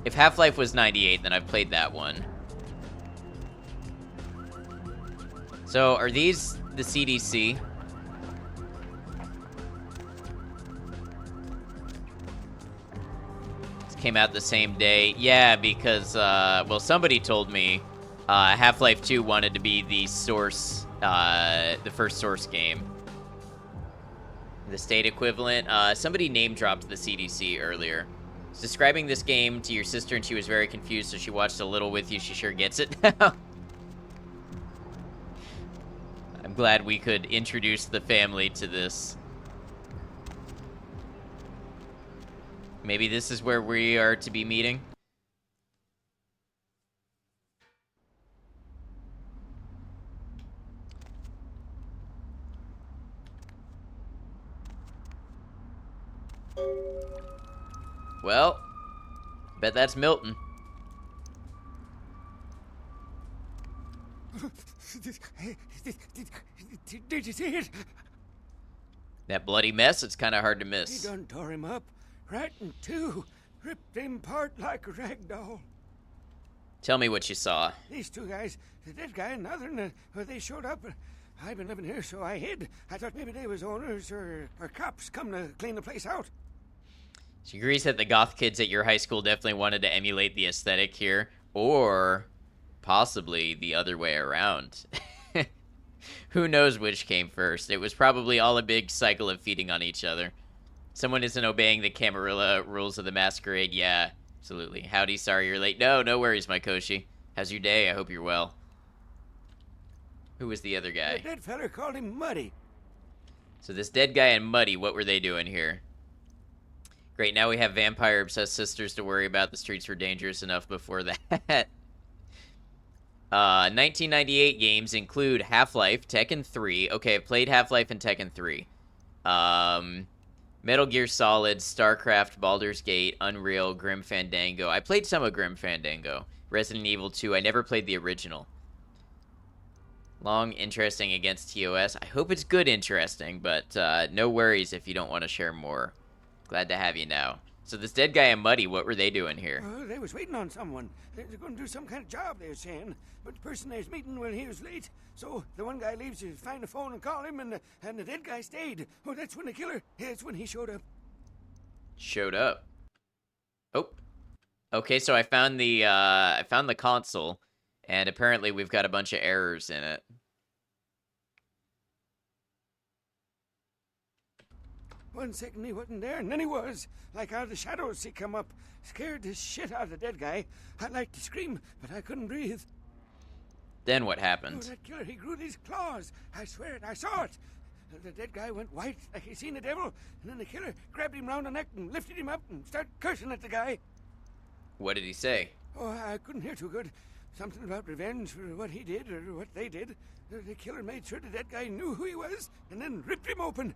If Half-Life was 98, then I've played that one. So, are these the CDC? This came out the same day. Yeah, because, well, somebody told me Half-Life 2 wanted to be the source, the first source game. The state equivalent. Somebody name-dropped the CDC earlier. I was describing this game to your sister, and she was very confused, so she watched a little with you. She sure gets it now. I'm glad we could introduce the family to this. Maybe this is where we are to be meeting? Well, bet that's Milton. Did you see it? That bloody mess, it's kind of hard to He miss. done tore him up, right in two, ripped him apart like a rag doll. Tell me what you saw. These two guys, the dead guy and the other, they showed up. I've been living here, so I hid. I thought maybe they was owners or cops come to clean the place out. She agrees that the goth kids at your high school definitely wanted to emulate the aesthetic here, or possibly the other way around. Who knows which came first? It was probably all a big cycle of feeding on each other. Someone isn't obeying the Camarilla rules of the masquerade. Yeah, absolutely. Howdy, sorry you're late. No worries, my Koshi. How's your day? I hope you're well. Who was the other guy? The dead feller called him Muddy. So this dead guy and Muddy, what were they doing here? Great, now we have vampire-obsessed sisters to worry about. The streets were dangerous enough before that. 1998 games include Half-Life, Tekken 3. Okay, I've played Half-Life and Tekken 3. Metal Gear Solid, StarCraft, Baldur's Gate, Unreal, Grim Fandango. I played some of Grim Fandango. Resident Evil 2. I never played the original. Long, interesting against TOS. I hope it's good interesting, but no worries if you don't want to share more. Glad to have you now. So this dead guy and Muddy, what were they doing here? They was waiting on someone. They were going to do some kind of job, they were saying. But the person they was meeting, well, he was late. So the one guy leaves to find the phone and call him, and the dead guy stayed. Oh, that's when the killer, that's when he showed up. Showed up. Oh. Okay, so I found the console, and apparently we've got a bunch of errors in it. 1 second he wasn't there, and then he was. Like out of the shadows he come up. Scared the shit out of the dead guy. I'd like to scream, but I couldn't breathe. Then what Oh, happened? that killer, he grew these claws. I swear it, I saw it. The dead guy went white like he seen the devil, and then the killer grabbed him round the neck and lifted him up and started cursing at the guy. What did he say? Oh, I couldn't hear too good. Something about revenge for what he did or what they did. The killer made sure the dead guy knew who he was and then ripped him open.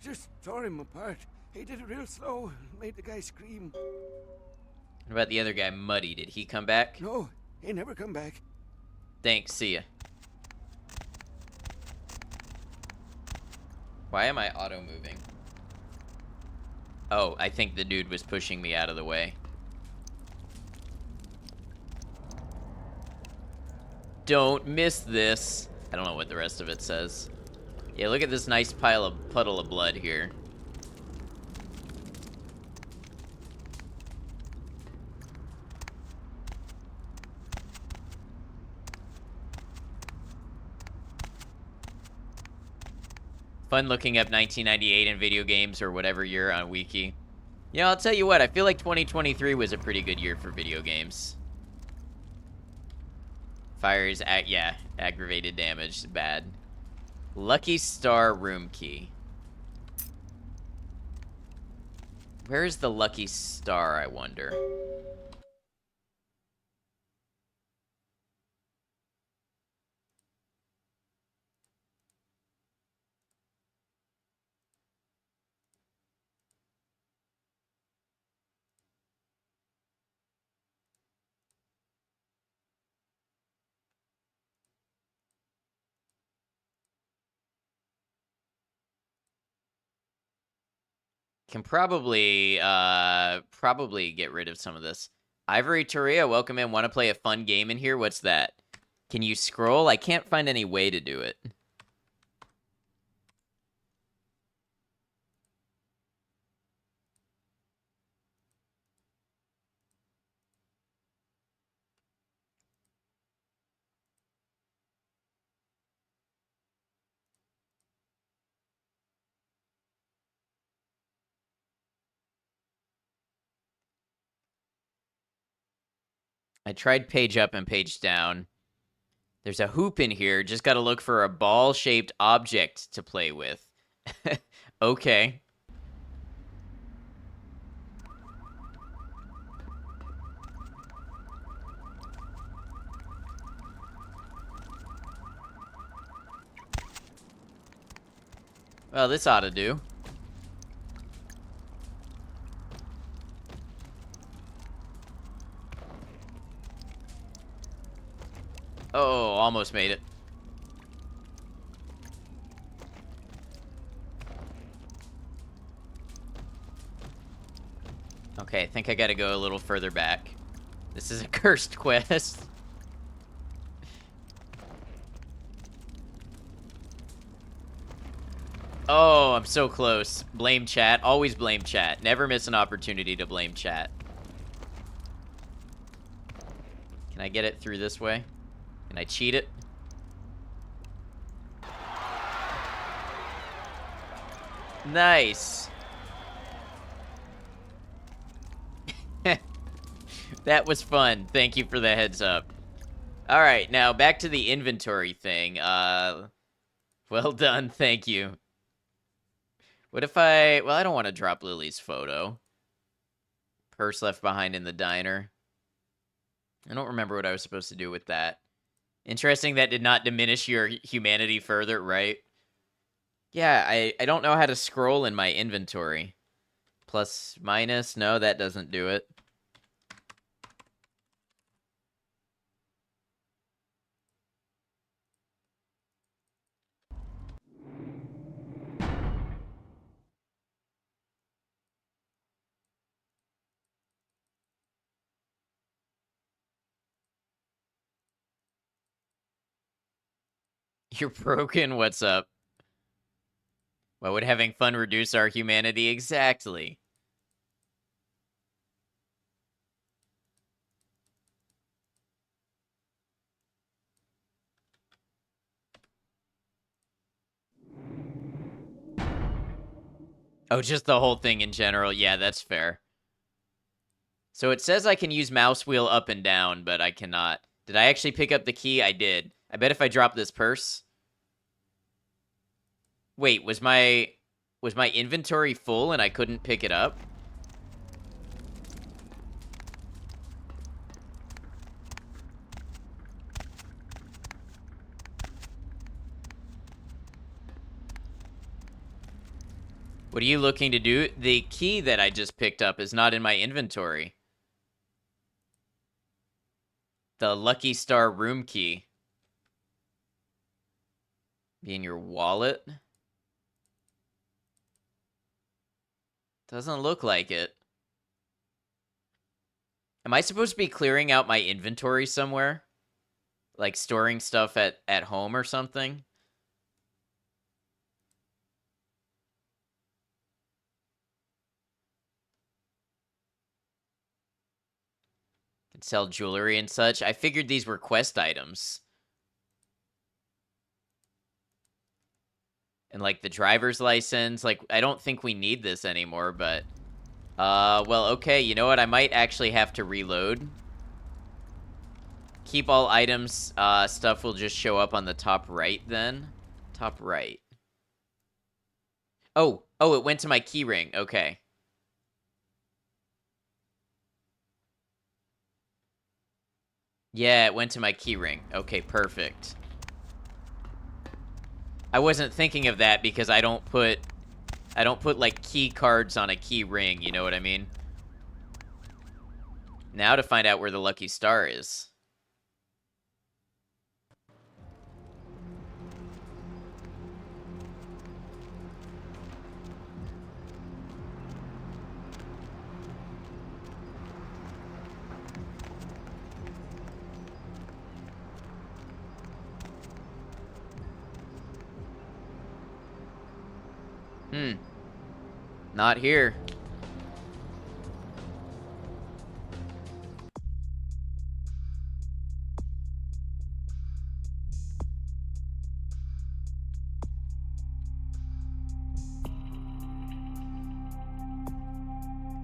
Just tore him apart. He did it real slow, made the guy scream. What about the other guy, Muddy? Did he come back? No, he never come back. Thanks, see ya. Why am I auto-moving? Oh, I think the dude was pushing me out of the way. Don't miss this. I don't know what the rest of it says. Yeah, look at this nice puddle of blood here. Fun looking up 1998 in video games or whatever year on Wiki. Yeah, I'll tell you what, I feel like 2023 was a pretty good year for video games. Fires, yeah, aggravated damage, bad. Lucky Star room key. Where is the Lucky Star, I wonder? Can probably get rid of some of this. Ivory Toria, welcome in. Want to play a fun game in here? What's that? Can you scroll? I can't find any way to do it. I tried page up and page down. There's a hoop in here. Just got to look for a ball-shaped object to play with. Okay. Well, this ought to do. Oh, almost made it. Okay, I think I gotta go a little further back. This is a cursed quest. Oh, I'm so close. Blame chat. Always blame chat. Never miss an opportunity to blame chat. Can I get it through this way? Can I cheat it? Nice. That was fun. Thank you for the heads up. All right, now back to the inventory thing. Well done. Thank you. What if well, I don't want to drop Lily's photo. Purse left behind in the diner. I don't remember what I was supposed to do with that. Interesting, that did not diminish your humanity further, right? Yeah, I don't know how to scroll in my inventory. Plus, minus, no, that doesn't do it. You're broken, what's up? Why would having fun reduce our humanity? Exactly. Oh, just the whole thing in general. Yeah, that's fair. So it says I can use mouse wheel up and down, but I cannot. Did I actually pick up the key? I did. I bet if I drop this purse... Wait, was my inventory full and I couldn't pick it up? What are you looking to do? The key that I just picked up is not in my inventory. The Lucky Star room key. Be in your wallet? Doesn't look like it. Am I supposed to be clearing out my inventory somewhere? Like storing stuff at home or something? Can sell jewelry and such. I figured these were quest items. And like the driver's license, like I don't think we need this anymore, but well, okay, you know what? I might actually have to reload. Keep all items, stuff will just show up on the top right then. Top right. Oh, it went to my keyring. Okay. Yeah, it went to my keyring. Okay, perfect. I wasn't thinking of that because I don't put like key cards on a key ring, you know what I mean? Now to find out where the lucky star is. Not here.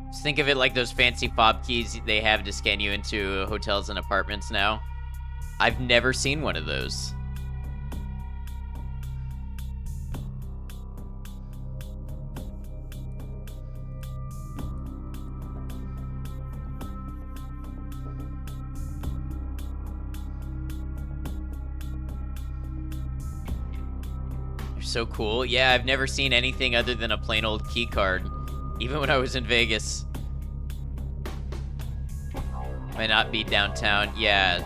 Just think of it like those fancy fob keys they have to scan you into hotels and apartments now. I've never seen one of those. So cool. Yeah, I've never seen anything other than a plain old key card, even when I was in Vegas. Might not be downtown. Yeah.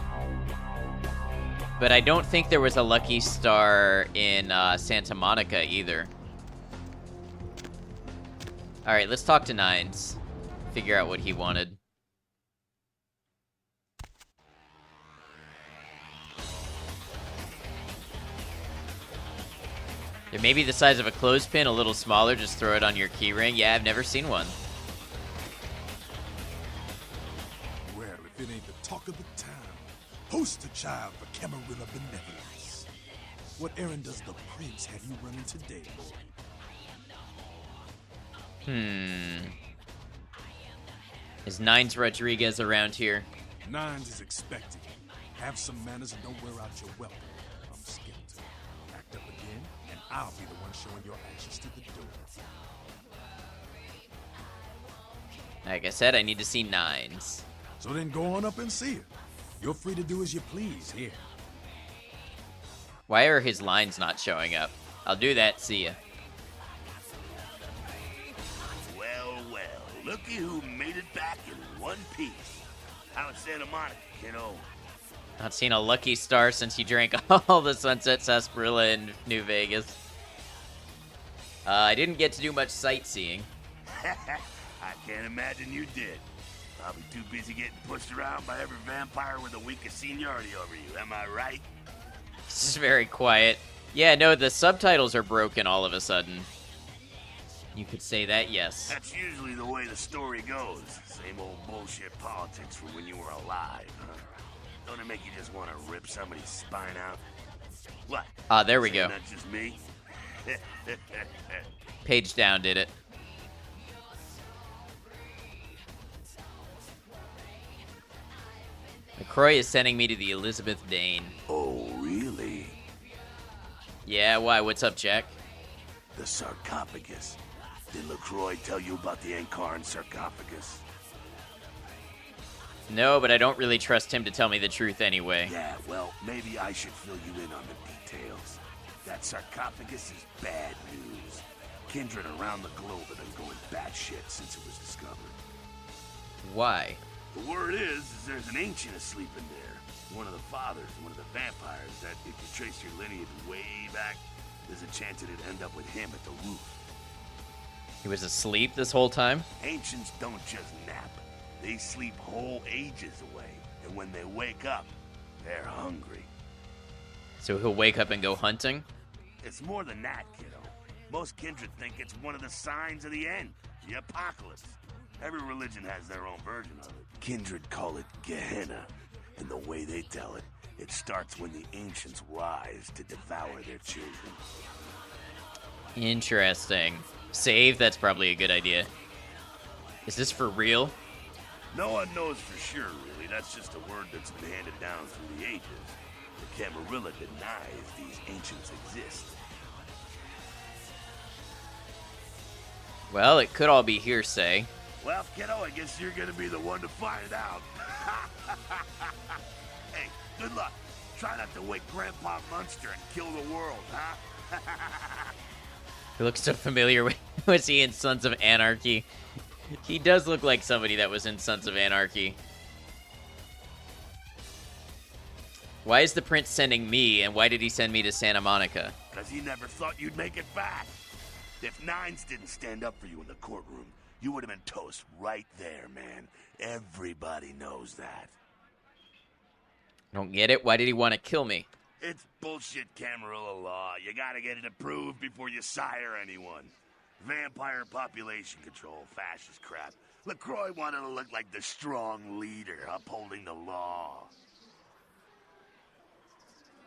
But I don't think there was a Lucky Star in Santa Monica either. Alright, let's talk to Nines. Figure out what he wanted. They may be the size of a clothespin, a little smaller, just throw it on your keyring. Yeah, I've never seen one. Well, if it ain't the talk of the town, poster child for Camarilla benevolence. What errand does the prince have you running today, boy? Is Nines Rodriguez around here? Nines is expected. Have some manners and don't wear out your welcome. I'm skeptical. Act up again, and I'll be the one showing your actions to the door. Like I said, I need to see Nines. So then go on up and see her. You're free to do as you please here. Why are his lines not showing up? I'll do that, see ya. Well, looky who made it back in one piece. How's Santa Monica, kiddo? Not seen a Lucky Star since you drank all the Sunset Sarsaparilla in New Vegas. I didn't get to do much sightseeing. I can't imagine you did. Probably too busy getting pushed around by every vampire with the weakest seniority over you, am I right? This is very quiet. Yeah, no, the subtitles are broken all of a sudden. You could say that, yes. That's usually the way the story goes. Same old bullshit politics from when you were alive, huh? Don't it make you just want to rip somebody's spine out? What? There we go. Not just me? Page down did it. LaCroix is sending me to the Elizabeth Dane. Oh, really? Yeah, why? What's up, Jack? The sarcophagus. Did LaCroix tell you about the Ankaran sarcophagus? No, but I don't really trust him to tell me the truth anyway. Yeah, well, maybe I should fill you in on the details. That sarcophagus is bad news. Kindred around the globe have been going batshit since it was discovered. Why? The word is there's an ancient asleep in there. One of the fathers, one of the vampires, that if you trace your lineage way back, there's a chance it'd end up with him at the roof. He was asleep this whole time? Ancients don't just nap. They sleep whole ages away, and when they wake up, they're hungry. So he'll wake up and go hunting? It's more than that, kiddo. Most kindred think it's one of the signs of the end, the apocalypse. Every religion has their own version of it. Kindred call it Gehenna, and the way they tell it, it starts when the ancients rise to devour their children. Interesting. Save? That's probably a good idea. Is this for real? No one knows for sure, really. That's just a word that's been handed down through the ages. The Camarilla denies these ancients exist. Well, it could all be hearsay. Well, kiddo, I guess you're gonna be the one to find out. Hey, good luck. Try not to wake Grandpa Munster and kill the world, huh? He looks so familiar. Was he in Sons of Anarchy? He does look like somebody that was in Sons of Anarchy. Why is the prince sending me, and why did he send me to Santa Monica? Because he never thought you'd make it back. If Nines didn't stand up for you in the courtroom, you would have been toast right there, man. Everybody knows that. Don't get it? Why did he want to kill me? It's bullshit Camarilla law. You gotta get it approved before you sire anyone. Vampire population control, fascist crap. LaCroix wanted to look like the strong leader upholding the law.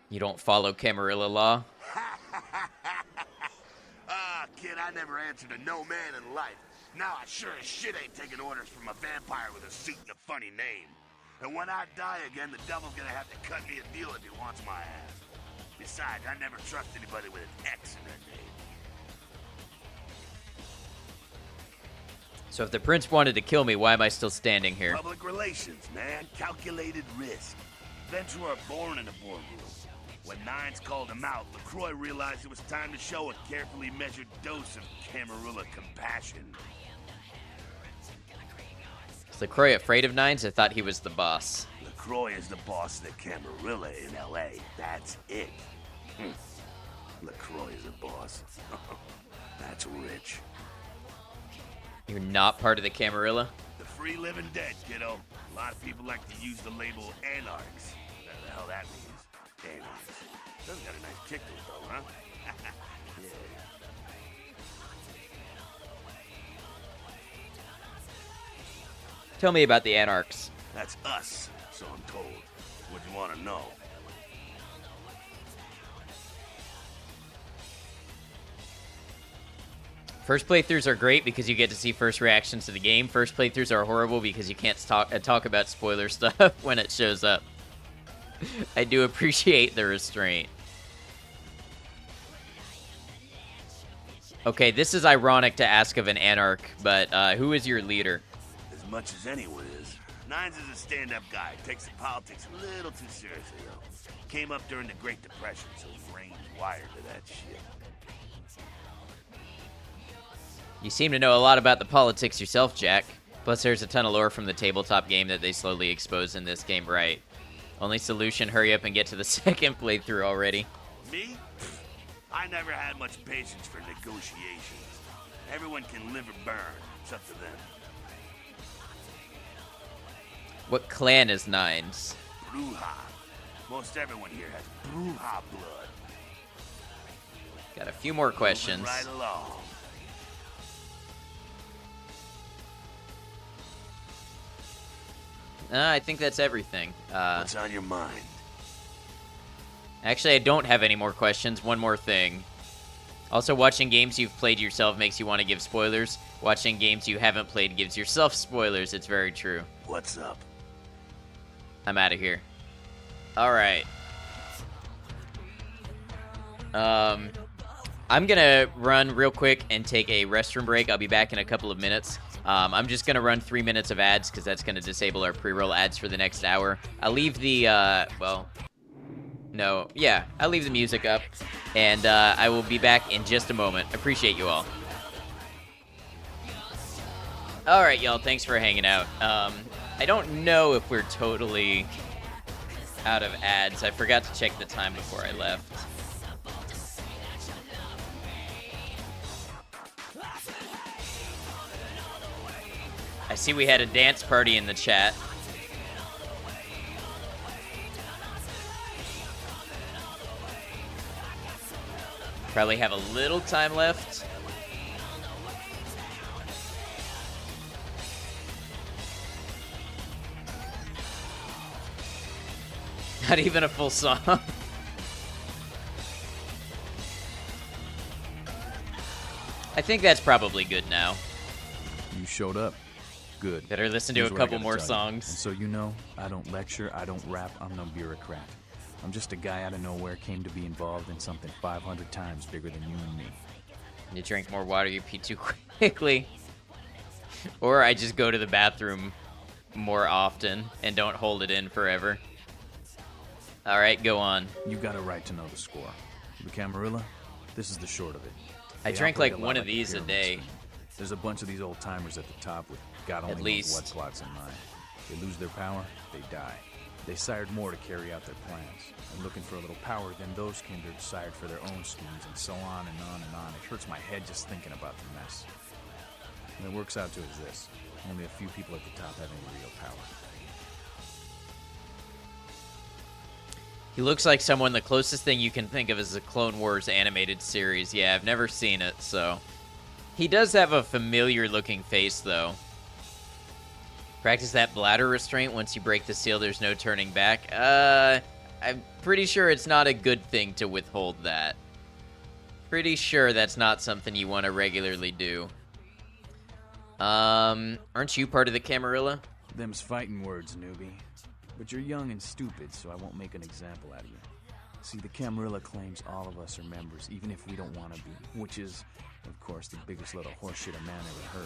You don't follow Camarilla law? Ah, kid, I never answered to no man in life. Now I sure as shit ain't taking orders from a vampire with a suit and a funny name. And when I die again, the devil's gonna have to cut me a deal if he wants my ass. Besides, I never trust anybody with an X in their name. So if the prince wanted to kill me, why am I still standing here? Public relations, man. Calculated risk. Venture are born in a boardroom. When Nines called him out, LaCroix realized it was time to show a carefully measured dose of Camarilla compassion. Is LaCroix afraid of Nines? I thought he was the boss. LaCroix is the boss of the Camarilla in L.A. That's it. LaCroix is a boss. That's rich. You're not part of the Camarilla? The free living dead, kiddo. A lot of people like to use the label anarchs. Whatever the hell that means. Anarchs. Doesn't got a nice kick to it, though, huh? Yeah. Tell me about the Anarchs. That's us, so I'm told. What do you want to know? First playthroughs are great because you get to see first reactions to the game. First playthroughs are horrible because you can't talk about spoiler stuff when it shows up. I do appreciate the restraint. Okay, this is ironic to ask of an Anarch, but who is your leader? As much as anyone is. Nines is a stand-up guy. Takes the politics a little too seriously, though. Came up during the Great Depression, so his brain's wired to that shit. You seem to know a lot about the politics yourself, Jack. Plus, there's a ton of lore from the tabletop game that they slowly expose in this game, right? Only solution, hurry up and get to the second playthrough already. Me? I never had much patience for negotiations. Everyone can live or burn. It's up to them. What clan is Nines? Bruja. Most everyone here has Bruja blood. Got a few more questions. Moving right along. I think that's everything. What's on your mind? Actually, I don't have any more questions. One more thing. Also, watching games you've played yourself makes you want to give spoilers. Watching games you haven't played gives yourself spoilers. It's very true. What's up? I'm out of here. All right. I'm going to run real quick and take a restroom break. I'll be back in a couple of minutes. I'm just going to run 3 minutes of ads because that's going to disable our pre-roll ads for the next hour. I'll leave the, I'll leave the music up, and I will be back in just a moment. Appreciate you all. All right, y'all, thanks for hanging out. I don't know if we're totally out of ads. I forgot to check the time before I left. I see we had a dance party in the chat. Probably have a little time left. Not even a full song. I think that's probably good now. You showed up. Good. Better listen to Here's a what I couple gotta more tell you. songs. And so you know, I don't lecture, I don't rap, I'm no bureaucrat. I'm just a guy out of nowhere came to be involved in something 500 times bigger than you and me. You drink more water, you pee too quickly. Or I just go to the bathroom more often and don't hold it in forever. Alright, go on. You got a right to know the score. The Camarilla, this is the short of it. I They drank operate like lot one of the these a pyramid day. scheme. There's a bunch of these old timers at the top with God only At knows least. what plots in mind. They lose their power, they die. They sired more to carry out their plans. And looking for a little power, then those kindred sired for their own schemes, and so on and on and on. It hurts my head just thinking about the mess. And it works out to is this. Only a few people at the top have any real power. He looks like someone, the closest thing you can think of is the Clone Wars animated series. Yeah, I've never seen it, so He does have a familiar-looking face, though. Practice that bladder restraint. Once you break the seal, there's no turning back. I'm pretty sure it's not a good thing to withhold that. Pretty sure that's not something you want to regularly do. Aren't you part of the Camarilla? Them's fighting words, newbie. But you're young and stupid, so I won't make an example out of you. See, the Camarilla claims all of us are members, even if we don't want to be, which is, of course, the biggest load of horseshit a man ever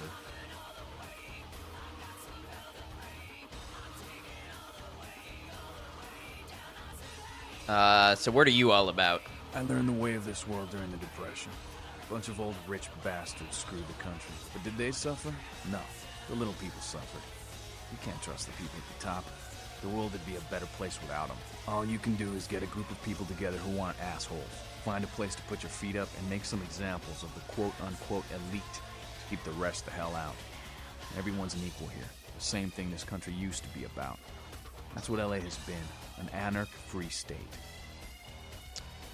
heard. So what are you all about? I learned the way of this world during the Depression. A bunch of old rich bastards screwed the country. But did they suffer? No. The little people suffered. You can't trust the people at the top. The world would be a better place without them. All you can do is get a group of people together who aren't assholes. Find a place to put your feet up and make some examples of the quote-unquote elite to keep the rest the hell out. Everyone's an equal here. The same thing this country used to be about. That's what LA has been. An anarch-free state.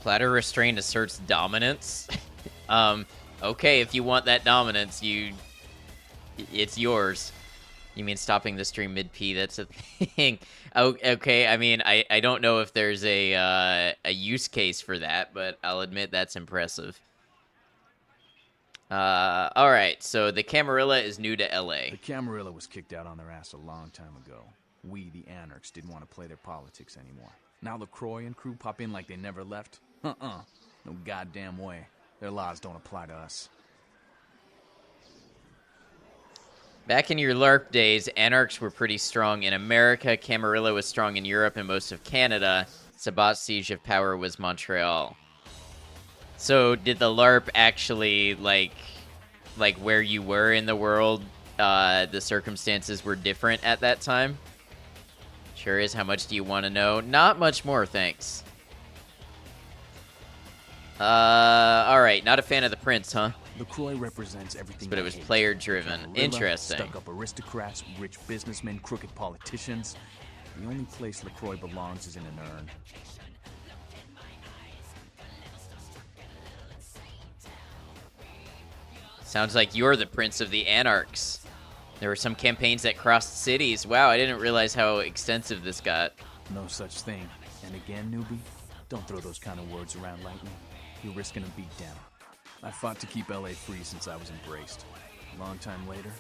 Platter restraint asserts dominance. Okay, if you want that dominance, it's yours. You mean stopping the stream mid-P? That's a thing. Oh, okay, I mean, I don't know if there's a use case for that, but I'll admit that's impressive. All right, so the Camarilla is new to LA. The Camarilla was kicked out on their ass a long time ago. We, the anarchs, didn't want to play their politics anymore. Now LaCroix and crew pop in like they never left? No goddamn way. Their laws don't apply to us. Back in your LARP days, anarchs were pretty strong in America, Camarilla was strong in Europe and most of Canada. Sabat's siege of power was Montreal. So did the LARP actually, like where you were in the world, the circumstances were different at that time? Sure is. How much do you want to know? Not much more, thanks. Alright, not a fan of the prince, huh? LaCroix represents everything. But it was player-driven. Interesting. Stuck-up aristocrats, rich businessmen, crooked politicians. The only place LaCroix belongs is in an urn. Sounds like you're the prince of the anarchs. There were some campaigns that crossed cities. Wow, I didn't realize how extensive this got. No such thing. And again, newbie, don't throw those kind of words around lightly. You're risking a beatdown. I fought to keep LA free since I was embraced. A long time later,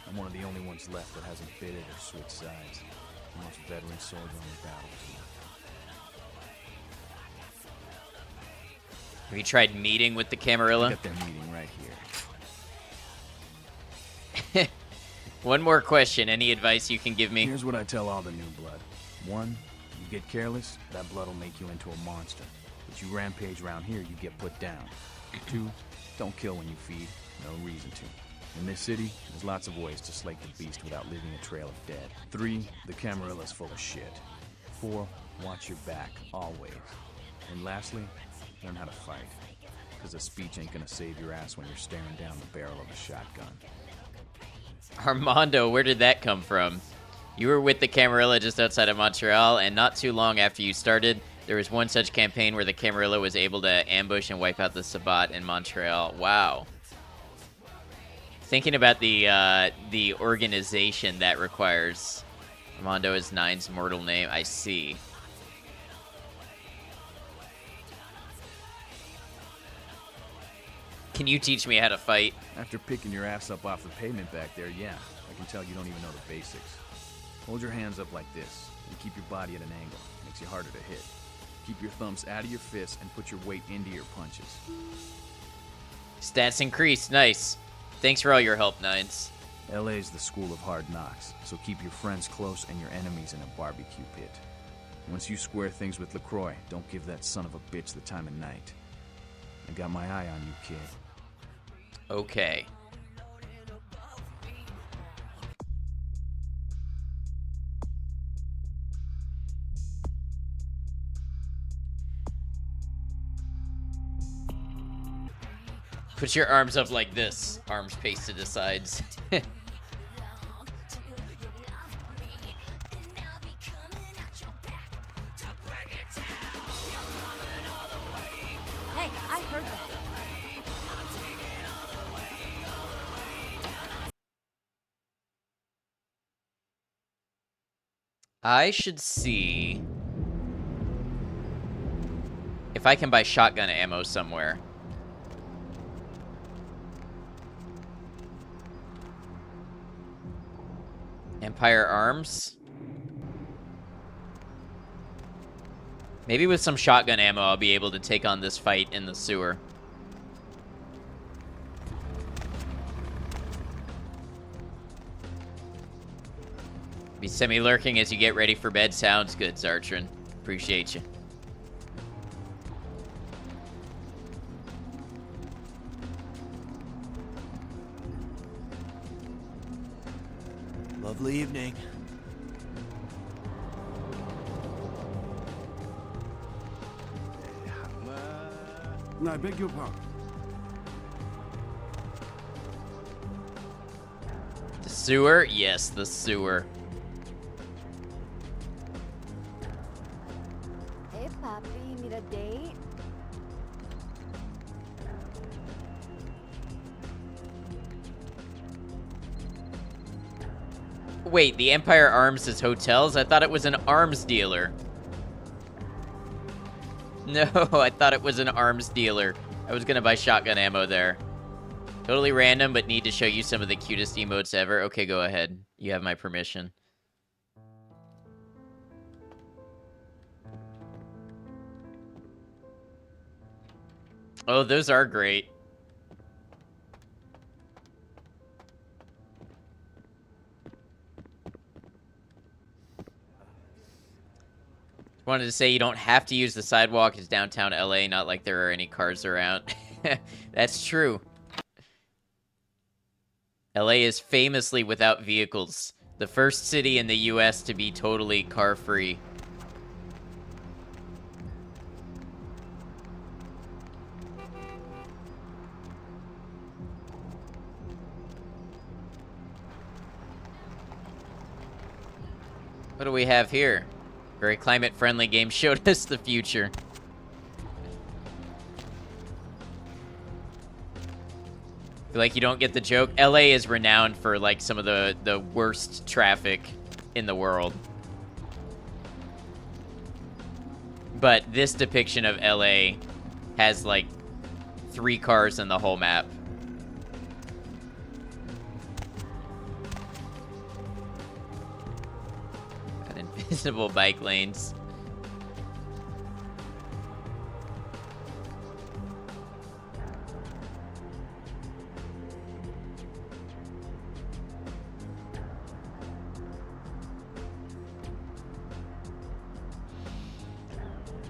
I'm one of the only ones left that hasn't bidded or switched sides. The most veteran soldier on the battlefield. Have you tried meeting with the Camarilla? I got their meeting right here. One more question. Any advice you can give me? Here's what I tell all the new blood. 1, you get careless, that blood will make you into a monster. But you rampage around here, you get put down. 2, don't kill when you feed. No reason to. In this city, there's lots of ways to slake the beast without leaving a trail of dead. 3, the Camarilla's full of shit. 4, watch your back, always. And lastly, learn how to fight. Because a speech ain't gonna save your ass when you're staring down the barrel of a shotgun. Armando, where did that come from? You were with the Camarilla just outside of Montreal, and not too long after you started, there was one such campaign where the Camarilla was able to ambush and wipe out the Sabat in Montreal. Wow. Thinking about the organization that requires. Armando is Nine's mortal name. I see. Can you teach me how to fight? After picking your ass up off the pavement back there, yeah. I can tell you don't even know the basics. Hold your hands up like this, and keep your body at an angle. Makes you harder to hit. Keep your thumbs out of your fists and put your weight into your punches. Stats increased. Nice. Thanks for all your help, Nines. LA's the school of hard knocks, so keep your friends close and your enemies in a barbecue pit. Once you square things with LaCroix, don't give that son of a bitch the time of night. I got my eye on you, kid. Okay. Put your arms up like this. Arms pasted to sides. Hey, I heard that. I should see if I can buy shotgun ammo somewhere. Empire Arms? Maybe with some shotgun ammo, I'll be able to take on this fight in the sewer. Be semi-lurking as you get ready for bed. Sounds good, Zartran. Appreciate you. Lovely evening. I beg your pardon. The sewer? Yes, the sewer. Hey, Papi, you need a date? Wait, the Empire Arms is hotels? I thought it was an arms dealer. No, I thought it was an arms dealer. I was gonna buy shotgun ammo there. Totally random, but need to show you some of the cutest emotes ever. Okay, go ahead. You have my permission. Oh, those are great. Wanted to say you don't have to use the sidewalk. It's downtown LA, not like there are any cars around. That's true. LA is famously without vehicles. The first city in the US to be totally car-free. What do we have here? Very climate-friendly game showed us the future. Feel like you don't get the joke. LA is renowned for like some of the worst traffic in the world. But this depiction of LA has like 3 cars in the whole map. And invisible bike lanes.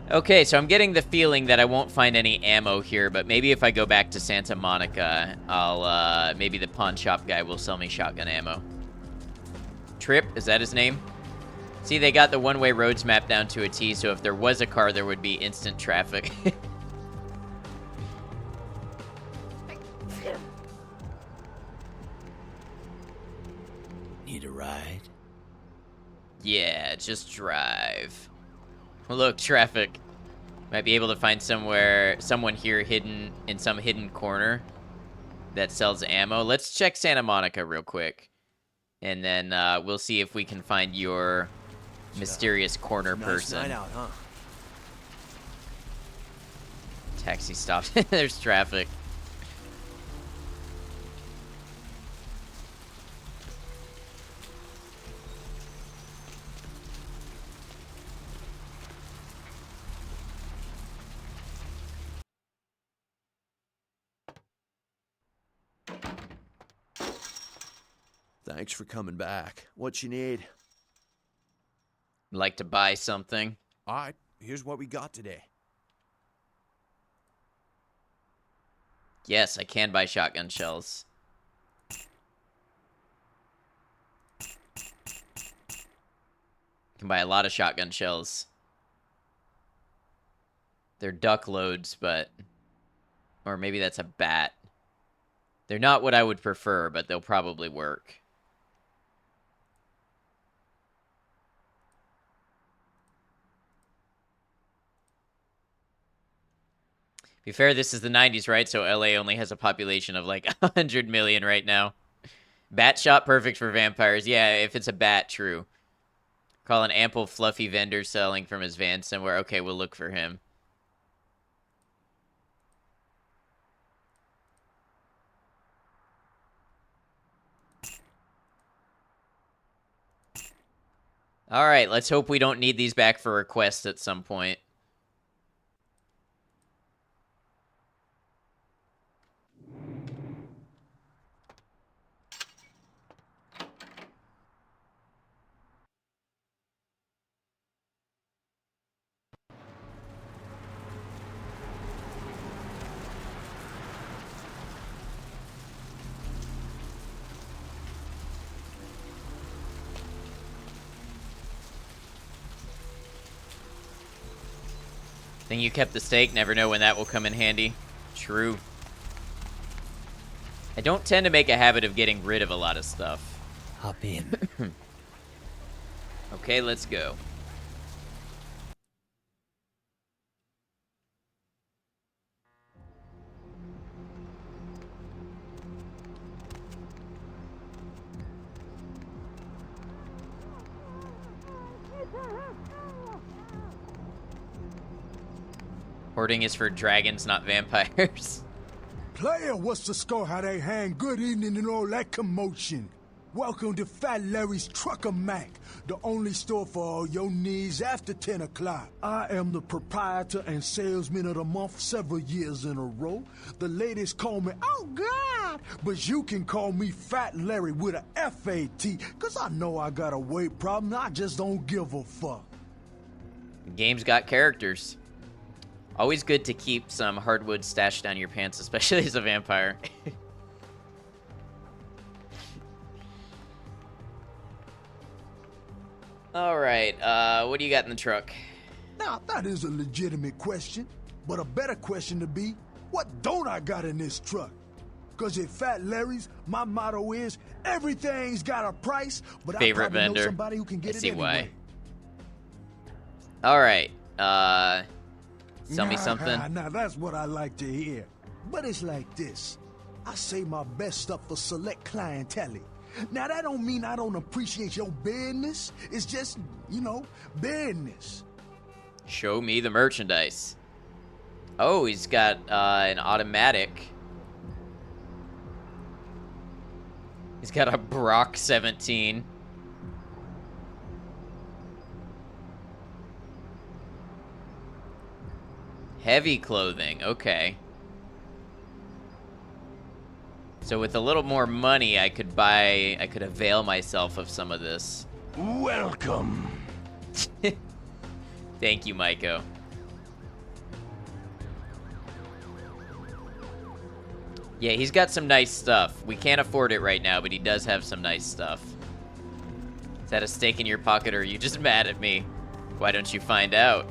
Okay, so I'm getting the feeling that I won't find any ammo here, but maybe if I go back to Santa Monica, I'll, maybe the pawn shop guy will sell me shotgun ammo. Trip, is that his name? See, they got the one-way roads mapped down to a T, so if there was a car, there would be instant traffic. Need a ride? Yeah, just drive. Look, traffic. Might be able to find someone here hidden in some hidden corner that sells ammo. Let's check Santa Monica real quick. And then we'll see if we can find your mysterious corner person. Nice night out, huh? Taxi stop. There's traffic. Thanks for coming back. What you need? Like to buy something? All right, here's what we got today. Yes, I can buy shotgun shells. Can buy a lot of shotgun shells. They're duck loads, but... Or maybe that's a bat. They're not what I would prefer, but they'll probably work. Be fair, this is the 90s, right? So LA only has a population of like 100 million right now. Bat shot, perfect for vampires. Yeah, if it's a bat, true. Call an ample, fluffy vendor selling from his van somewhere. Okay, we'll look for him. All right, let's hope we don't need these back for requests at some point. Think you kept the steak? Never know when that will come in handy. True. I don't tend to make a habit of getting rid of a lot of stuff. Hop in. Okay, let's go. Hoarding is for dragons, not vampires. Player, what's the score? How they hang? Good evening and all that commotion. Welcome to Fat Larry's Trucker Mac, the only store for all your needs after 10 o'clock. I am the proprietor and salesman of the month several years in a row. The ladies call me, oh God, but you can call me Fat Larry with a F-A-T, cause I know I got a weight problem, I just don't give a fuck. The game's got characters. Always good to keep some hardwood stashed down your pants, especially as a vampire. All right, what do you got in the truck? Now, that is a legitimate question, but a better question to be, what don't I got in this truck? Cause at Fat Larry's, my motto is, everything's got a price, but Favorite I probably vendor. know somebody who can get I it see anyway. why. All right, sell me something. Now that's what I like to hear. But it's like this. I say my best stuff for select clientele. Now that don't mean I don't appreciate your business. It's just, you know, business. Show me the merchandise. Oh, he's got an automatic. He's got a Brock 17. Heavy clothing, okay. So with a little more money, I could avail myself of some of this. Welcome. Thank you, Maiko. Yeah, he's got some nice stuff. We can't afford it right now, but he does have some nice stuff. Is that a stake in your pocket, or are you just mad at me? Why don't you find out?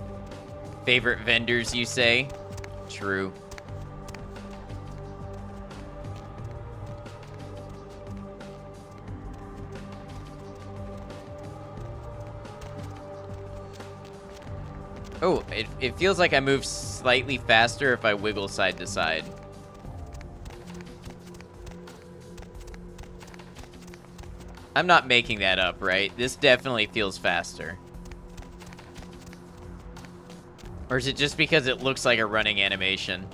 Favorite vendors, you say? True. Oh, it feels like I move slightly faster if I wiggle side to side. I'm not making that up, right? This definitely feels faster. Or is it just because it looks like a running animation?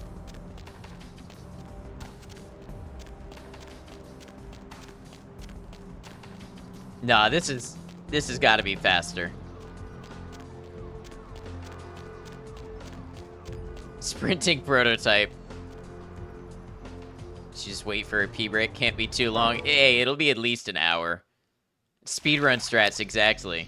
Nah, this has got to be faster. Sprinting prototype. Just wait for a pee break. Can't be too long. Hey, it'll be at least an hour. Speedrun strats, exactly.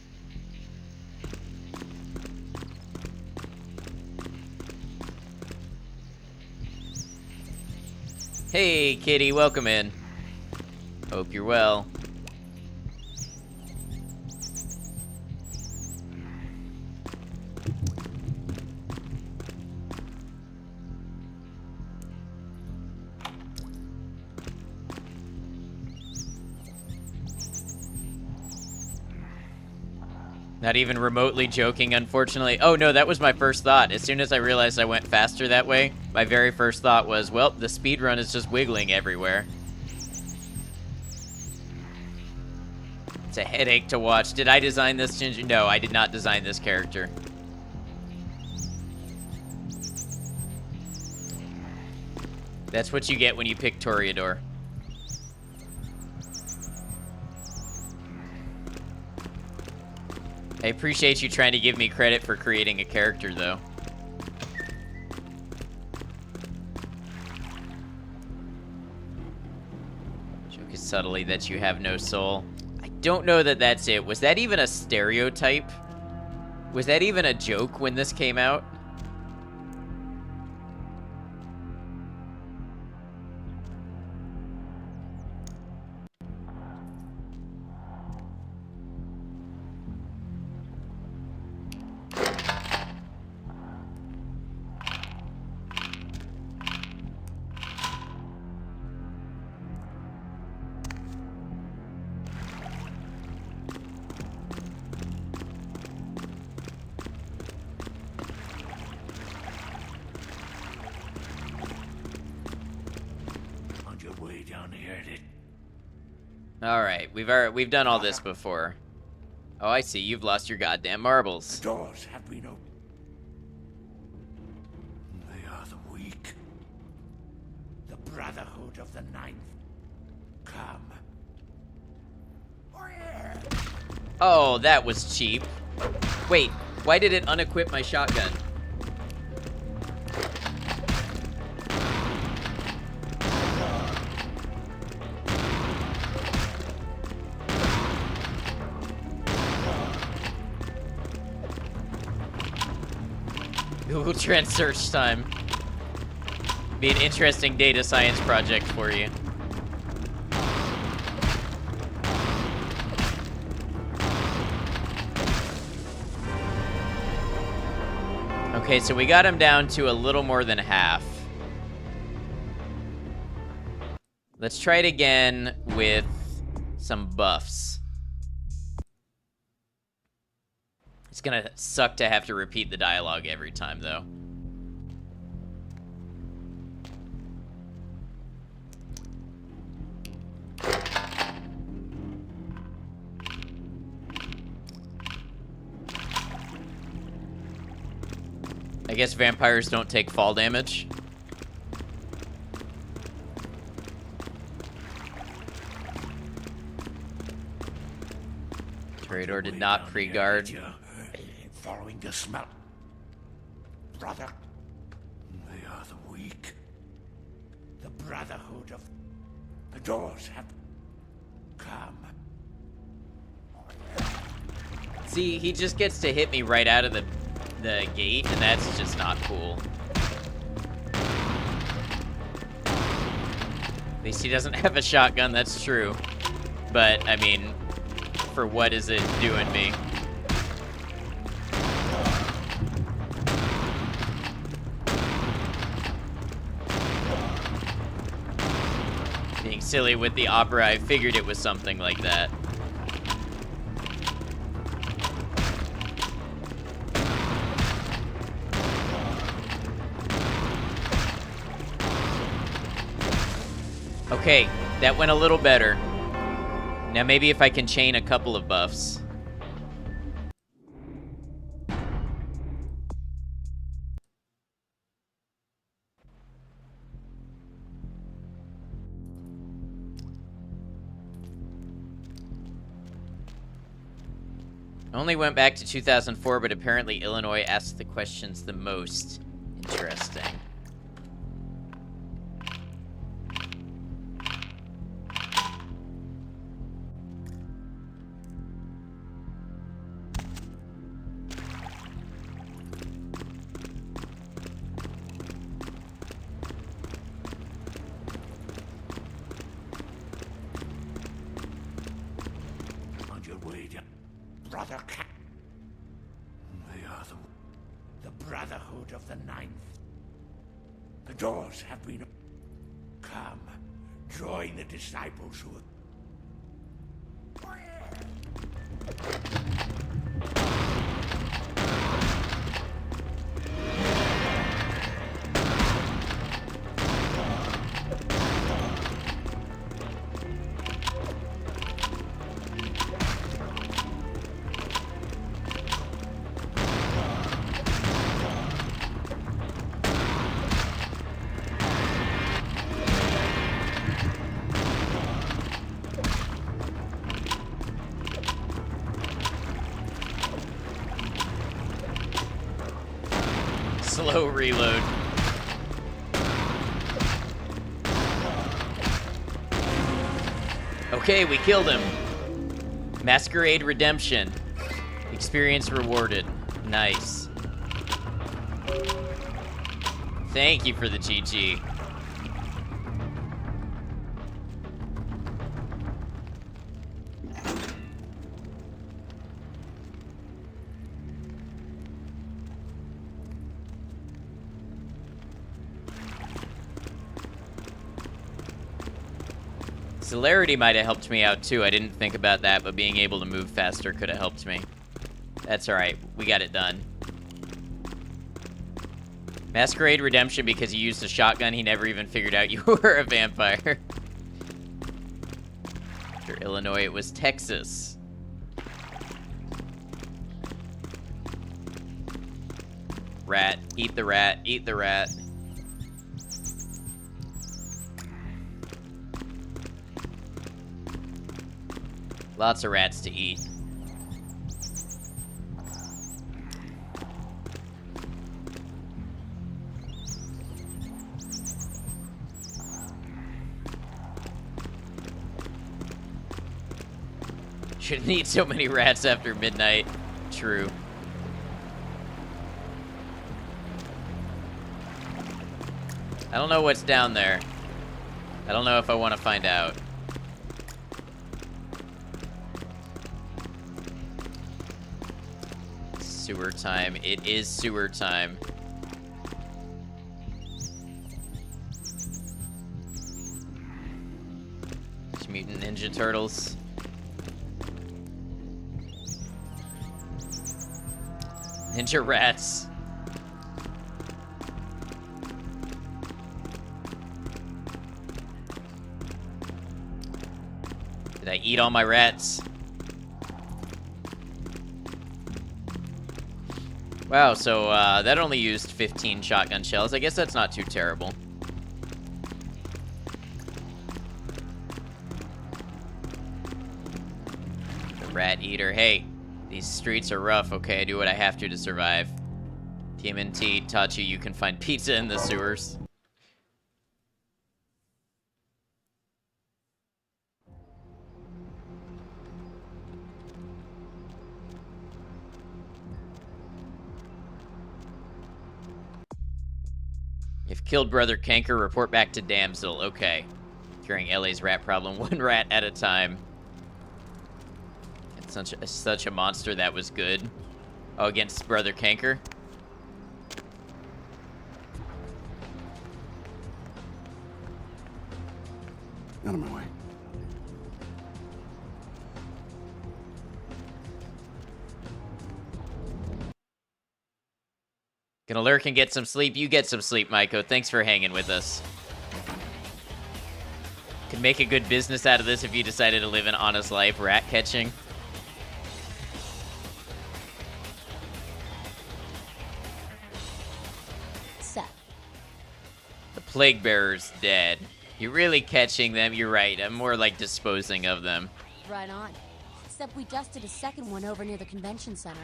Hey, kitty, welcome in. Hope you're well. Not even remotely joking, unfortunately. Oh, no, that was my first thought. As soon as I realized I went faster that way, my very first thought was, well, the speedrun is just wiggling everywhere. It's a headache to watch. Did I design this, Ginger? No, I did not design this character. That's what you get when you pick Toreador. I appreciate you trying to give me credit for creating a character, though. Joke is subtly that you have no soul. I don't know that that's it. Was that even a stereotype? Was that even a joke when this came out? All right, we've done all this before. Oh, I see. You've lost your goddamn marbles. The doors have been opened. They are the weak. The Brotherhood of the Ninth. Come. Oh, that was cheap. Wait, why did it unequip my shotgun? Google Trend search time. Be an interesting data science project for you. Okay, so we got him down to a little more than half. Let's try it again with some buffs. It's gonna suck to have to repeat the dialogue every time, though. I guess vampires don't take fall damage. Toreador did not pre-guard. Following the smell. Brother. They are the weak. The Brotherhood of... The doors have... come. See, he just gets to hit me right out of the gate, and that's just not cool. At least he doesn't have a shotgun, that's true. But, I mean, for what is it doing me? Being silly with the opera, I figured it was something like that. Okay, that went a little better. Now maybe if I can chain a couple of buffs. Only went back to 2004, but apparently Illinois asked the questions the most. Interesting. Brother Cat. They are the Brotherhood of the Ninth. The doors have been... Come, join the disciples who... slow reload. Okay, we killed him. Masquerade Redemption. Experience rewarded. Nice. Thank you for the GG. Celerity might have helped me out too. I didn't think about that, but being able to move faster could have helped me. That's alright. We got it done. Masquerade Redemption because you used a shotgun. He never even figured out you were a vampire. After Illinois, it was Texas. Rat. Eat the rat. Eat the rat. Lots of rats to eat. Shouldn't eat so many rats after midnight. True. I don't know what's down there. I don't know if I want to find out. Sewer time. It is sewer time. Mutant Ninja Turtles. Ninja rats. Did I eat all my rats? Wow, so that only used 15 shotgun shells. I guess that's not too terrible. The rat eater. Hey, these streets are rough. Okay, I do what I have to survive. TMNT taught you can find pizza in the sewers. If killed Brother Canker, report back to Damsel. Okay. Curing LA's rat problem, one rat at a time. It's such a monster that was good. Oh, against Brother Canker? Out of my way. Gonna lurk and get some sleep. You get some sleep, Maiko. Thanks for hanging with us. Could make a good business out of this if you decided to live an honest life, rat catching. Seth. The plague bearer's dead. You're really catching them. You're right. I'm more like disposing of them. Right on. Except we just did a second one over near the convention center.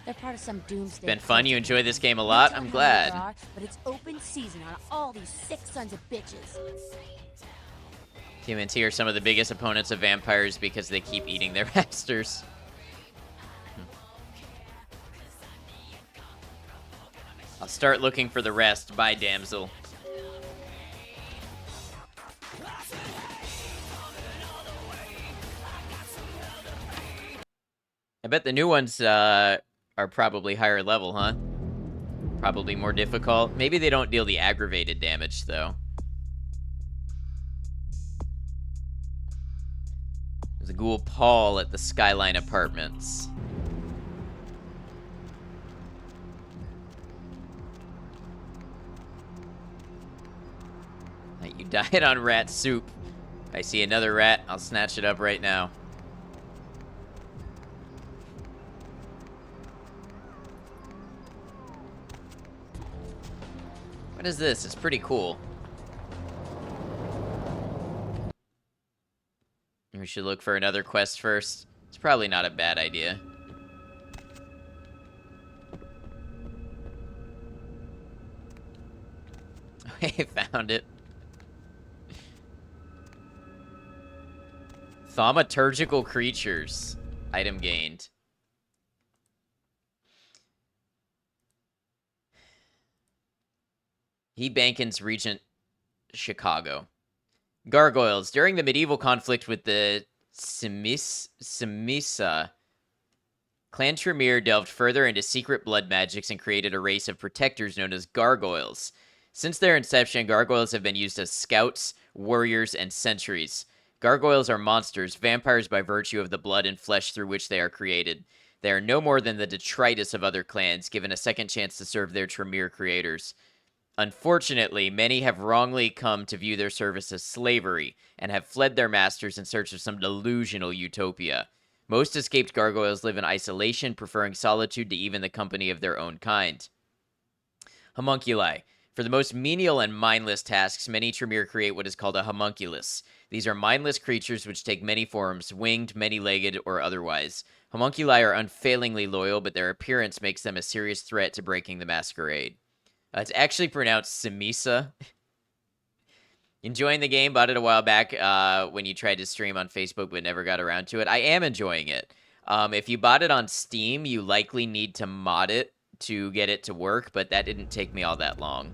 They're part of some doomsday. Been fun. You enjoy this game a lot. I'm glad. But it's open season on all these sick sons of bitches. TMNT are some of the biggest opponents of vampires because they keep eating their masters. I'll start looking for the rest. Bye, damsel. I bet the new ones are probably higher level, huh? Probably more difficult. Maybe they don't deal the aggravated damage, though. There's a ghoul Paul at the Skyline Apartments. You died on rat soup. I see another rat. I'll snatch it up right now. What is this? It's pretty cool. We should look for another quest first. It's probably not a bad idea. I found it. Thaumaturgical creatures. Item gained. He Bankins Regent Chicago. Gargoyles. During the medieval conflict with the Simisa, Clan Tremere delved further into secret blood magics and created a race of protectors known as gargoyles. Since their inception, gargoyles have been used as scouts, warriors, and sentries. Gargoyles are monsters, vampires by virtue of the blood and flesh through which they are created. They are no more than the detritus of other clans, given a second chance to serve their Tremere creators. Unfortunately, many have wrongly come to view their service as slavery, and have fled their masters in search of some delusional utopia. Most escaped gargoyles live in isolation, preferring solitude to even the company of their own kind. Homunculi. For the most menial and mindless tasks, many Tremere create what is called a homunculus. These are mindless creatures which take many forms, winged, many-legged, or otherwise. Homunculi are unfailingly loyal, but their appearance makes them a serious threat to breaking the masquerade. It's actually pronounced Simisa. Enjoying the game, bought it a while back when you tried to stream on Facebook but never got around to it. I am enjoying it. If you bought it on Steam, you likely need to mod it to get it to work, but that didn't take me all that long.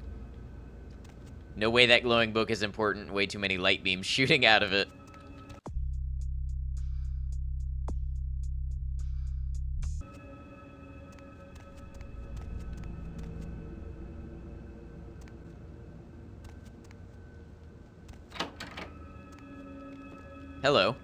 No way that glowing book is important. Way too many light beams shooting out of it. Hello.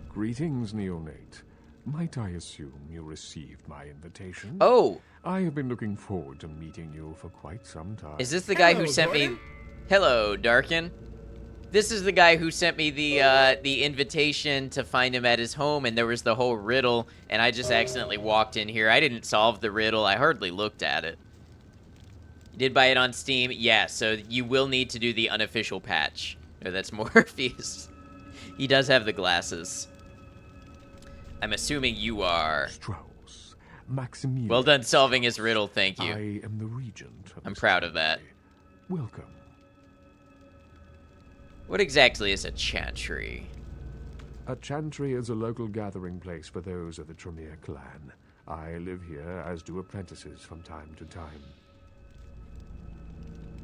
Greetings, Neonate. Might I assume you received my invitation? Oh! I have been looking forward to meeting you for quite some time. Is this the guy who sent me... Hello, Darkin. This is the guy who sent me the invitation to find him at his home, and there was the whole riddle, and I just accidentally walked in here. I didn't solve the riddle. I hardly looked at it. You did buy it on Steam? Yeah, so you will need to do the unofficial patch. No, that's Morpheus. He does have the glasses. I'm assuming you are... Strauss. Maximilian. Well done solving his riddle, thank you. I am the regent. I'm proud of that. Welcome. What exactly is a chantry? A chantry is a local gathering place for those of the Tremere clan. I live here, as do apprentices from time to time.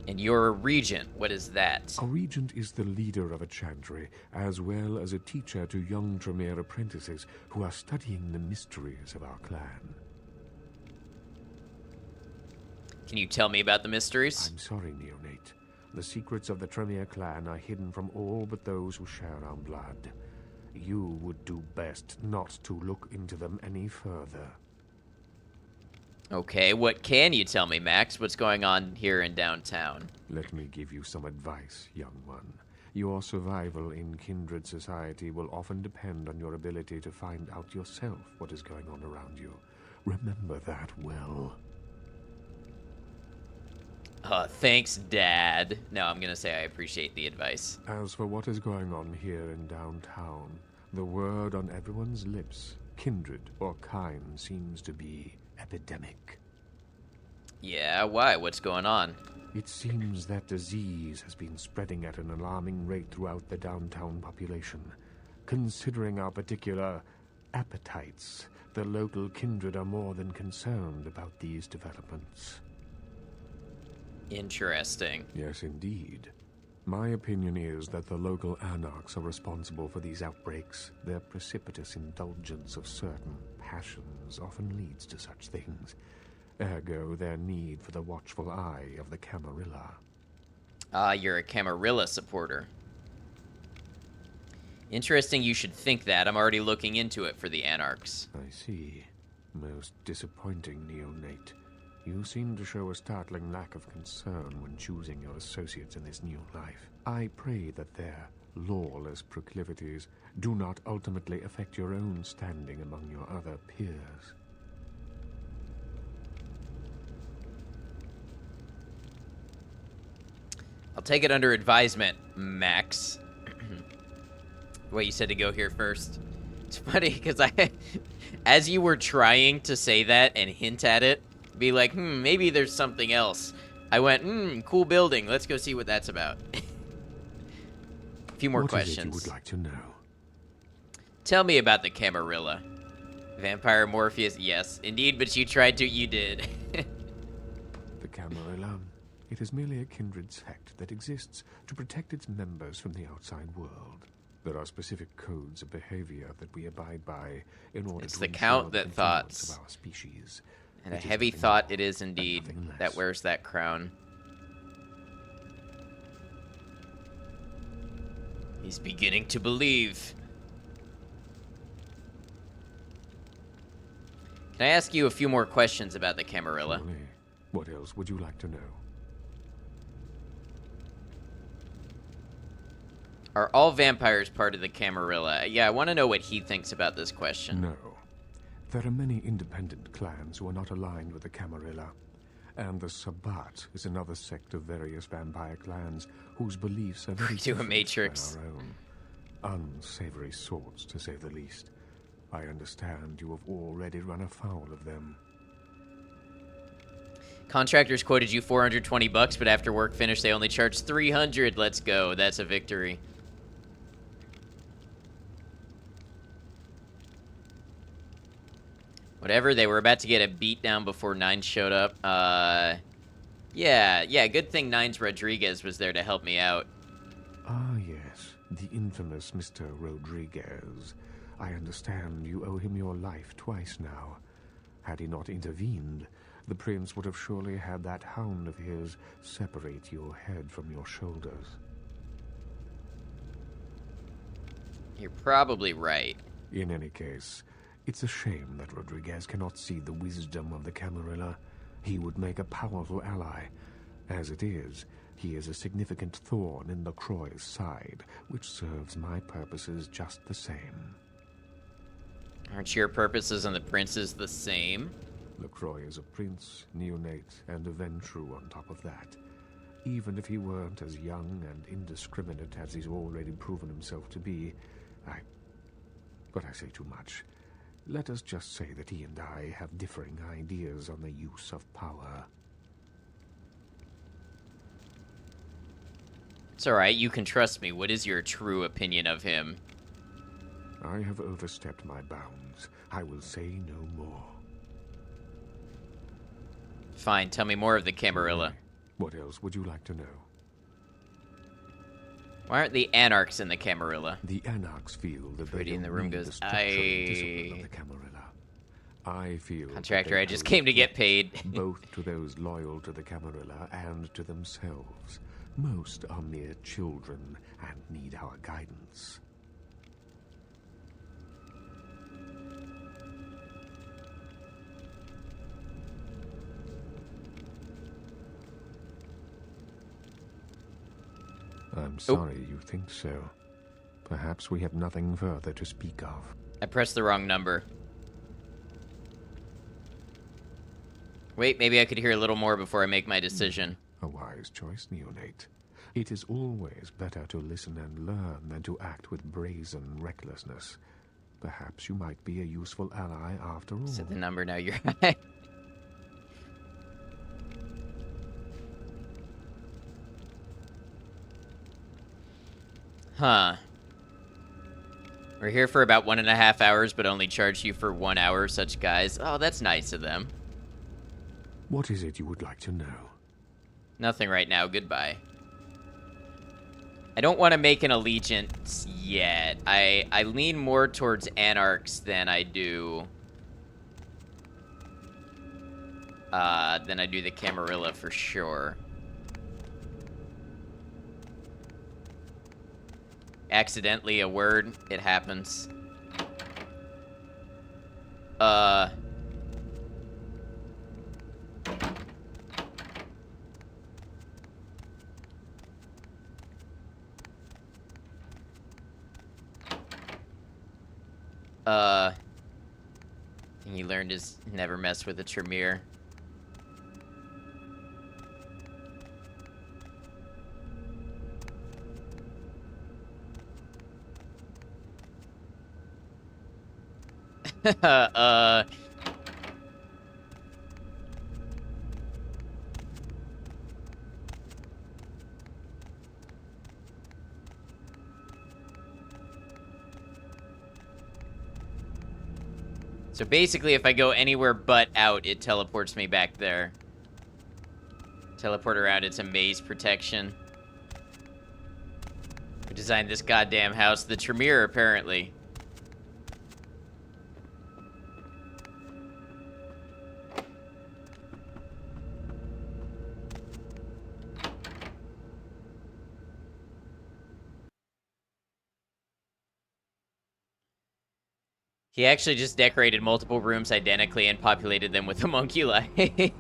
And you're a regent. What is that? A regent is the leader of a chantry, as well as a teacher to young Tremere apprentices who are studying the mysteries of our clan. Can you tell me about the mysteries? I'm sorry, Neonate. The secrets of the Tremere clan are hidden from all but those who share our blood. You would do best not to look into them any further. Okay, what can you tell me, Max? What's going on here in downtown? Let me give you some advice, young one. Your survival in kindred society will often depend on your ability to find out yourself what is going on around you. Remember that well. Thanks, Dad. No, I'm gonna say I appreciate the advice. As for what is going on here in downtown, the word on everyone's lips, kindred or kind, seems to be epidemic. Yeah, why? What's going on? It seems that disease has been spreading at an alarming rate throughout the downtown population. Considering our particular appetites, the local kindred are more than concerned about these developments. Interesting. Yes, indeed. My opinion is that the local anarchs are responsible for these outbreaks. Their precipitous indulgence of certain passions often leads to such things. Ergo, their need for the watchful eye of the Camarilla. Ah, you're a Camarilla supporter. Interesting you should think that. I'm already looking into it for the Anarchs. I see. Most disappointing, Neonate. You seem to show a startling lack of concern when choosing your associates in this new life. I pray that their lawless proclivities do not ultimately affect your own standing among your other peers. I'll take it under advisement, Max. Wait, you said to go here first. It's funny, because as you were trying to say that and hint at it, be like, maybe there's something else, I went, cool building. Let's go see what that's about. A few more questions. What is it you would like to know? Tell me about the Camarilla. Vampire Morpheus, yes. Indeed, but you tried to, you did. The Camarilla. It is merely a kindred sect that exists to protect its members from the outside world. There are specific codes of behavior that we abide by in order it's to the ensure Count the that thoughts. continuance of our species. And a It is heavy nothing thought more it is and indeed nothing less. that wears that crown. He's beginning to believe. Can I ask you a few more questions about the Camarilla? Surely. What else would you like to know? Are all vampires part of the Camarilla? Yeah, I want to know what he thinks about this question. No. There are many independent clans who are not aligned with the Camarilla. And the Sabbat is another sect of various vampire clans whose beliefs are very To a different Matrix. than our own. Unsavory sorts, to say the least. I understand you have already run afoul of them. Contractors quoted you $420, but after work finished, they only charged $300. Let's go. That's a victory. Whatever, they were about to get a beat down before Nines showed up. Yeah, good thing Nines Rodriguez was there to help me out. Ah, yes, the infamous Mr. Rodriguez. I understand you owe him your life twice now. Had he not intervened, the prince would have surely had that hound of his separate your head from your shoulders. You're probably right. In any case, it's a shame that Rodriguez cannot see the wisdom of the Camarilla. He would make a powerful ally. As it is, he is a significant thorn in LaCroix's side, which serves my purposes just the same. Aren't your purposes and the prince's the same? LaCroix is a prince, neonate, and a Ventrue on top of that. Even if he weren't as young and indiscriminate as he's already proven himself to be, But I say too much. Let us just say that he and I have differing ideas on the use of power. It's alright, you can trust me. What is your true opinion of him? I have overstepped my bounds. I will say no more. Fine, tell me more of the Camarilla. What else would you like to know? Why aren't the Anarchs in the Camarilla? The Anarchs feel that Pretty they in the don't room need goes, the structure and discipline of the Camarilla. I feel Contractor, that they I just owe came to get debt paid. both to those loyal to the Camarilla and to themselves. Most are mere children and need our guidance. I'm sorry you think so. Perhaps we have nothing further to speak of. I pressed the wrong number. Wait, maybe I could hear a little more before I make my decision. A wise choice, neonate. It is always better to listen and learn than to act with brazen recklessness. Perhaps you might be a useful ally after all. Said the number, now you're... Huh. We're here for about 1.5 hours, but only charge you for 1 hour, such guys. Oh, that's nice of them. What is it you would like to know? Nothing right now, goodbye. I don't want to make an allegiance yet. I lean more towards Anarchs than I do... the Camarilla for sure. Accidentally a word, it happens. Thing he learned is never mess with a Tremere. So basically, if I go anywhere but out, it teleports me back there. Teleport around, it's a maze protection. We designed this goddamn house. The Tremere, apparently. He actually just decorated multiple rooms identically and populated them with homunculi.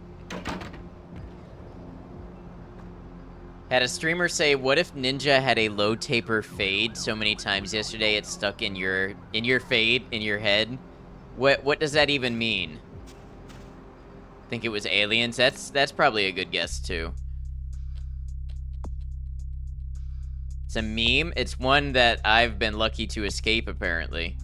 Had a streamer say, "What if Ninja had a low taper fade so many times yesterday it stuck in your fade in your head?" What does that even mean? Think it was aliens? That's probably a good guess too. It's a meme. It's one that I've been lucky to escape apparently.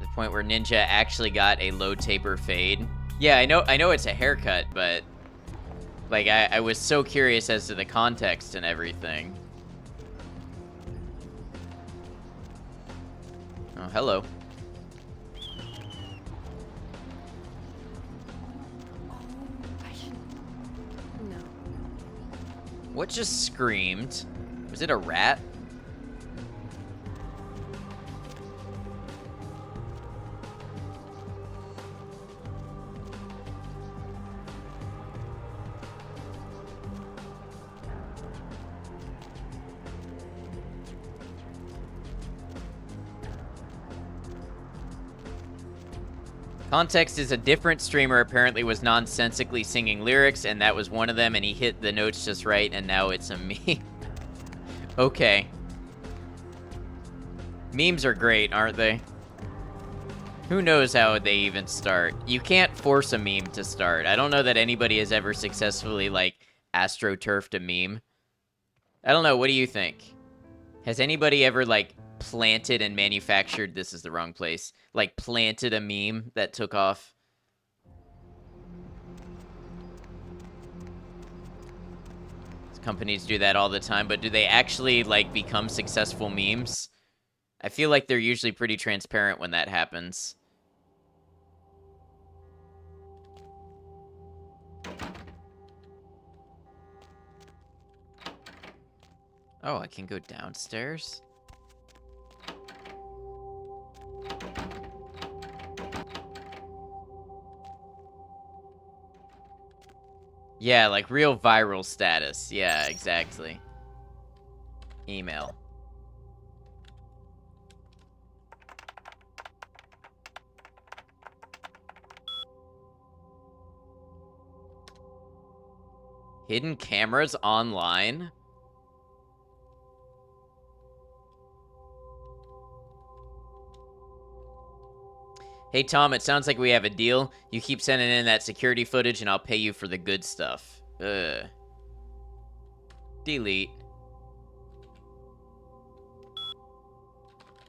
The point where Ninja actually got a low taper fade. Yeah, I know it's a haircut, but like I was so curious as to the context and everything. Oh, hello. No. What just screamed? Was it a rat? Context is a different streamer apparently was nonsensically singing lyrics, and that was one of them, and he hit the notes just right, and now it's a meme. Okay. Memes are great, aren't they? Who knows how they even start? You can't force a meme to start. I don't know that anybody has ever successfully, like, astroturfed a meme. I don't know, what do you think? Has anybody ever, like, planted and manufactured, this is the wrong place, like planted a meme that took off? Companies do that all the time, but do they actually like become successful memes? I feel like they're usually pretty transparent when that happens. Oh, I can go downstairs? Yeah, like real viral status. Yeah, exactly. Email. Hidden cameras online? Hey, Tom, it sounds like we have a deal. You keep sending in that security footage and I'll pay you for the good stuff. Ugh. Delete.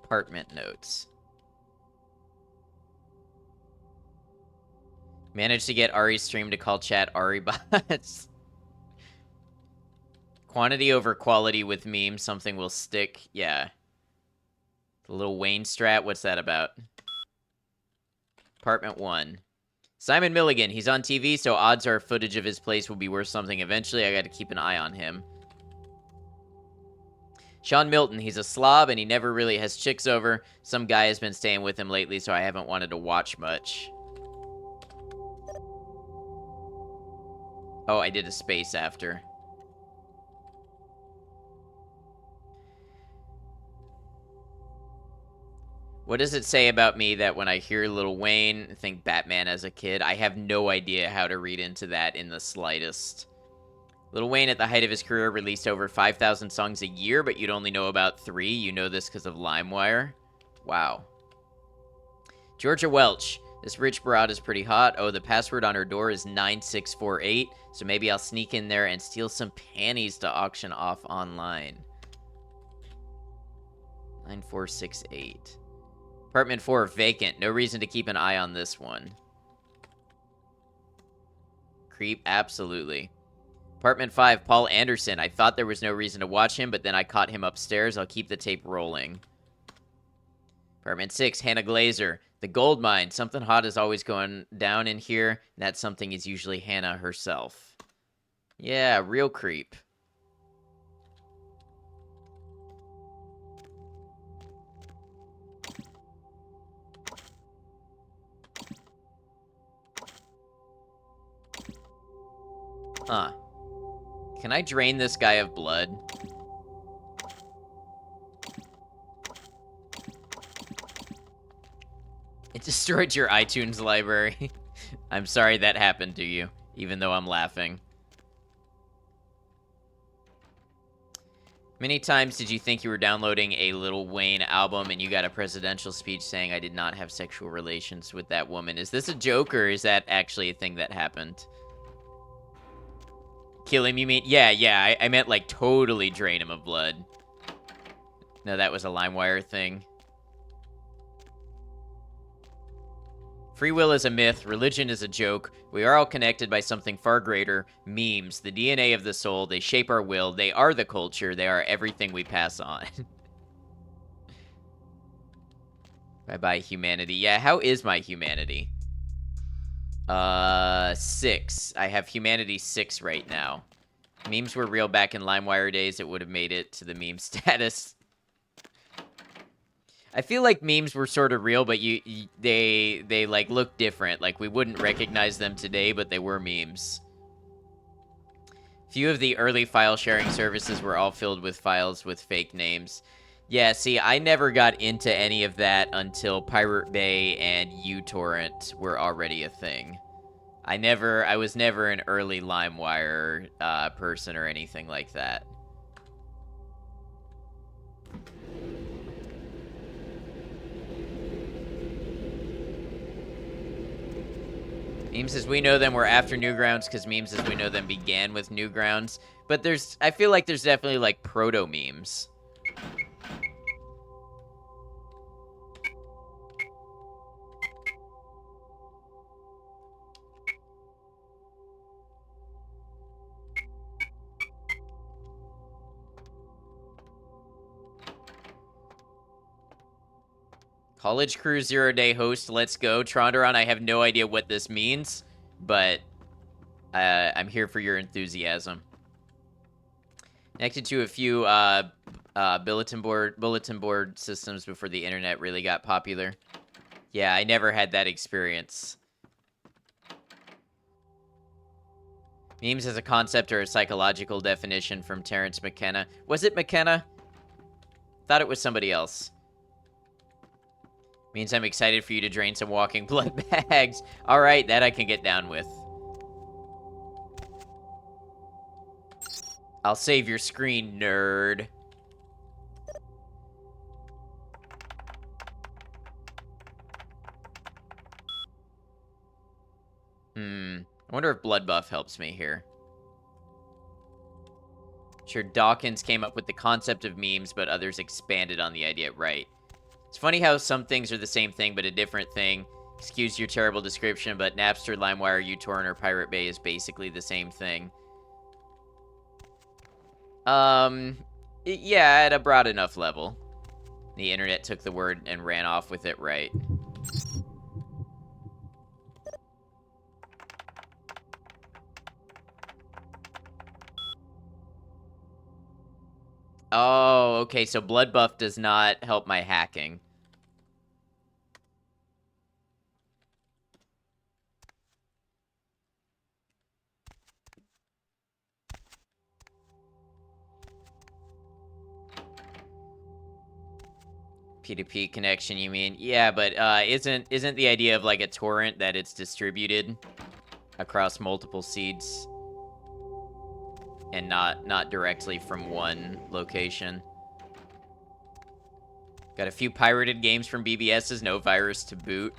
Apartment notes. Managed to get Ari's stream to call chat Ari bots. Quantity over quality with memes. Something will stick. Yeah. The Lil Wayne strat. What's that about? Apartment 1. Simon Milligan. He's on TV, so odds are footage of his place will be worth something eventually. I gotta keep an eye on him. Sean Milton. He's a slob, and he never really has chicks over. Some guy has been staying with him lately, so I haven't wanted to watch much. Oh, I did a space after. What does it say about me that when I hear Lil Wayne, think Batman as a kid? I have no idea how to read into that in the slightest. Lil Wayne, at the height of his career, released over 5,000 songs a year, but you'd only know about 3. You know this because of LimeWire. Wow. Georgia Welch. This rich broad is pretty hot. Oh, the password on her door is 9648, so maybe I'll sneak in there and steal some panties to auction off online. 9468. Apartment 4, vacant. No reason to keep an eye on this one. Creep, absolutely. Apartment 5, Paul Anderson. I thought there was no reason to watch him, but then I caught him upstairs. I'll keep the tape rolling. Apartment 6, Hannah Glazer. The gold mine. Something hot is always going down in here. And that something is usually Hannah herself. Yeah, real creep. Huh. Can I drain this guy of blood? It destroyed your iTunes library. I'm sorry that happened to you, even though I'm laughing. Many times did you think you were downloading a Lil Wayne album and you got a presidential speech saying I did not have sexual relations with that woman? Is this a joke or is that actually a thing that happened? Kill him, you mean? Yeah, I meant like totally drain him of blood. No, that was a LimeWire thing. Free will is a myth, religion is a joke. We are all connected by something far greater, memes, the DNA of the soul. They shape our will. They are the culture. They are everything we pass on. Bye-bye, humanity. Yeah, how is my humanity? 6. I have humanity 6 right now. Memes were real back in LimeWire days. It would have made it to the meme status. I feel like memes were sort of real, but they like look different. Like we wouldn't recognize them today, but they were memes. Few of the early file sharing services were all filled with files with fake names. Yeah, see, I never got into any of that until Pirate Bay and uTorrent were already a thing. I was never an early LimeWire person or anything like that. Memes as we know them were after Newgrounds because memes as we know them began with Newgrounds. But I feel like there's definitely like proto-memes. College Crew 0-day host, let's go. Tronderon, I have no idea what this means, but I'm here for your enthusiasm. Connected to a few bulletin board systems before the internet really got popular. Yeah, I never had that experience. Memes as a concept or a psychological definition from Terrence McKenna. Was it McKenna? Thought it was somebody else. Means I'm excited for you to drain some walking blood bags. All right, that I can get down with. I'll save your screen, nerd. I wonder if blood buff helps me here. Sure, Dawkins came up with the concept of memes, but others expanded on the idea. Right. It's funny how some things are the same thing, but a different thing. Excuse your terrible description, but Napster, LimeWire, uTorrent, or Pirate Bay is basically the same thing. Yeah, at a broad enough level. The internet took the word and ran off with it, right? Oh, okay, so blood buff does not help my hacking. P2P connection, you mean? Yeah, but isn't the idea of like a torrent that it's distributed across multiple seeds and not directly from one location? Got a few pirated games from BBS's, no virus to boot.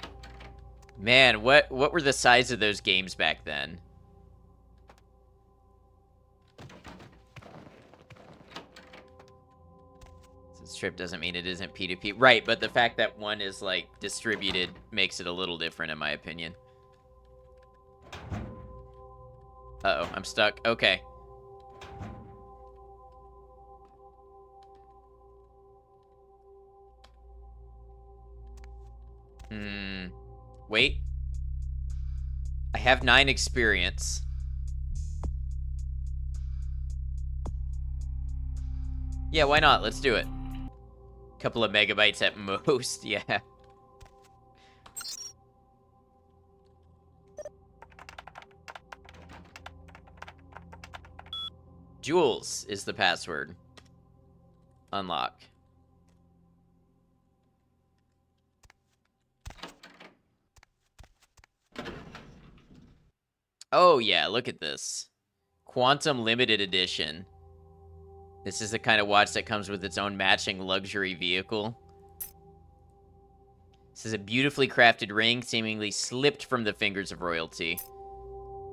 Man, what were the size of those games back then? Strip doesn't mean it isn't P2P. Right, but the fact that one is, like, distributed makes it a little different, in my opinion. Uh-oh, I'm stuck. Okay. Wait. I have 9 experience. Yeah, why not? Let's do it. Couple of megabytes at most, yeah. Jules is the password. Unlock. Oh yeah, look at this. Quantum Limited Edition. This is the kind of watch that comes with its own matching luxury vehicle. This is a beautifully crafted ring, seemingly slipped from the fingers of royalty.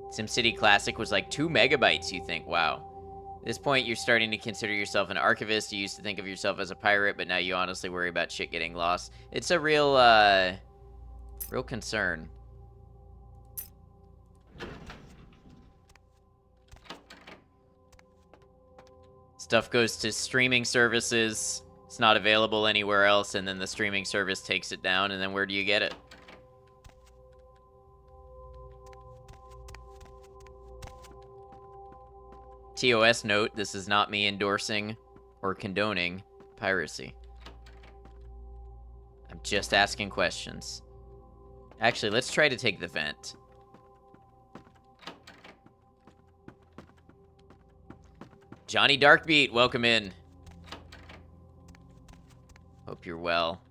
SimCity Classic was like 2 megabytes, you think. Wow. At this point, you're starting to consider yourself an archivist. You used to think of yourself as a pirate, but now you honestly worry about shit getting lost. It's a real, real concern. Stuff goes to streaming services. It's not available anywhere else, and then the streaming service takes it down, and then where do you get it? TOS note, this is not me endorsing or condoning piracy. I'm just asking questions. Actually, let's try to take the vent. Johnny Darkbeat, welcome in. Hope you're well.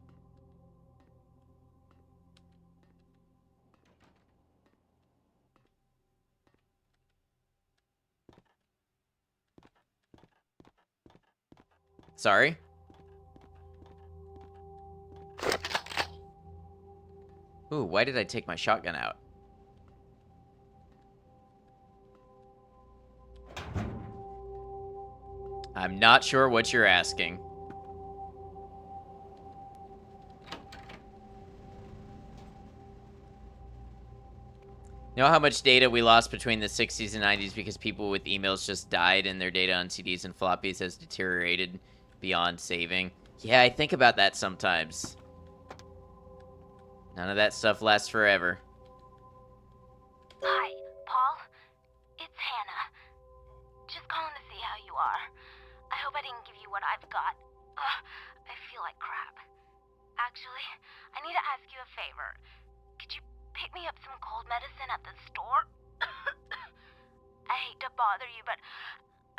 Sorry? Ooh, why did I take my shotgun out? I'm not sure what you're asking. You know how much data we lost between the 60s and 90s because people with emails just died and their data on CDs and floppies has deteriorated beyond saving? Yeah, I think about that sometimes. None of that stuff lasts forever. Hi, Paul. It's Hannah. Just calling to see how you are. I hope I didn't give you what I've got. I feel like crap. Actually, I need to ask you a favor. Could you pick me up some cold medicine at the store? I hate to bother you, but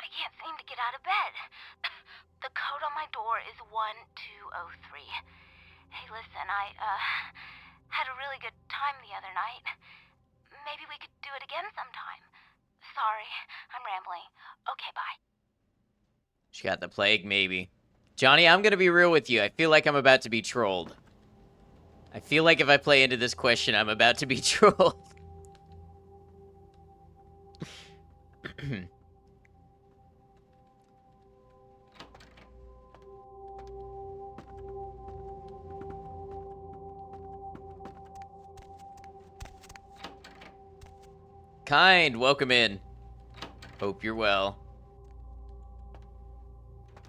I can't seem to get out of bed. The code on my door is 1203. Hey, listen, I had a really good time the other night. Maybe we could do it again sometime. Sorry, I'm rambling. Okay, bye. She got the plague, maybe. Johnny, I'm gonna be real with you. I feel like I'm about to be trolled. I feel like if I play into this question, I'm about to be trolled. Kind, welcome in. Hope you're well.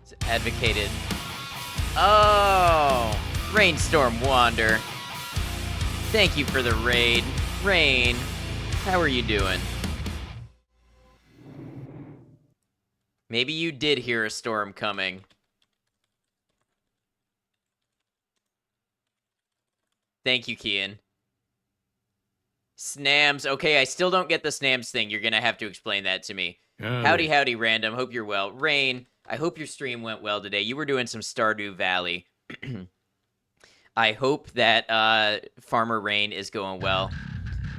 It's advocated. Oh, Rainstorm Wander. Thank you for the raid. Rain, how are you doing? Maybe you did hear a storm coming. Thank you, Kian. Snams. Okay, I still don't get the Snams thing. You're gonna have to explain that to me. Howdy, howdy, random. Hope you're well. Rain, I hope your stream went well today. You were doing some Stardew Valley. I hope that Farmer Rain is going well.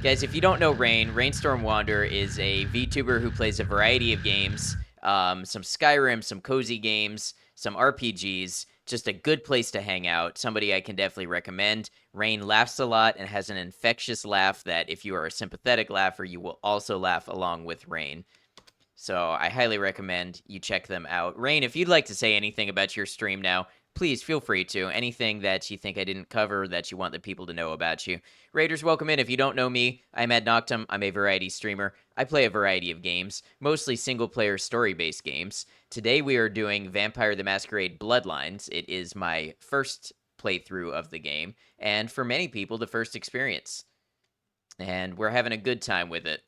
Guys, if you don't know Rain, Rainstorm Wander is a VTuber who plays a variety of games. Some Skyrim, some cozy games, some RPGs. Just a good place to hang out. Somebody I can definitely recommend. Rain laughs a lot and has an infectious laugh that if you are a sympathetic laugher, you will also laugh along with Rain. So I highly recommend you check them out. Rain, if you'd like to say anything about your stream now, please feel free to. Anything that you think I didn't cover that you want the people to know about you. Raiders, welcome in. If you don't know me, I'm Ad Noctum. I'm a variety streamer. I play a variety of games, mostly single-player story-based games. Today we are doing Vampire the Masquerade Bloodlines. It is my first playthrough of the game, and for many people, the first experience. And we're having a good time with it.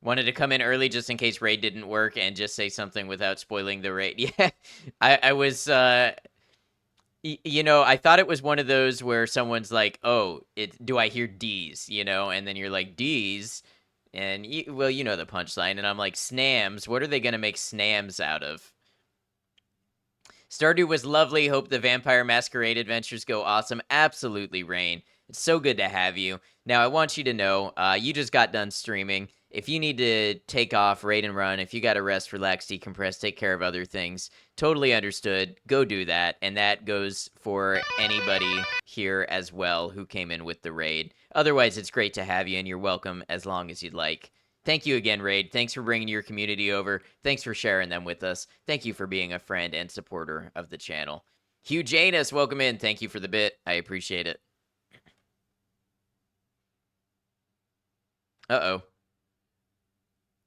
Wanted to come in early just in case raid didn't work and just say something without spoiling the raid. Yeah, I was, you know, I thought it was one of those where someone's like, oh, do I hear D's, you know? And then you're like, D's? And, well, you know the punchline. And I'm like, snams? What are they going to make snams out of? Stardew was lovely. Hope the Vampire Masquerade adventures go awesome. Absolutely, Rain. It's so good to have you. Now, I want you to know, you just got done streaming. If you need to take off, raid and run, if you got to rest, relax, decompress, take care of other things, totally understood. Go do that. And that goes for anybody here as well who came in with the raid. Otherwise, it's great to have you, and you're welcome as long as you'd like. Thank you again, Raid. Thanks for bringing your community over. Thanks for sharing them with us. Thank you for being a friend and supporter of the channel. Hugh Janus, welcome in. Thank you for the bit. I appreciate it. Uh-oh.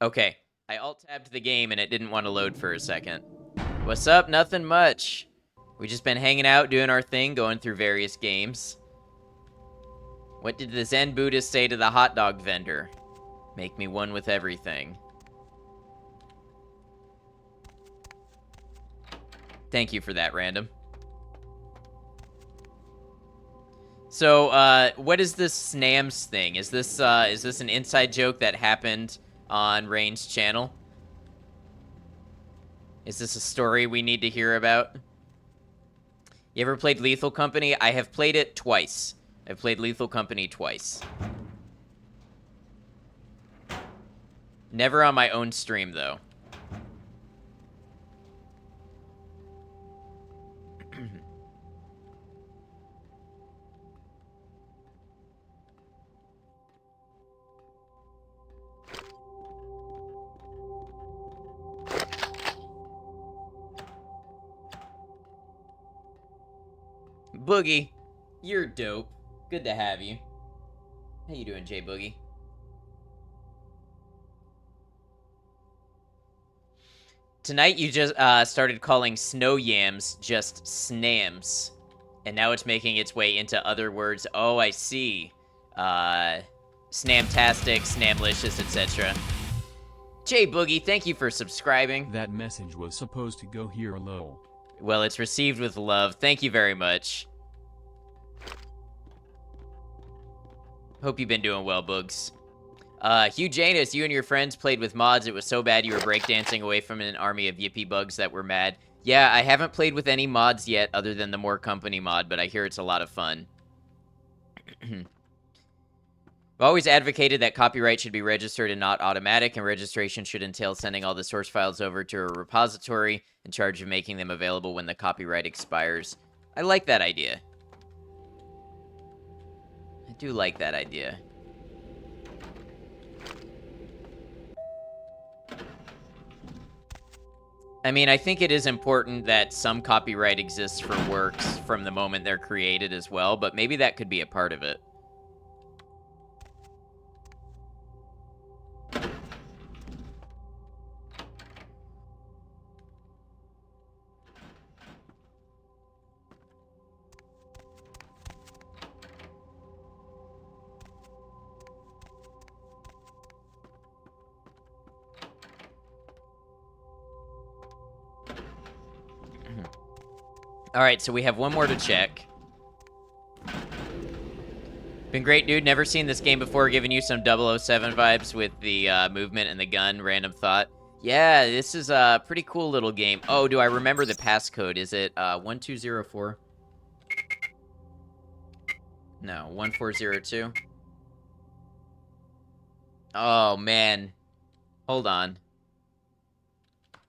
Okay. I alt-tabbed the game and it didn't want to load for a second. What's up? Nothing much. We just been hanging out, doing our thing, going through various games. What did the Zen Buddhist say to the hot dog vendor? Make me one with everything. Thank you for that, Random. So, what is this Snams thing? Is this an inside joke that happened on Rain's channel? Is this a story we need to hear about? You ever played Lethal Company? I have played it twice. I've played Lethal Company twice. Never on my own stream, though. Boogie, you're dope. Good to have you. How you doing, Jay Boogie? Tonight you just started calling snow yams just snams. And now it's making its way into other words. Oh, I see. Snamtastic, snamlicious, etc. Jay Boogie, thank you for subscribing. That message was supposed to go here, lol. Well, it's received with love. Thank you very much. Hope you've been doing well, Boogs. Hugh Janus, you and your friends played with mods. It was so bad you were breakdancing away from an army of yippee bugs that were mad. Yeah, I haven't played with any mods yet other than the More Company mod, but I hear it's a lot of fun. I've always advocated that copyright should be registered and not automatic, and registration should entail sending all the source files over to a repository in charge of making them available when the copyright expires. I like that idea. I do like that idea. I mean, I think it is important that some copyright exists for works from the moment they're created as well, but maybe that could be a part of it. All right, so we have one more to check. Been great, dude. Never seen this game before. Giving you some 007 vibes with the movement and the gun. Random thought. Yeah, this is a pretty cool little game. Oh, do I remember the passcode? Is it 1204? No, 1402. Oh, man. Hold on.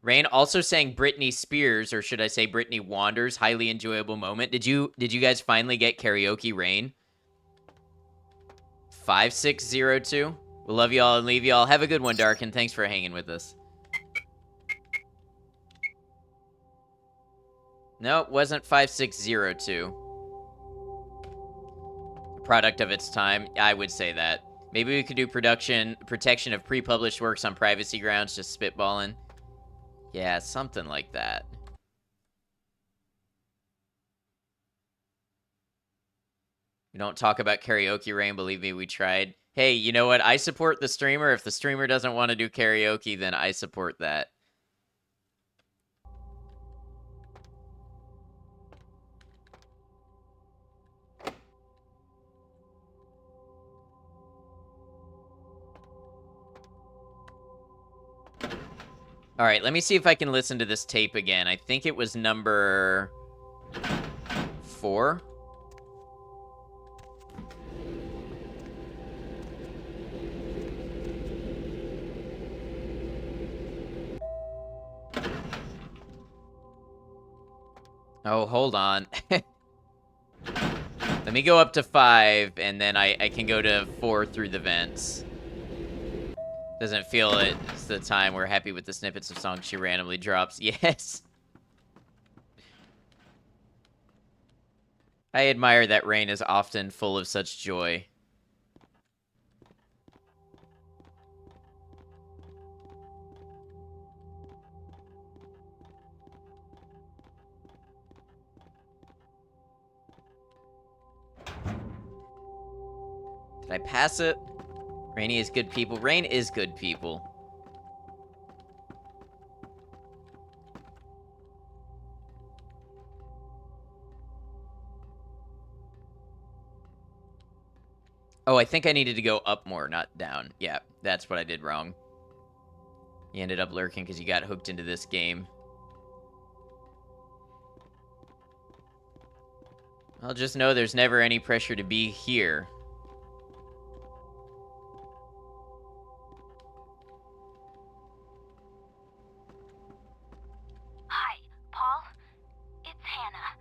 Rain also sang Britney Spears, or should I say Britney Wanders, highly enjoyable moment. Did you guys finally get karaoke, Rain? 5602. We'll love y'all and leave y'all. Have a good one, Darkin. Thanks for hanging with us. No, it wasn't 5602. Product of its time. I would say that. Maybe we could do protection of pre-published works on privacy grounds, just spitballing. Yeah, something like that. We don't talk about karaoke, Rain. Believe me, we tried. Hey, you know what? I support the streamer. If the streamer doesn't want to do karaoke, then I support that. All right, let me see if I can listen to this tape again. I think it was number 4. Oh, hold on. Let me go up to 5, and then I can go to 4 through the vents. Doesn't feel it's the time. We're happy with the snippets of songs she randomly drops. Yes. I admire that Rain is often full of such joy. Did I pass it? Rainy is good people. Rain is good people. Oh, I think I needed to go up more, not down. Yeah, that's what I did wrong. You ended up lurking because you got hooked into this game. I'll just know there's never any pressure to be here. Hi, Paul. It's Hannah.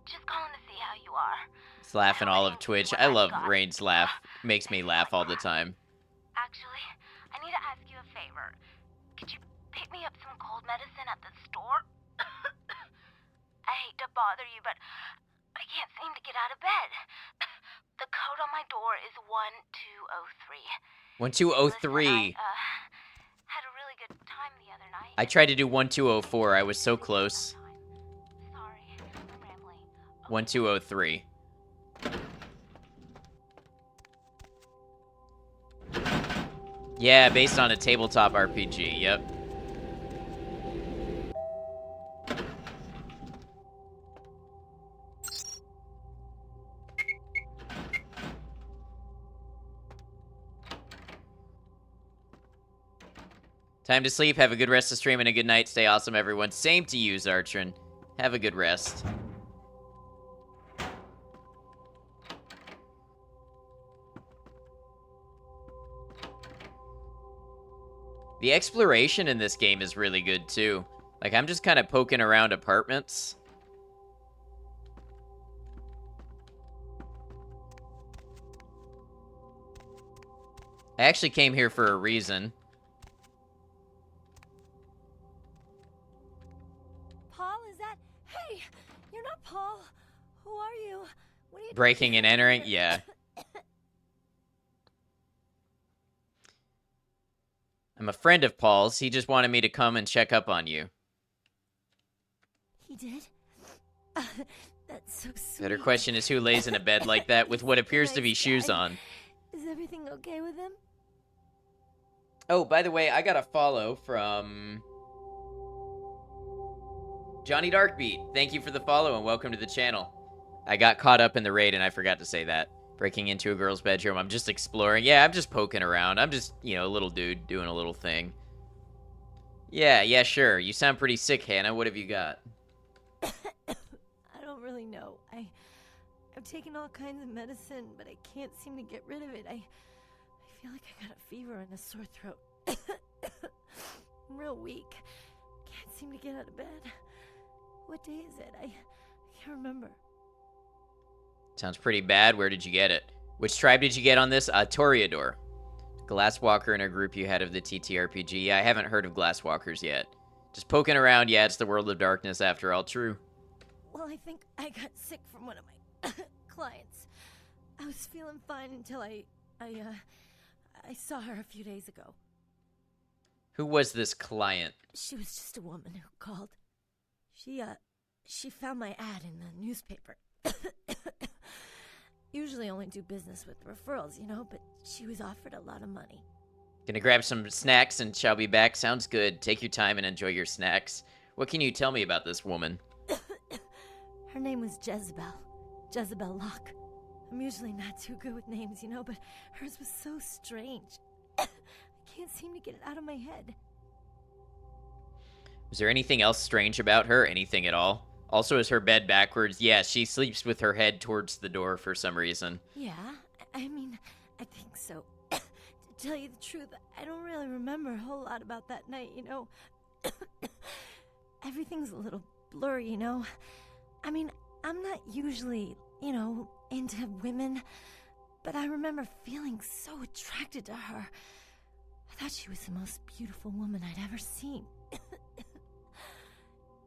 Just calling to see how you are. It's laughing all of Twitch. I love Rain's laugh. Makes me laugh all the time. Actually, I need to ask you a favor. Could you pick me up some cold medicine at the store? I hate to bother you, but I can't seem to get out of bed. The code on my door is 1203. 1203. Had a really good time the other night. I tried to do 1204. I was so close. Sorry, I'm rambling. 1203. Yeah, based on a tabletop RPG. Yep. Time to sleep. Have a good rest of stream and a good night. Stay awesome, everyone. Same to you, Zartrin. Have a good rest. The exploration in this game is really good, too. Like, I'm just kind of poking around apartments. I actually came here for a reason. Paul, is that... Hey, you're not Paul. Who are you? What are you Breaking and entering? Yeah. I'm a friend of Paul's. He just wanted me to come and check up on you. He did? That's so sweet. Better question is who lays in a bed like that with what appears to be shoes on. Is everything okay with him? Oh, by the way, I got a follow from Johnny Darkbeat. Thank you for the follow and welcome to the channel. I got caught up in the raid and I forgot to say that. Breaking into a girl's bedroom. I'm just exploring. Yeah, I'm just poking around. I'm just, you know, a little dude doing a little thing. Yeah, sure. You sound pretty sick, Hannah. What have you got? I don't really know. I've taken all kinds of medicine, but I can't seem to get rid of it. I feel like I got a fever and a sore throat. I'm real weak. Can't seem to get out of bed. What day is it? I can't remember. Sounds pretty bad. Where did you get it? Which tribe did you get on this? Toreador. Glasswalker in a group you had of the TTRPG. Yeah, I haven't heard of Glasswalkers yet. Just poking around. Yeah, it's the World of Darkness after all. True. Well, I think I got sick from one of my clients. I was feeling fine until I saw her a few days ago. Who was this client? She was just a woman who called. She found my ad in the newspaper. Usually only do business with referrals, but she was offered a lot of money. Gonna grab some snacks and shall be back. Sounds good. Take your time and enjoy your snacks. What can you tell me about this woman? Her name was Jezebel Locke. I'm usually not too good with names, but hers was so strange. I can't seem to get it out of my head. Was there anything else strange about her? Anything at all? Also, is her bed backwards? Yeah, she sleeps with her head towards the door for some reason. Yeah, I think so. To tell you the truth, I don't really remember a whole lot about that night, Everything's a little blurry, I'm not usually, into women, but I remember feeling so attracted to her. I thought she was the most beautiful woman I'd ever seen.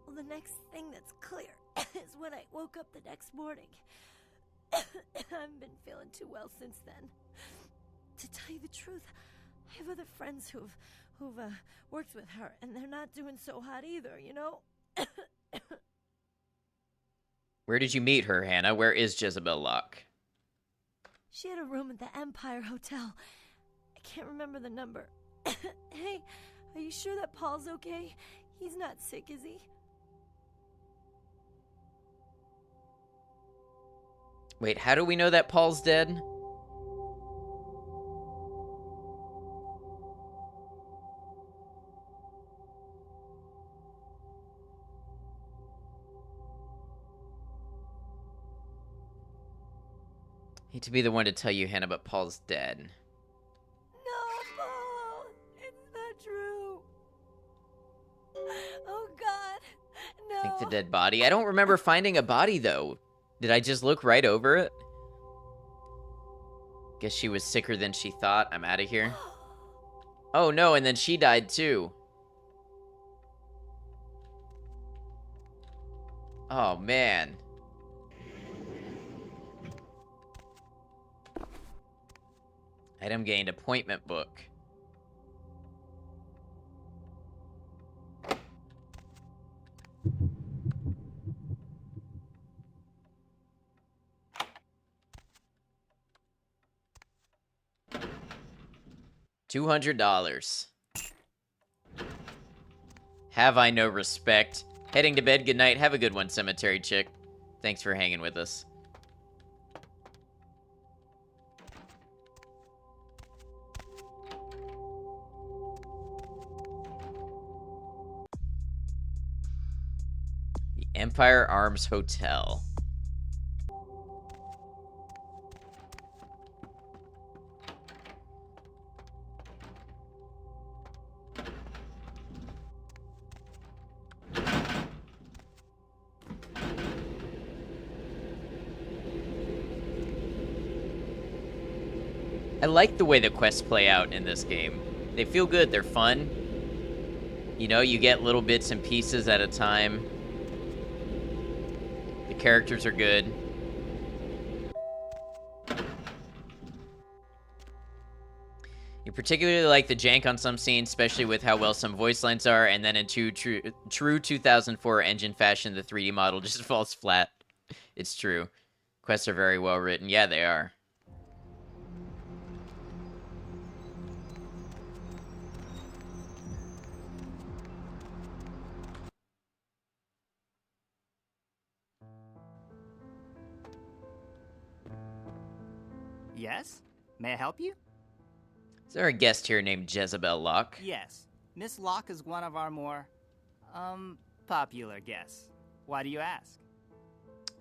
Well, the next thing that's clear is when I woke up the next morning. I haven't been feeling too well since then. To tell you the truth, I have other friends who've worked with her, and they're not doing so hot either, Where did you meet her, Hannah? Where is Jezebel Locke? She had a room at the Empire Hotel. I can't remember the number. Hey, are you sure that Paul's okay? He's not sick, is he? Wait, how do we know that Paul's dead? Hate to be the one to tell you, Hannah, but Paul's dead. No, Paul! It's not true! Oh, God! No! I think the dead body. I don't remember finding a body, though. Did I just look right over it? Guess she was sicker than she thought. I'm out of here. Oh, no, and then she died, too. Oh, man. Item gained, appointment book. $200. Have I no respect? Heading to bed, good night. Have a good one, cemetery chick. Thanks for hanging with us. The Empire Arms Hotel. I like the way the quests play out in this game. They feel good, they're fun. You get little bits and pieces at a time. The characters are good. You particularly like the jank on some scenes, especially with how well some voice lines are, and then in true 2004 engine fashion, the 3D model just falls flat. It's true. Quests are very well written. Yeah, they are. Yes? May I help you? Is there a guest here named Jezebel Locke? Yes. Miss Locke is one of our more, popular guests. Why do you ask?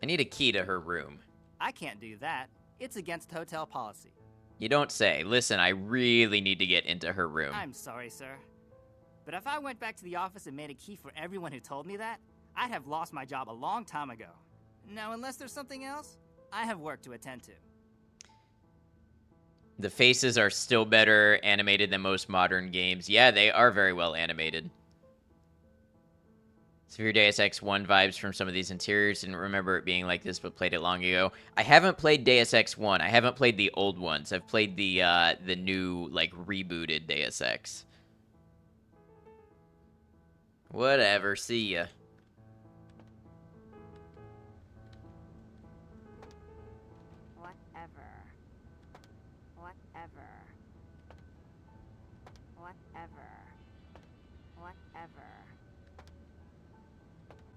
I need a key to her room. I can't do that. It's against hotel policy. You don't say. Listen, I really need to get into her room. I'm sorry, sir. But if I went back to the office and made a key for everyone who told me that, I'd have lost my job a long time ago. Now, unless there's something else, I have work to attend to. The faces are still better animated than most modern games. Yeah, they are very well animated. Severe Deus Ex 1 vibes from some of these interiors. Didn't remember it being like this, but played it long ago. I haven't played Deus Ex 1. I haven't played the old ones. I've played the new, like, rebooted Deus Ex. Whatever, see ya.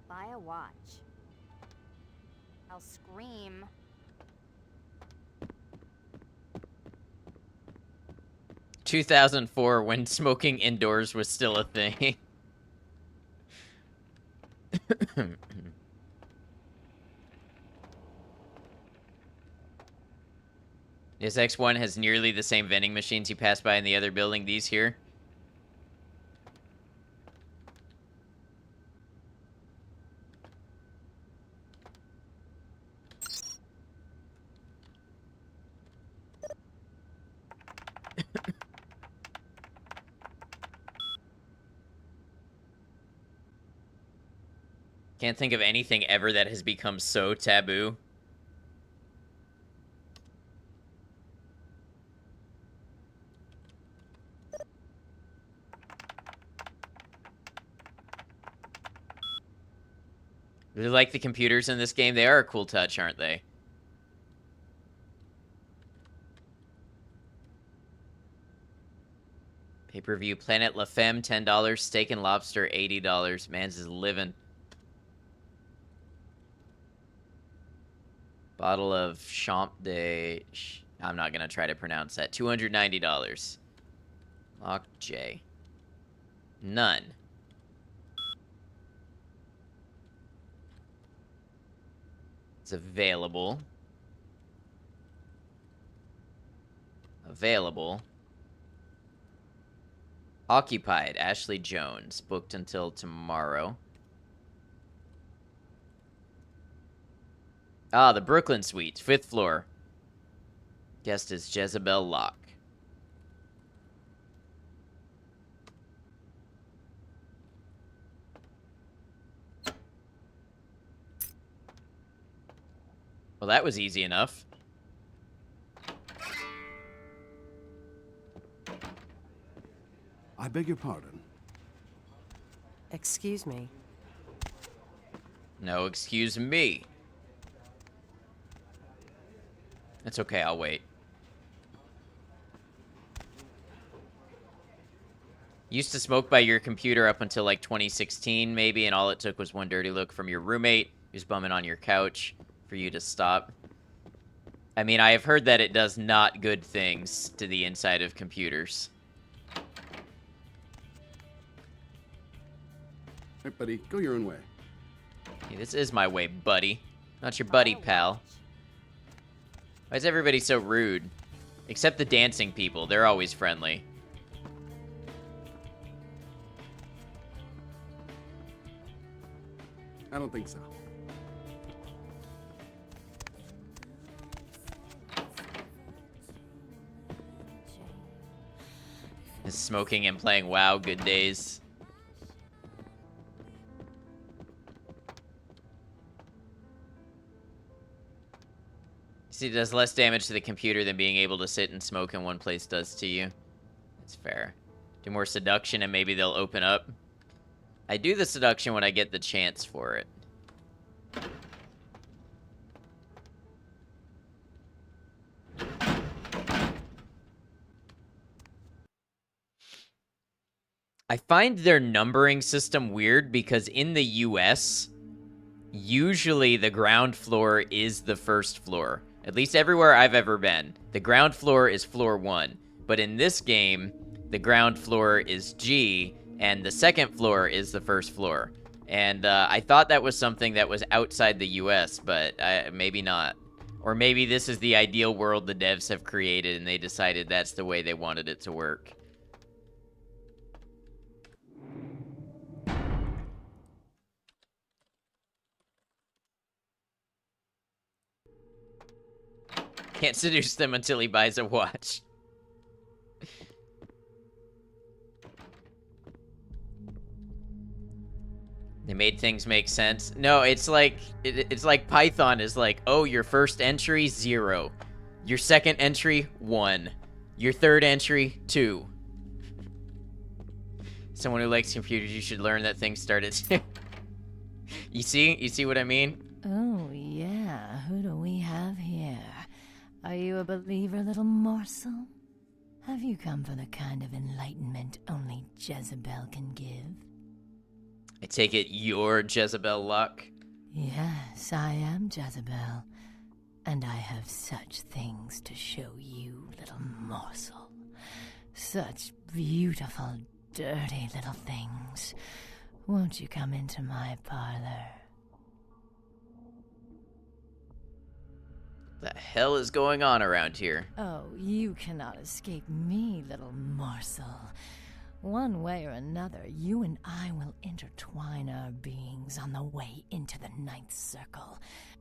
Buy a watch. I'll scream. ...2004, when smoking indoors was still a thing. This X1 has nearly the same vending machines you pass by in the other building. These here. Can't think of anything ever that has become so taboo. Really like the computers in this game. They are a cool touch, aren't they? Pay-per-view Planet La Femme, $10. Steak and Lobster, $80. Man's is living. Bottle of Champ de... I'm not going to try to pronounce that. $290. Lock J. None. It's available. Available. Occupied. Ashley Jones. Booked until tomorrow. Ah, the Brooklyn Suite. 5th floor. Guest is Jezebel Locke. Well, that was easy enough. I beg your pardon. Excuse me. No, excuse me. That's okay, I'll wait. Used to smoke by your computer up until like 2016 maybe, and all it took was one dirty look from your roommate who's bumming on your couch for you to stop. I mean, I have heard that it does not good things to the inside of computers. Hey, buddy, go your own way. Hey, this is my way, buddy. Not your buddy, pal. Why is everybody so rude? Except the dancing people. They're always friendly. I don't think so. Is smoking and playing WoW good days? See, it does less damage to the computer than being able to sit and smoke in one place does to you. That's fair. Do more seduction and maybe they'll open up. I do the seduction when I get the chance for it. I find their numbering system weird because in the US, usually the ground floor is the first floor. At least everywhere I've ever been. The ground floor is floor 1. But in this game, the ground floor is G, and the second floor is the first floor. And I thought that was something that was outside the US, but maybe not. Or maybe this is the ideal world the devs have created, and they decided that's the way they wanted it to work. Can't seduce them until he buys a watch. They made things make sense. No, it's like it's like Python is like, oh, your first entry 0, your second entry 1, your third entry 2. Someone who likes computers, you should learn that things started. You see what I mean? Oh, yeah. Who do we have here? Are you a believer, little morsel? Have you come for the kind of enlightenment only Jezebel can give? I take it you're Jezebel Luck? Yes, I am Jezebel. And I have such things to show you, little morsel. Such beautiful, dirty little things. Won't you come into my parlor? The hell is going on around here? Oh, you cannot escape me, little morsel. One way or another, you and I will intertwine our beings on the way into the 9th circle,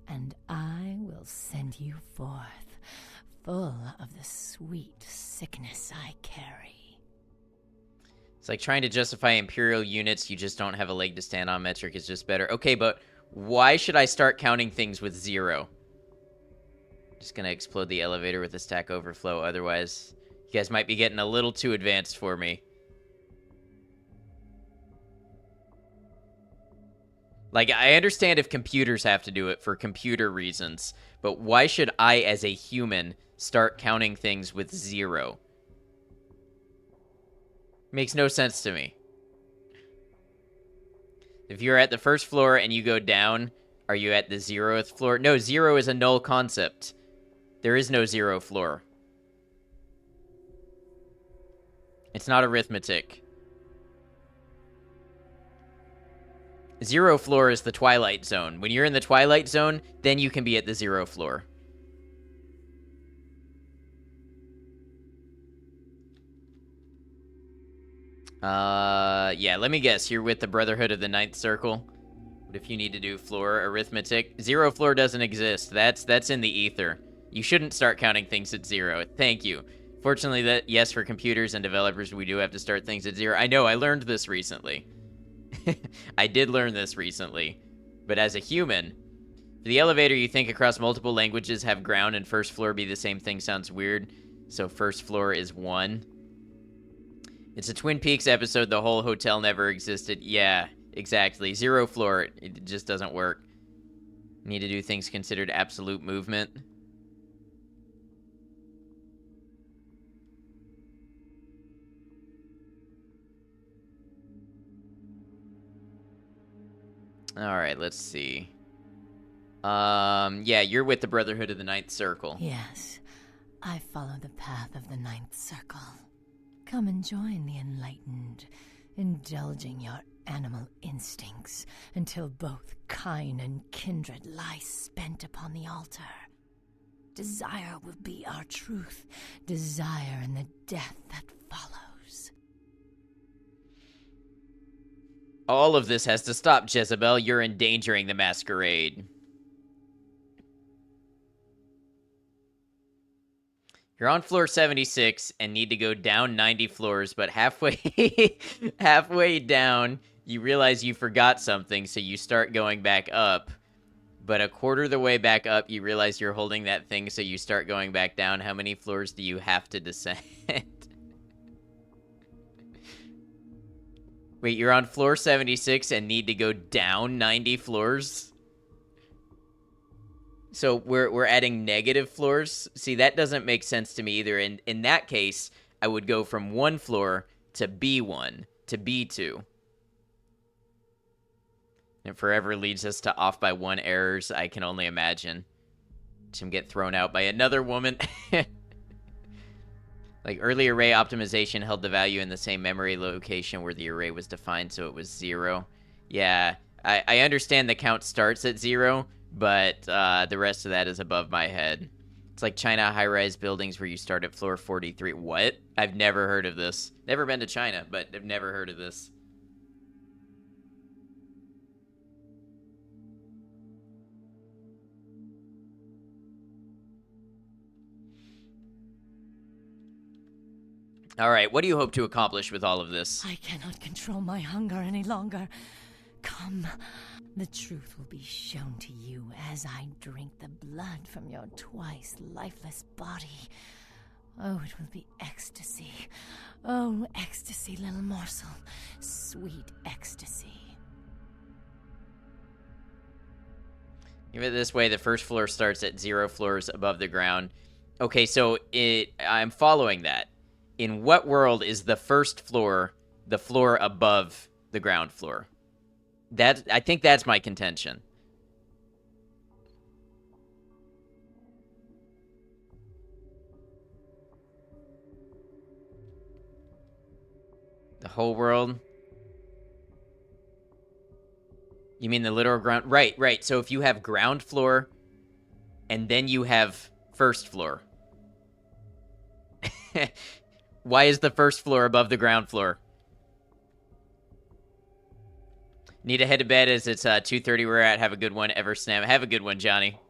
and I will send you forth, full of the sweet sickness I carry. It's like trying to justify Imperial units, you just don't have a leg to stand on. Metric is just better. Okay, but why should I start counting things with 0? Just gonna explode the elevator with a stack overflow, otherwise you guys might be getting a little too advanced for me. Like, I understand if computers have to do it for computer reasons, but why should I, as a human, start counting things with 0? Makes no sense to me. If you're at the first floor and you go down, are you at the 0th floor? No, 0 is a null concept. There is no 0 floor. It's not arithmetic. 0 floor is the Twilight Zone. When you're in the Twilight Zone, then you can be at the 0 floor. Yeah, let me guess. You're with the Brotherhood of the 9th Circle. What if you need to do floor arithmetic? 0 floor doesn't exist. That's in the ether. You shouldn't start counting things at 0. Thank you. Fortunately, yes, for computers and developers, we do have to start things at 0. I know, I learned this recently. I did learn this recently. But as a human, for the elevator, you think across multiple languages, have ground and first floor be the same thing sounds weird. So first floor is 1. It's a Twin Peaks episode, the whole hotel never existed. Yeah, exactly. 0 floor, it just doesn't work. Need to do things considered absolute movement. Alright, let's see. Yeah, you're with the Brotherhood of the 9th Circle. Yes, I follow the path of the 9th circle. Come and join the enlightened, indulging your animal instincts until both kind and kindred lie spent upon the altar. Desire will be our truth, desire and the death that follows. All of this has to stop, Jezebel. You're endangering the masquerade. You're on floor 76 and need to go down 90 floors, but halfway down, you realize you forgot something, so you start going back up. But a quarter of the way back up, you realize you're holding that thing, so you start going back down. How many floors do you have to descend? Wait, you're on floor 76 and need to go down 90 floors? So we're adding negative floors? See, that doesn't make sense to me either. And in that case, I would go from 1 floor to B1 to B2. It forever leads us to off by 1 errors, I can only imagine. To get thrown out by another woman. Like, early array optimization held the value in the same memory location where the array was defined, so it was 0. Yeah, I understand the count starts at 0, but the rest of that is above my head. It's like China high-rise buildings where you start at floor 43. What? I've never heard of this. Never been to China, but I've never heard of this. All right, what do you hope to accomplish with all of this? I cannot control my hunger any longer. Come. The truth will be shown to you as I drink the blood from your twice lifeless body. Oh, it will be ecstasy. Oh, ecstasy, little morsel. Sweet ecstasy. Give it this way, the first floor starts at 0 floors above the ground. Okay, so I'm following that. In what world is the first floor the floor above the ground floor? I think that's my contention. The whole world? You mean the literal ground? Right. So if you have ground floor, and then you have first floor. Why is the first floor above the ground floor? Need to head to bed as it's 2:30 we're at. Have a good one, Eversnam. Have a good one, Johnny.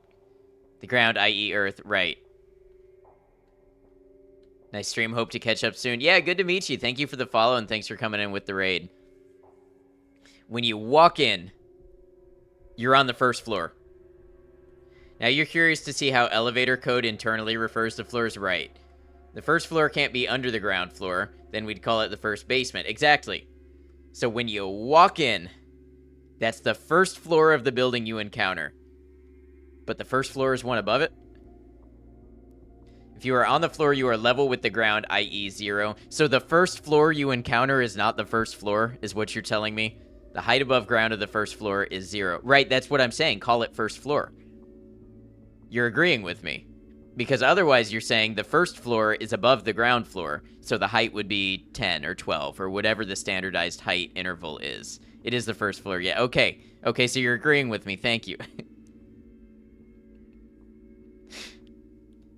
The ground, i.e. Earth. Right. Nice stream. Hope to catch up soon. Yeah, good to meet you. Thank you for the follow, and thanks for coming in with the raid. When you walk in, you're on the first floor. Now, you're curious to see how elevator code internally refers to floors, right? The first floor can't be under the ground floor. Then we'd call it the first basement. Exactly. So when you walk in, that's the first floor of the building you encounter. But the first floor is one above it? If you are on the floor, you are level with the ground, i.e. 0. So the first floor you encounter is not the first floor, is what you're telling me? The height above ground of the first floor is 0. Right, that's what I'm saying. Call it first floor. You're agreeing with me. Because otherwise you're saying the first floor is above the ground floor, so the height would be 10 or 12 or whatever the standardized height interval is. It is the first floor, yeah. Okay, so you're agreeing with me. Thank you.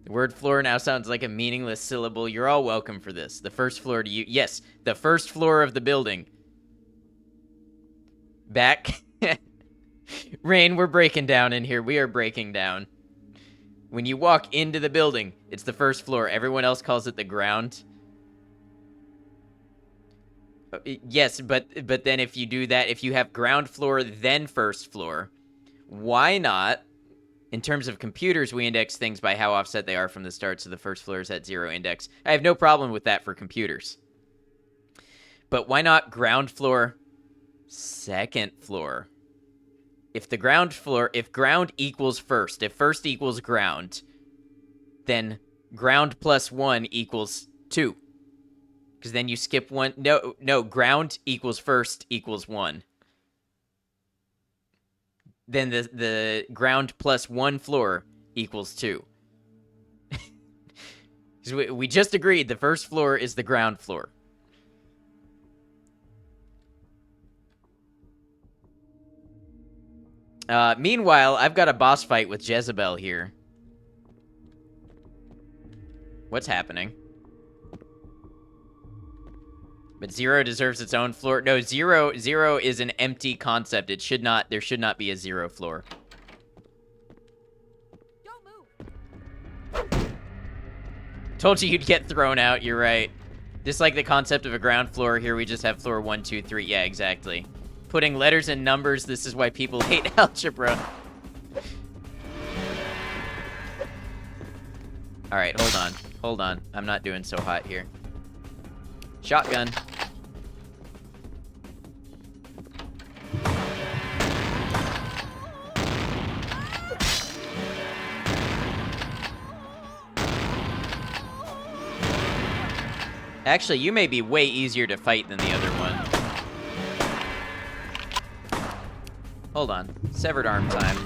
The word floor now sounds like a meaningless syllable. You're all welcome for this. The first floor to you. Yes, the first floor of the building. Back. Rain, we're breaking down in here. We are breaking down. When you walk into the building, it's the first floor. Everyone else calls it the ground. Yes, but then if you do that, if you have ground floor, then first floor, why not? In terms of computers, we index things by how offset they are from the start, so the first floor is at 0 index. I have no problem with that for computers. But why not ground floor, second floor? If the ground floor, if ground equals first, if first equals ground, then ground plus 1 equals 2. Because then you skip 1. No, ground equals first equals 1. Then the ground plus 1 floor equals 2. We just agreed the first floor is the ground floor. Meanwhile, I've got a boss fight with Jezebel here. What's happening? But 0 deserves its own floor. No, 0 is an empty concept. There should not be a 0 floor. Don't move. Told you you'd get thrown out, you're right. Just like the concept of a ground floor, here we just have floor 1, 2, 3. Yeah, exactly. Putting letters and numbers, this is why people hate algebra. Alright, hold on. I'm not doing so hot here. Shotgun. Actually, you may be way easier to fight than the other one. Hold on. Severed arm time.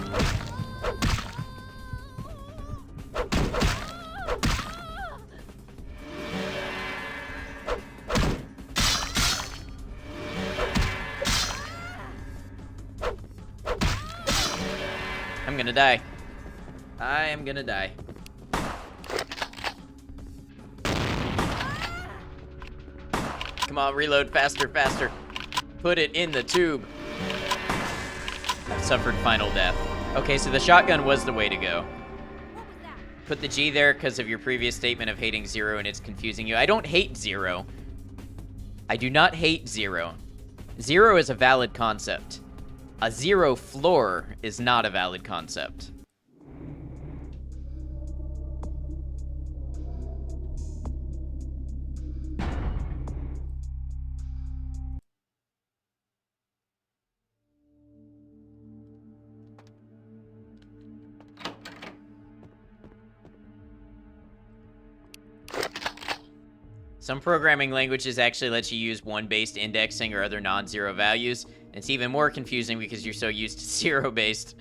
I'm gonna die. I am gonna die. Come on, reload faster. Put it in the tube. I've suffered final death. Okay, so the shotgun was the way to go. Put the G there because of your previous statement of hating 0 and it's confusing you. I don't hate 0. I do not hate 0. 0 is a valid concept. A 0 floor is not a valid concept. Some programming languages actually let you use 1-based indexing or other non-zero values. And it's even more confusing because you're so used to 0-based.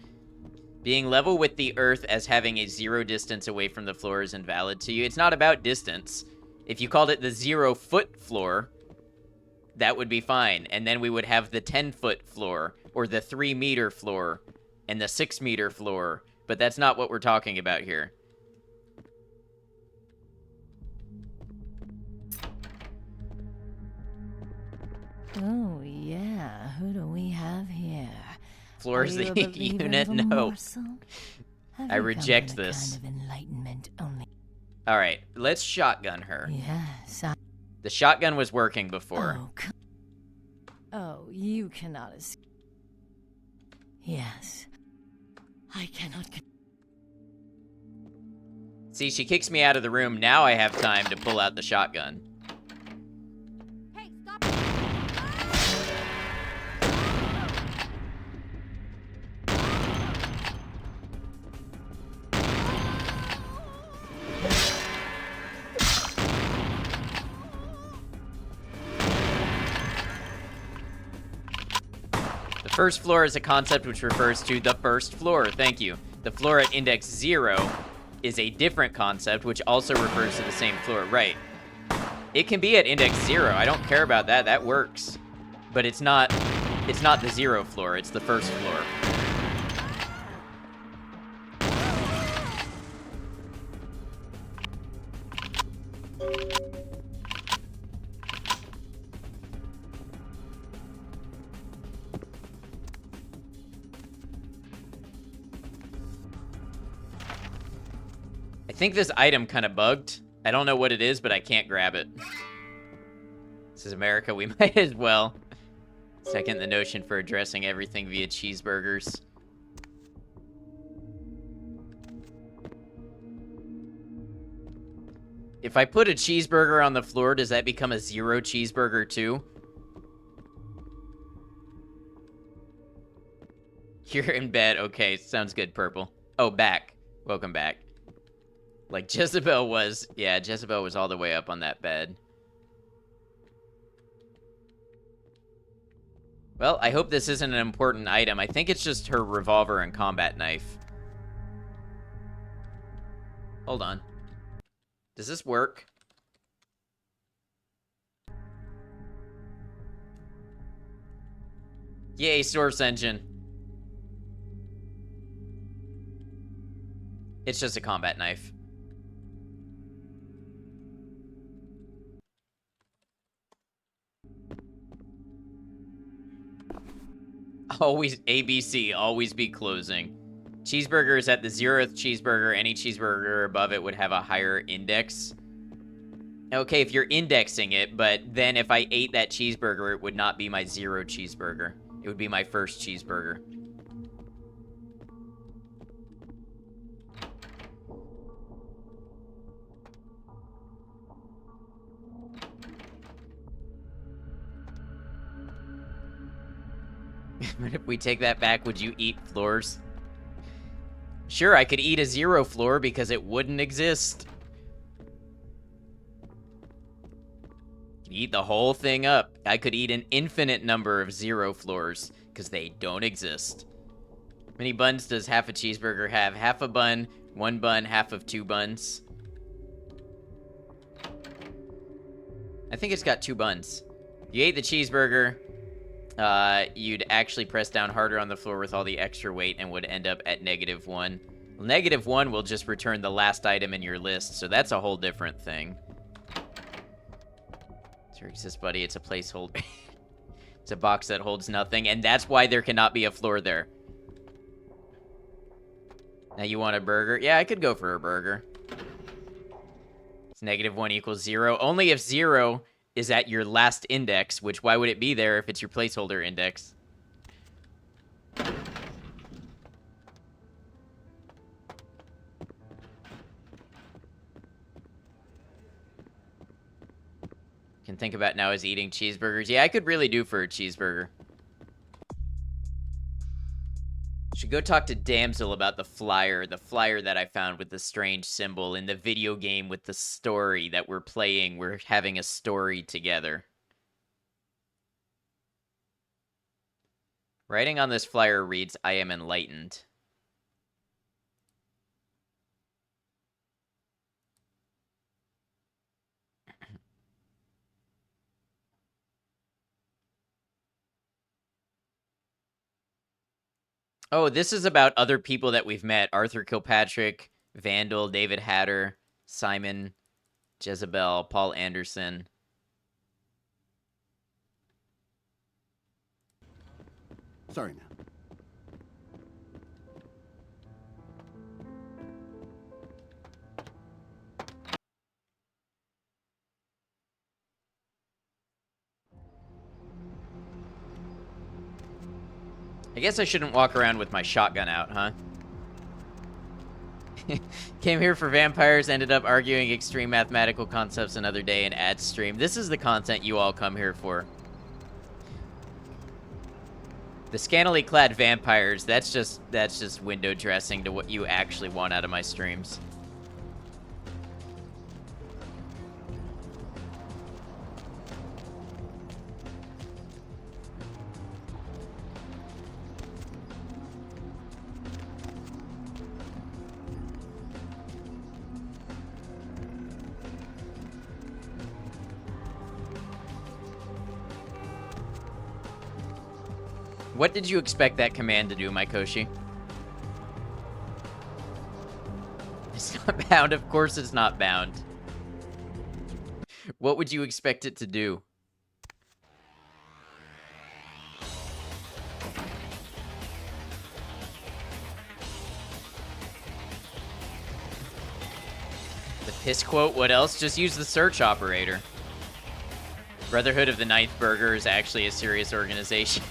Being level with the Earth as having a 0 distance away from the floor is invalid to you. It's not about distance. If you called it the 0-foot floor, that would be fine. And then we would have the 10-foot floor, or the 3-meter floor, and the 6-meter floor. But that's not what we're talking about here. Oh, yeah. Who do we have here? Floors Are you the a believer unit? of a No. morsel? Have I you reject come in a this. kind of enlightenment only? All right, let's shotgun her. Yes. The shotgun was working before. Oh, you cannot escape. Yes. I cannot. See, she kicks me out of the room. Now I have time to pull out the shotgun. The first floor is a concept which refers to the first floor. Thank you. The floor at index 0 is a different concept which also refers to the same floor. Right. It can be at index 0. I don't care about that. That works. But it's not the 0 floor. It's the first floor. I think this item kind of bugged. I don't know what it is, but I can't grab it. This is America. We might as well second the notion for addressing everything via cheeseburgers. If I put a cheeseburger on the floor, does that become a 0 cheeseburger too? You're in bed. Okay, sounds good, Purple. Oh, back. Welcome back. Like Jezebel was. Yeah, Jezebel was all the way up on that bed. Well, I hope this isn't an important item. I think it's just her revolver and combat knife. Hold on. Does this work? Yay, source engine. It's just a combat knife. Always ABC, always be closing. Cheeseburger is at the 0th cheeseburger. Any cheeseburger above it would have a higher index. Okay, if you're indexing it, but then if I ate that cheeseburger, it would not be my 0 cheeseburger. It would be my first cheeseburger. But if we take that back, would you eat floors? Sure, I could eat a 0 floor because it wouldn't exist. Eat the whole thing up. I could eat an infinite number of 0 floors because they don't exist. How many buns does half a cheeseburger have? Half a bun, 1 bun, half of 2 buns. I think it's got 2 buns. If you ate the cheeseburger, you'd actually press down harder on the floor with all the extra weight and would end up at -1. Well, -1 will just return the last item in your list, so that's a whole different thing. Xerxes, buddy, it's a placeholder. It's a box that holds nothing, and that's why there cannot be a floor there. Now you want a burger? Yeah, I could go for a burger. It's -1 equals 0. Only if 0 is at your last index, which why would it be there if it's your placeholder index? Can think about now is eating cheeseburgers. Yeah, I could really do for a cheeseburger. Should go talk to Damsel about the flyer that I found with the strange symbol in the video game with the story that we're playing. We're having a story together. Writing on this flyer reads, I am enlightened. Oh, this is about other people that we've met. Arthur Kilpatrick, Vandal, David Hatter, Simon, Jezebel, Paul Anderson. Sorry now. I guess I shouldn't walk around with my shotgun out, huh? Came here for vampires, ended up arguing extreme mathematical concepts another day in ad stream. This is the content you all come here for. The scantily clad vampires, that's just window dressing to what you actually want out of my streams. What did you expect that command to do, Mykoshi? It's not bound. Of course it's not bound. What would you expect it to do? The piss quote? What else? Just use the search operator. Brotherhood of the Ninth Burger is actually a serious organization.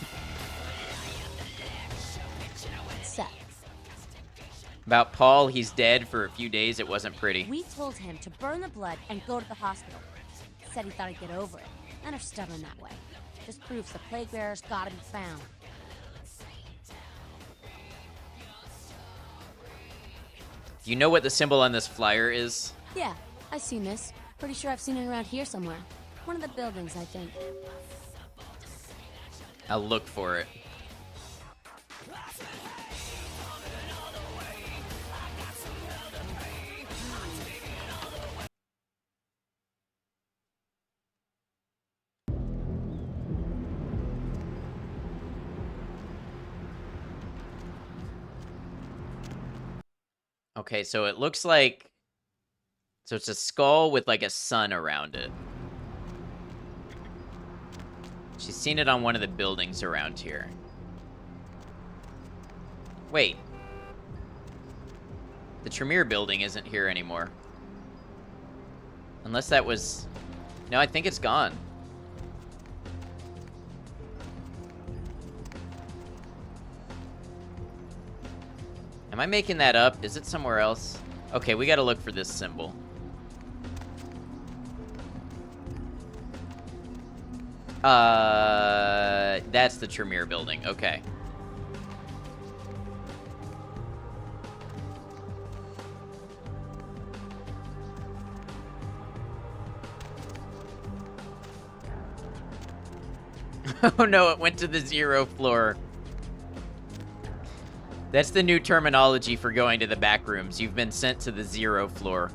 About Paul, he's dead for a few days. It wasn't pretty. We told him to burn the blood and go to the hospital. Said he thought he'd get over it. Men are stubborn that way. Just proves the plague bearer's gotta be found. Do you know what the symbol on this flyer is? Yeah, I've seen this. Pretty sure I've seen it around here somewhere. One of the buildings, I think. I'll look for it. Okay, so it looks like... So it's a skull with like a sun around it. She's seen it on one of the buildings around here. Wait. The Tremere building isn't here anymore. Unless that was... No, I think it's gone. Am I making that up? Is it somewhere else? Okay, we gotta look for this symbol. That's the Tremere building. Okay. Oh no, it went to the 0 floor. That's the new terminology for going to the back rooms. You've been sent to the 0 floor.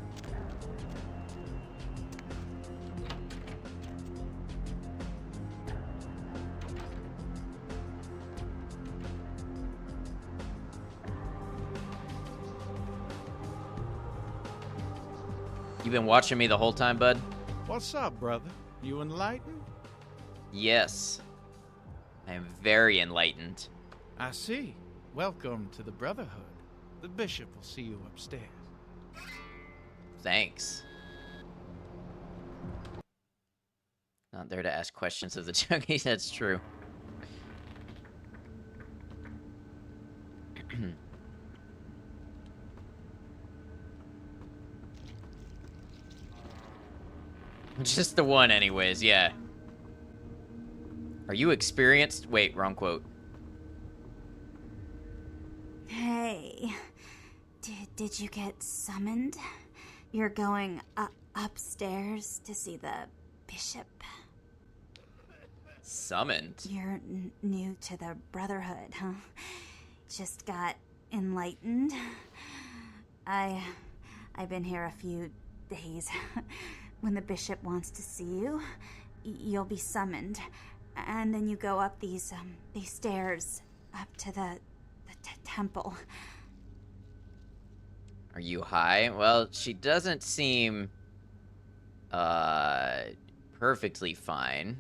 You been watching me the whole time, bud? What's up, brother? You enlightened? Yes. I am very enlightened. I see. Welcome to the Brotherhood. The bishop will see you upstairs. Thanks. Not there to ask questions of the junkies, that's true. Just the one, anyways, yeah. Are you experienced? Wait, wrong quote. Hey, did you get summoned? You're going upstairs to see the bishop. Summoned? You're new to the Brotherhood, huh? Just got enlightened. I've been here a few days. When the bishop wants to see you, you'll be summoned, and then you go up these stairs up to the temple. Are you high? Well, she doesn't seem perfectly fine.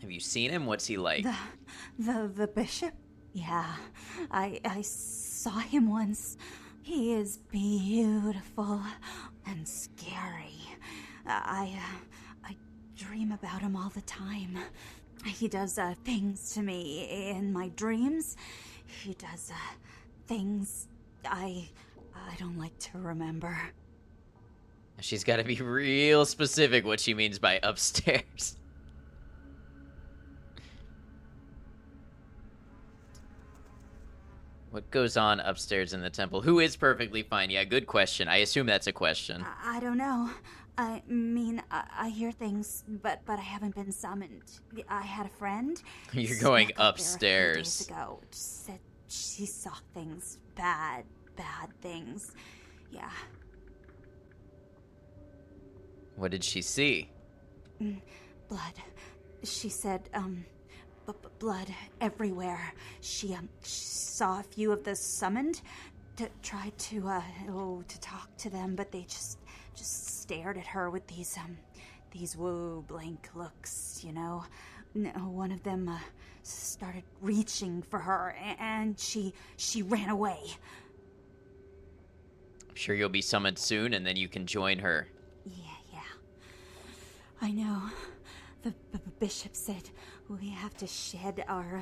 Have you seen him? What's he like? The bishop? Yeah, I saw him once. He is beautiful and scary. I dream about him all the time. He does things to me in my dreams. He does things I don't like to remember. She's got to be real specific what she means by upstairs. What goes on upstairs in the temple? Who is perfectly fine? Yeah, good question. I assume that's a question. I don't know. I mean, I hear things, but I haven't been summoned. I had a friend. You're going snuck up there a few upstairs. days ago. Said she saw things, bad things. Yeah. What did she see? Blood. She said, blood everywhere. She saw a few of the summoned, tried to talk to them, but they just stared at her with these blank looks, you know. One of them started reaching for her, and she ran away. I'm sure you'll be summoned soon, and then you can join her. Yeah. I know. The bishop said we have to shed our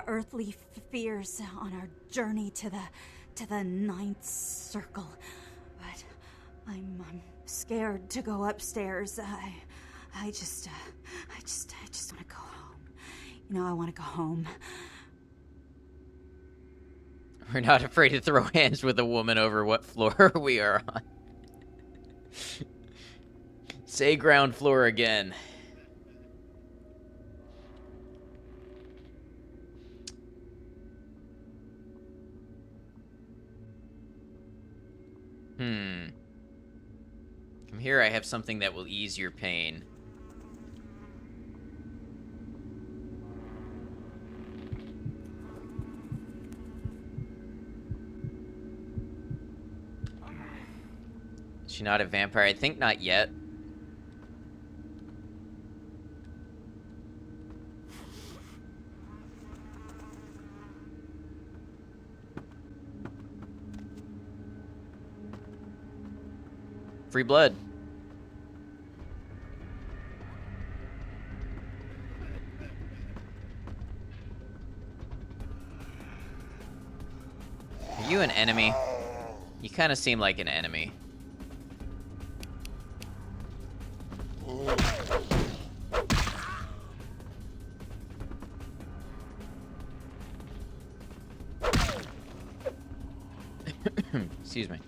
earthly fears on our journey to the ninth circle. But I'm scared to go upstairs. I just want to go home. You know, I want to go home. We're not afraid to throw hands with a woman over what floor we are on. Say ground floor again. Come here, I have something that will ease your pain. Is she not a vampire? I think not yet. Free blood. Are you an enemy? You kind of seem like an enemy. Excuse me.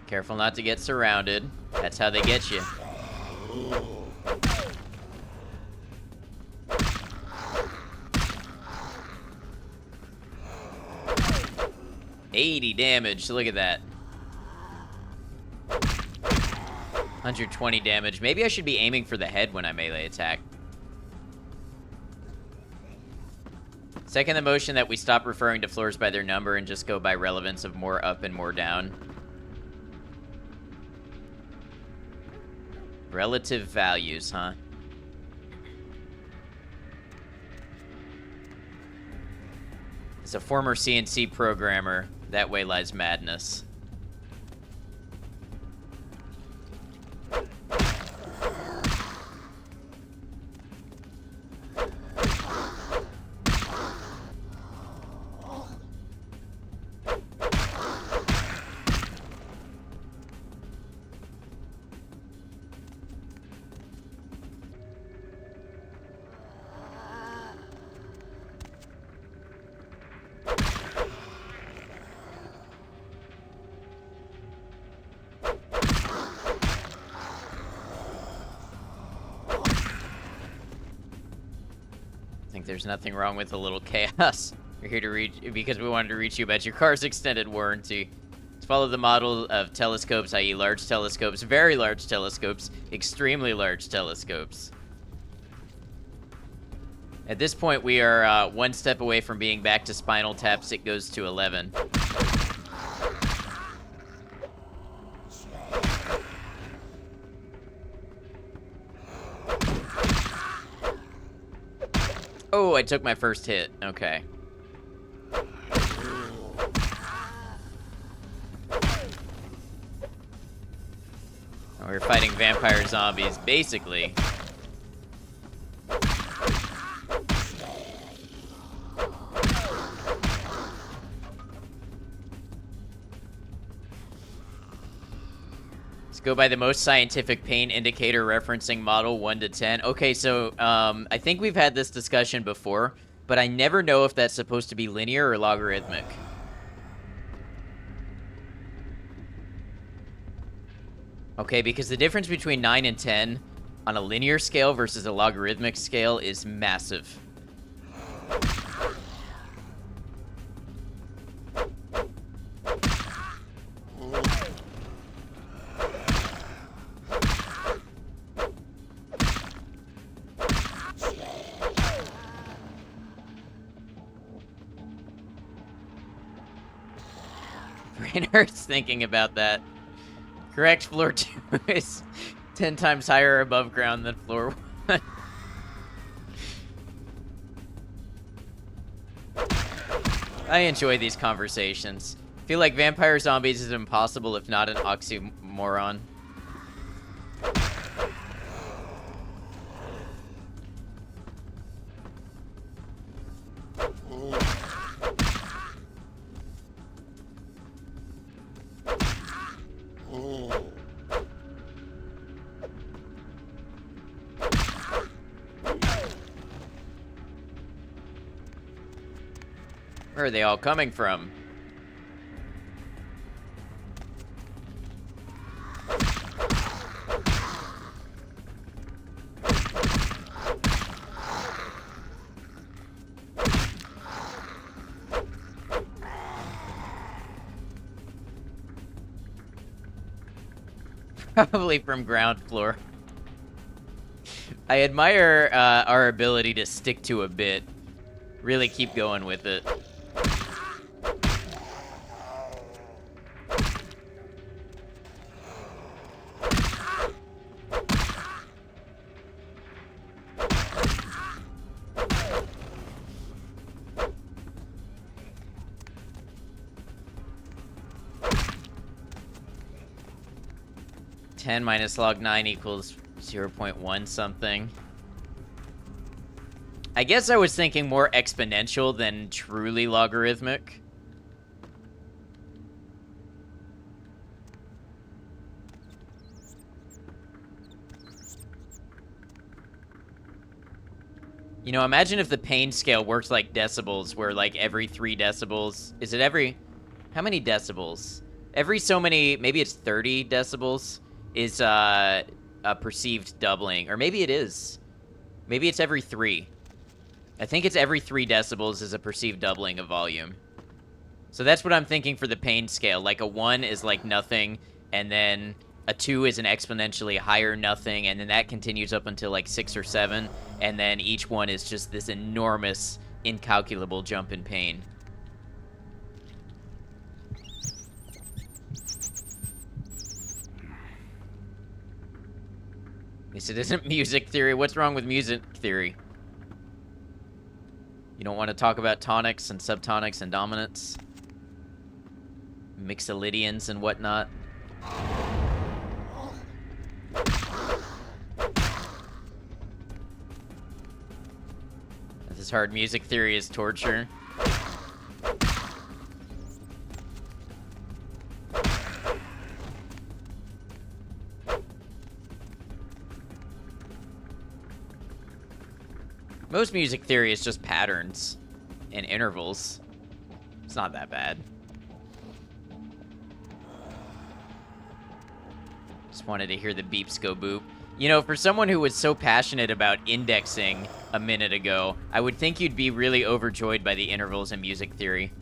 Careful not to get surrounded. That's how they get you. $80 damage. Look at that. 120 damage. Maybe I should be aiming for the head when I melee attack. Second the motion that we stop referring to floors by their number and just go by relevance of more up and more down. Relative values, huh? As a former CNC programmer, that way lies madness. think there's nothing wrong with a little chaos. We're here to reach because we wanted to reach you about your car's extended warranty. Let's follow the model of telescopes, i.e. large telescopes, very large telescopes, extremely large telescopes. At this point, we are one step away from being back to Spinal Taps. It goes to 11. Oh, I took my first hit. Okay. We're fighting vampire zombies, basically. Let's go by the most scientific pain indicator referencing model 1 to 10. Okay, so I think we've had this discussion before, but I never know if that's supposed to be linear or logarithmic. Okay, because the difference between 9 and 10 on a linear scale versus a logarithmic scale is massive. Brain hurts thinking about that. Correct, floor 2 is 10 times higher above ground than floor 1. I enjoy these conversations. Feel like vampire zombies is impossible if not an oxymoron. Where are they all coming from? Probably from ground floor. I admire our ability to stick to a bit. Really keep going with it. Minus log 9 equals 0.1 something. I guess I was thinking more exponential than truly logarithmic. You know, imagine if the pain scale worked like decibels, where like every 3 decibels... Is it every... How many decibels? Every so many... Maybe it's 30 decibels is a perceived doubling. Or maybe it is. Maybe it's every 3. I think it's every 3 decibels is a perceived doubling of volume. So that's what I'm thinking for the pain scale. Like a 1 is like nothing, and then a 2 is an exponentially higher nothing, and then that continues up until like 6 or 7, and then each one is just this enormous, incalculable jump in pain. At least it isn't music theory. What's wrong with music theory? You don't want to talk about tonics and subtonics and dominants? Mixolydians and whatnot? This is hard. Music theory is torture. Most music theory is just patterns and intervals. It's not that bad. Just wanted to hear the beeps go boop. You know, for someone who was so passionate about indexing a minute ago, I would think you'd be really overjoyed by the intervals in music theory.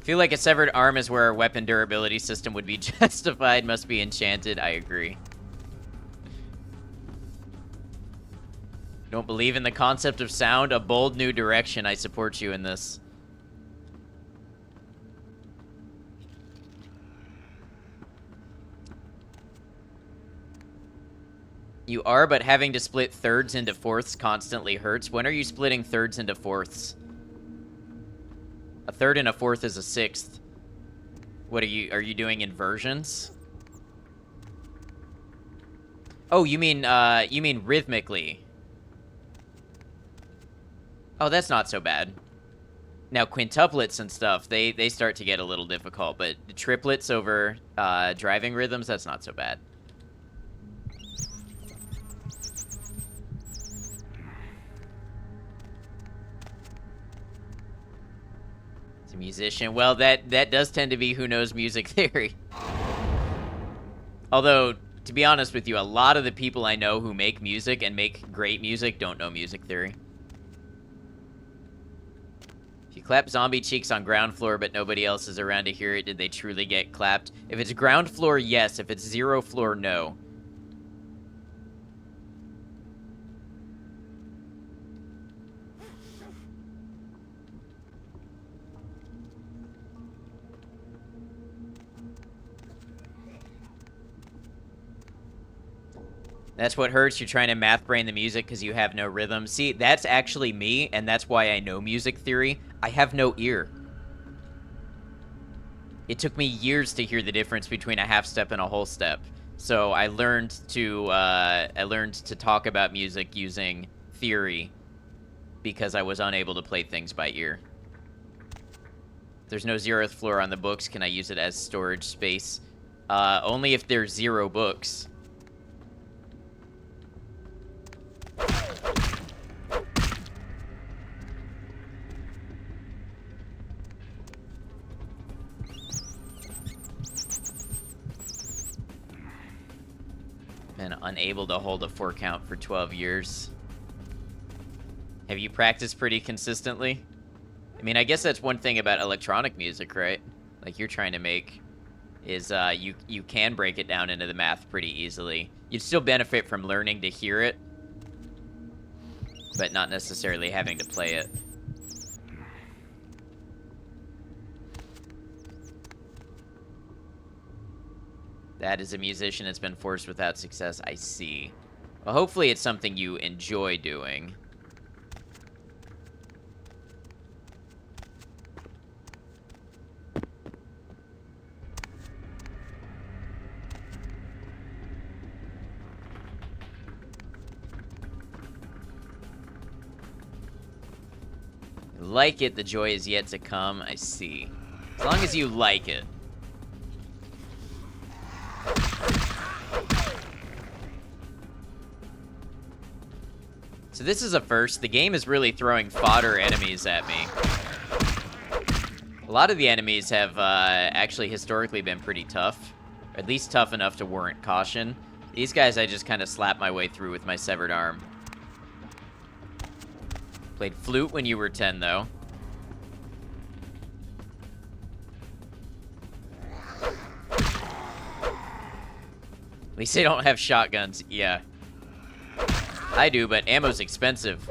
Feel like a severed arm is where our weapon durability system would be justified, must be enchanted. I agree. Don't believe in the concept of sound? A bold new direction. I support you in this. You are, but having to split thirds into fourths constantly hurts. When are you splitting thirds into fourths? A third and a fourth is a sixth. What are you doing inversions? Oh, you mean rhythmically. Oh, that's not so bad. Now, quintuplets and stuff, they start to get a little difficult, but the triplets over driving rhythms, that's not so bad. It's a musician. Well, that does tend to be who knows music theory. Although, to be honest with you, a lot of the people I know who make music and make great music don't know music theory. If you clap zombie cheeks on ground floor but nobody else is around to hear it, did they truly get clapped? If it's ground floor, yes. If it's zero floor, no. That's what hurts. You're trying to math brain the music because you have no rhythm. See, that's actually me, and that's why I know music theory. I have no ear. It took me years to hear the difference between a half step and a whole step. So I learned to talk about music using theory because I was unable to play things by ear. There's no 0th floor on the books. Can I use it as storage space? Only if there's 0 books. Been unable to hold a 4 count for 12 years. Have you practiced pretty consistently? I mean, I guess that's one thing about electronic music, right? Like you're trying to make is you can break it down into the math pretty easily. You'd still benefit from learning to hear it, but not necessarily having to play it. That is a musician that's been forced without success. I see. Well, hopefully it's something you enjoy doing. Like it, the joy is yet to come. I see. As long as you like it. So this is a first. The game is really throwing fodder enemies at me. A lot of the enemies have actually historically been pretty tough. Or at least tough enough to warrant caution. These guys I just kind of slap my way through with my severed arm. Played flute when you were 10, though. At least they don't have shotguns. Yeah. I do, but ammo's expensive.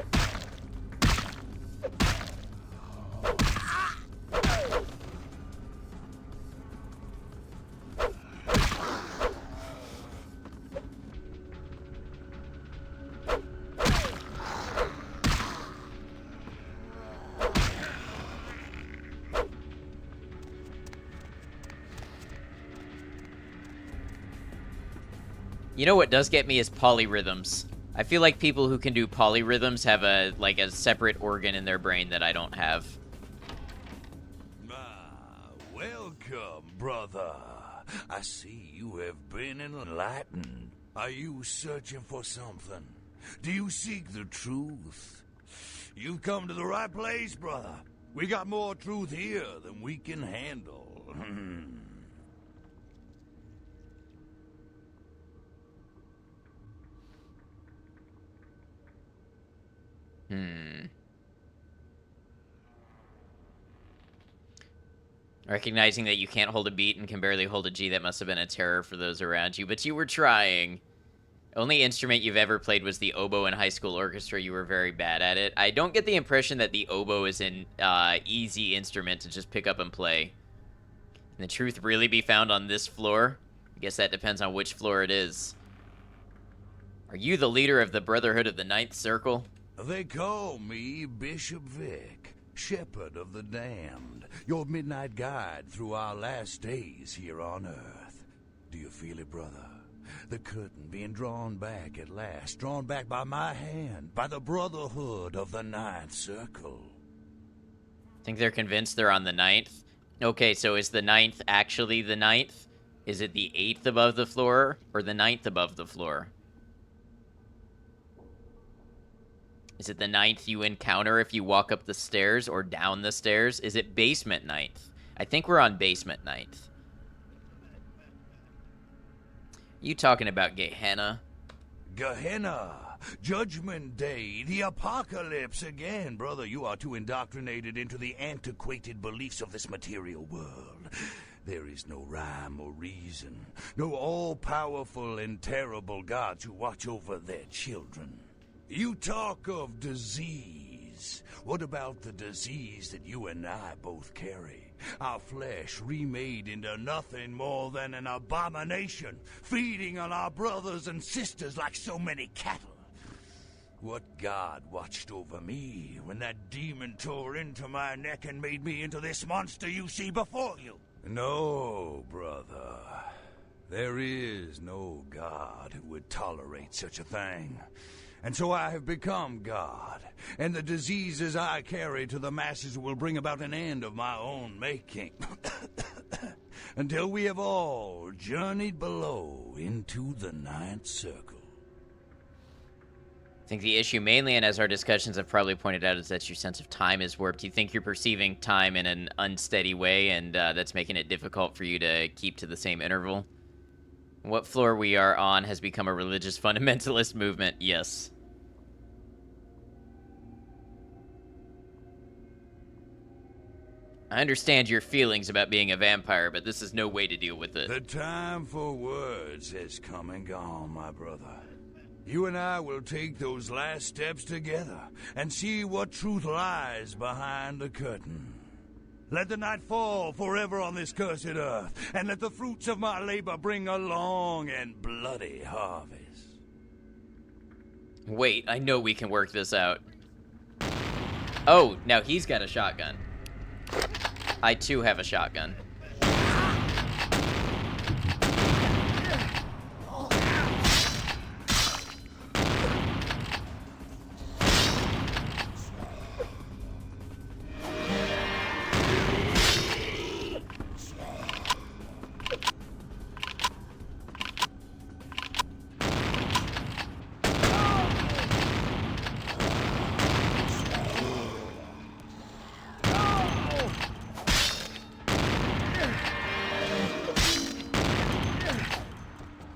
You know what does get me is polyrhythms. I feel like people who can do polyrhythms have a separate organ in their brain that I don't have. Welcome, brother. I see you have been enlightened. Are you searching for something? Do you seek the truth? You've come to the right place, brother. We got more truth here than we can handle. Recognizing that you can't hold a beat and can barely hold a G, that must have been a terror for those around you, but you were trying. Only instrument you've ever played was the oboe in high school orchestra. You were very bad at it. I don't get the impression that the oboe is an easy instrument to just pick up and play. Can the truth really be found on this floor? I guess that depends on which floor it is. Are you the leader of the Brotherhood of the Ninth Circle? They call me Bishop Vic, Shepherd of the Damned, your midnight guide through our last days here on Earth. Do you feel it, brother? The curtain being drawn back at last, drawn back by my hand, by the Brotherhood of the Ninth Circle. Think they're convinced they're on the ninth? Okay, so is the ninth actually the ninth? Is it the 8th above the floor, or the 9th above the floor? Is it the 9th you encounter if you walk up the stairs or down the stairs? Is it basement 9th? I think we're on basement 9th. You talking about Gehenna? Gehenna, Judgment Day, the apocalypse again. Brother, you are too indoctrinated into the antiquated beliefs of this material world. There is no rhyme or reason, no all-powerful and terrible gods who watch over their children. You talk of disease. What about the disease that you and I both carry? Our flesh remade into nothing more than an abomination, feeding on our brothers and sisters like so many cattle. What god watched over me when that demon tore into my neck and made me into this monster you see before you? No, brother. There is no god who would tolerate such a thing. And so I have become God, and the diseases I carry to the masses will bring about an end of my own making. Until we have all journeyed below into the Ninth Circle. I think the issue mainly, and as our discussions have probably pointed out, is that your sense of time is warped. You think you're perceiving time in an unsteady way, and that's making it difficult for you to keep to the same interval. What floor we are on has become a religious fundamentalist movement, yes. I understand your feelings about being a vampire, but this is no way to deal with it. The time for words has come and gone, my brother. You and I will take those last steps together and see what truth lies behind the curtain. Let the night fall forever on this cursed earth, and let the fruits of my labor bring a long and bloody harvest. Wait, I know we can work this out. Oh, now he's got a shotgun. I too have a shotgun.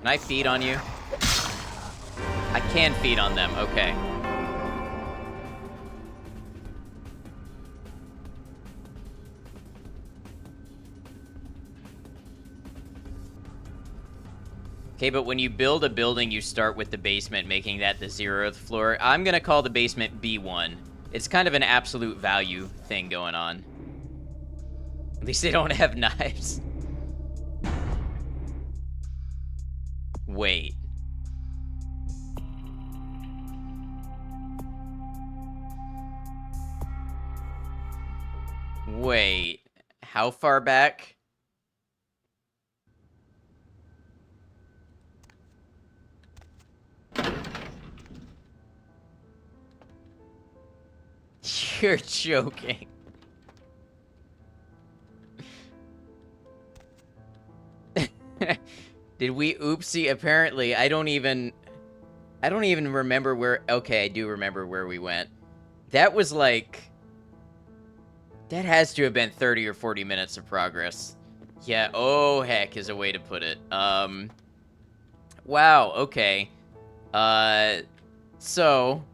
Can I feed on you? I can feed on them, okay. Okay, but when you build a building, you start with the basement, making that the 0th floor. I'm gonna call the basement B1. It's kind of an absolute value thing going on. At least they don't have knives. Wait. Wait. How far back? You're joking. Did we oopsie? Apparently, I don't even remember where. Okay, I do remember where we went. That was like, that has to have been 30 or 40 minutes of progress. Yeah, oh heck is a way to put it. Wow, okay. So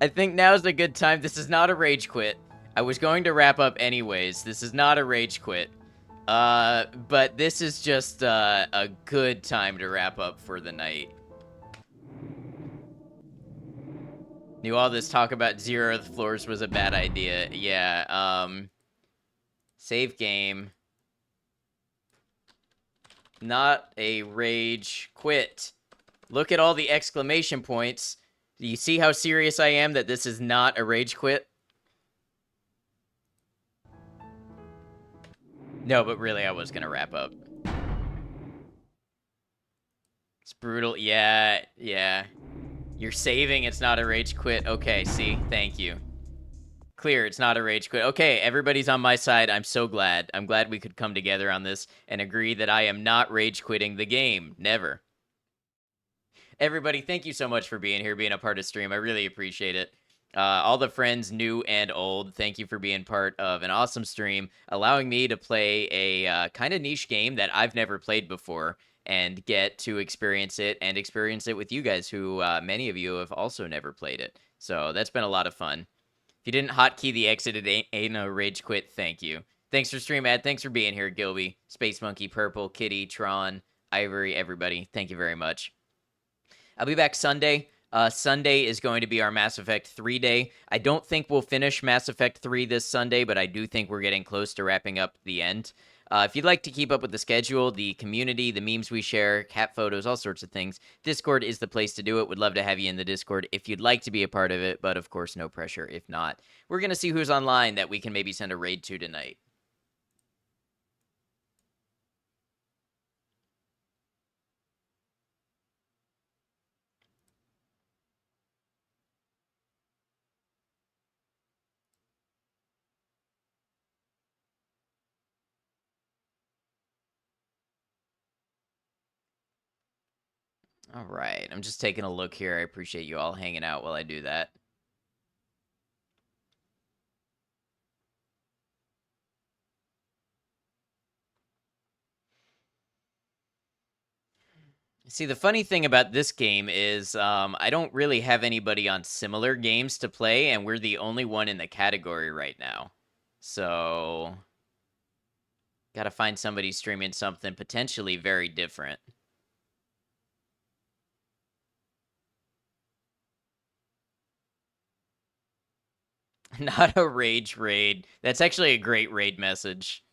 I think now's a good time. This is not a rage quit. I was going to wrap up anyways. This is not a rage quit. But this is just a good time to wrap up for the night. Knew all this talk about zero floors was a bad idea. Yeah, save game. Not a rage quit. Look at all the exclamation points. Do you see how serious I am that this is not a rage quit? No, but really, I was gonna wrap up. It's brutal. Yeah. You're saving, it's not a rage quit. Okay, see? Thank you. Clear, it's not a rage quit. Okay, everybody's on my side. I'm so glad. I'm glad we could come together on this and agree that I am not rage quitting the game. Never. Everybody, thank you so much for being here, being a part of stream. I really appreciate it. All the friends, new and old, thank you for being part of an awesome stream, allowing me to play a kind of niche game that I've never played before and get to experience it with you guys who, many of you have also never played it. So that's been a lot of fun. If you didn't hotkey the exit, it ain't no rage quit, thank you. Thanks for stream, Ad. Thanks for being here, Gilby, Space Monkey, Purple, Kitty, Tron, Ivory, everybody. Thank you very much. I'll be back Sunday. Sunday is going to be our Mass Effect 3 day. I don't think we'll finish Mass Effect 3 this Sunday, but I do think we're getting close to wrapping up the end. If you'd like to keep up with the schedule, the community, the memes we share, cat photos, all sorts of things, Discord is the place to do it. Would love to have you in the Discord if you'd like to be a part of it, but of course, no pressure if not. We're going to see who's online that we can maybe send a raid to tonight. All right, I'm just taking a look here. I appreciate you all hanging out while I do that. See, the funny thing about this game is I don't really have anybody on similar games to play, and we're the only one in the category right now. So, gotta find somebody streaming something potentially very different. Not a rage raid. That's actually a great raid message.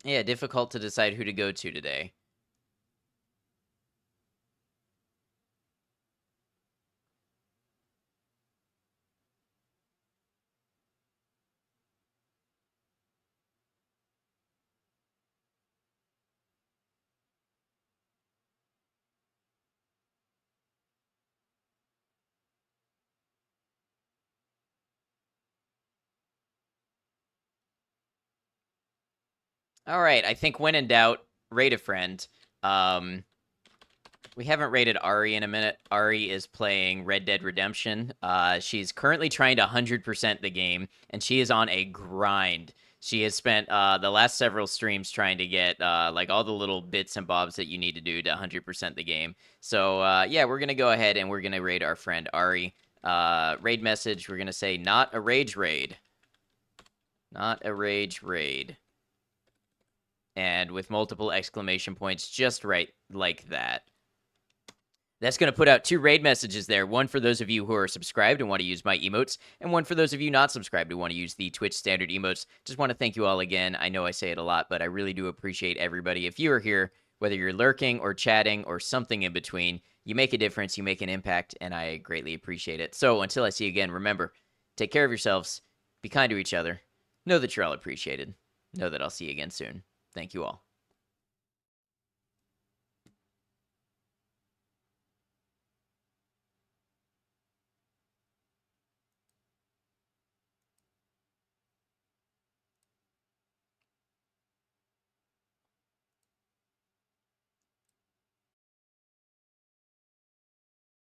Yeah, difficult to decide who to go to today. All right, I think when in doubt, raid a friend. We haven't rated Ari in a minute. Ari is playing Red Dead Redemption. She's currently trying to 100% the game, and she is on a grind. She has spent the last several streams trying to get like all the little bits and bobs that you need to do to 100% the game. So yeah, we're gonna go ahead and we're gonna raid our friend Ari. Raid message. We're gonna say not a rage raid. Not a rage raid. And with multiple exclamation points, just right like that. That's going to put out 2 raid messages there. One for those of you who are subscribed and want to use my emotes, and one for those of you not subscribed who want to use the Twitch standard emotes. Just want to thank you all again. I know I say it a lot, but I really do appreciate everybody. If you are here, whether you're lurking or chatting or something in between, you make a difference, you make an impact, and I greatly appreciate it. So until I see you again, remember, take care of yourselves, be kind to each other, know that you're all appreciated, know that I'll see you again soon. Thank you all.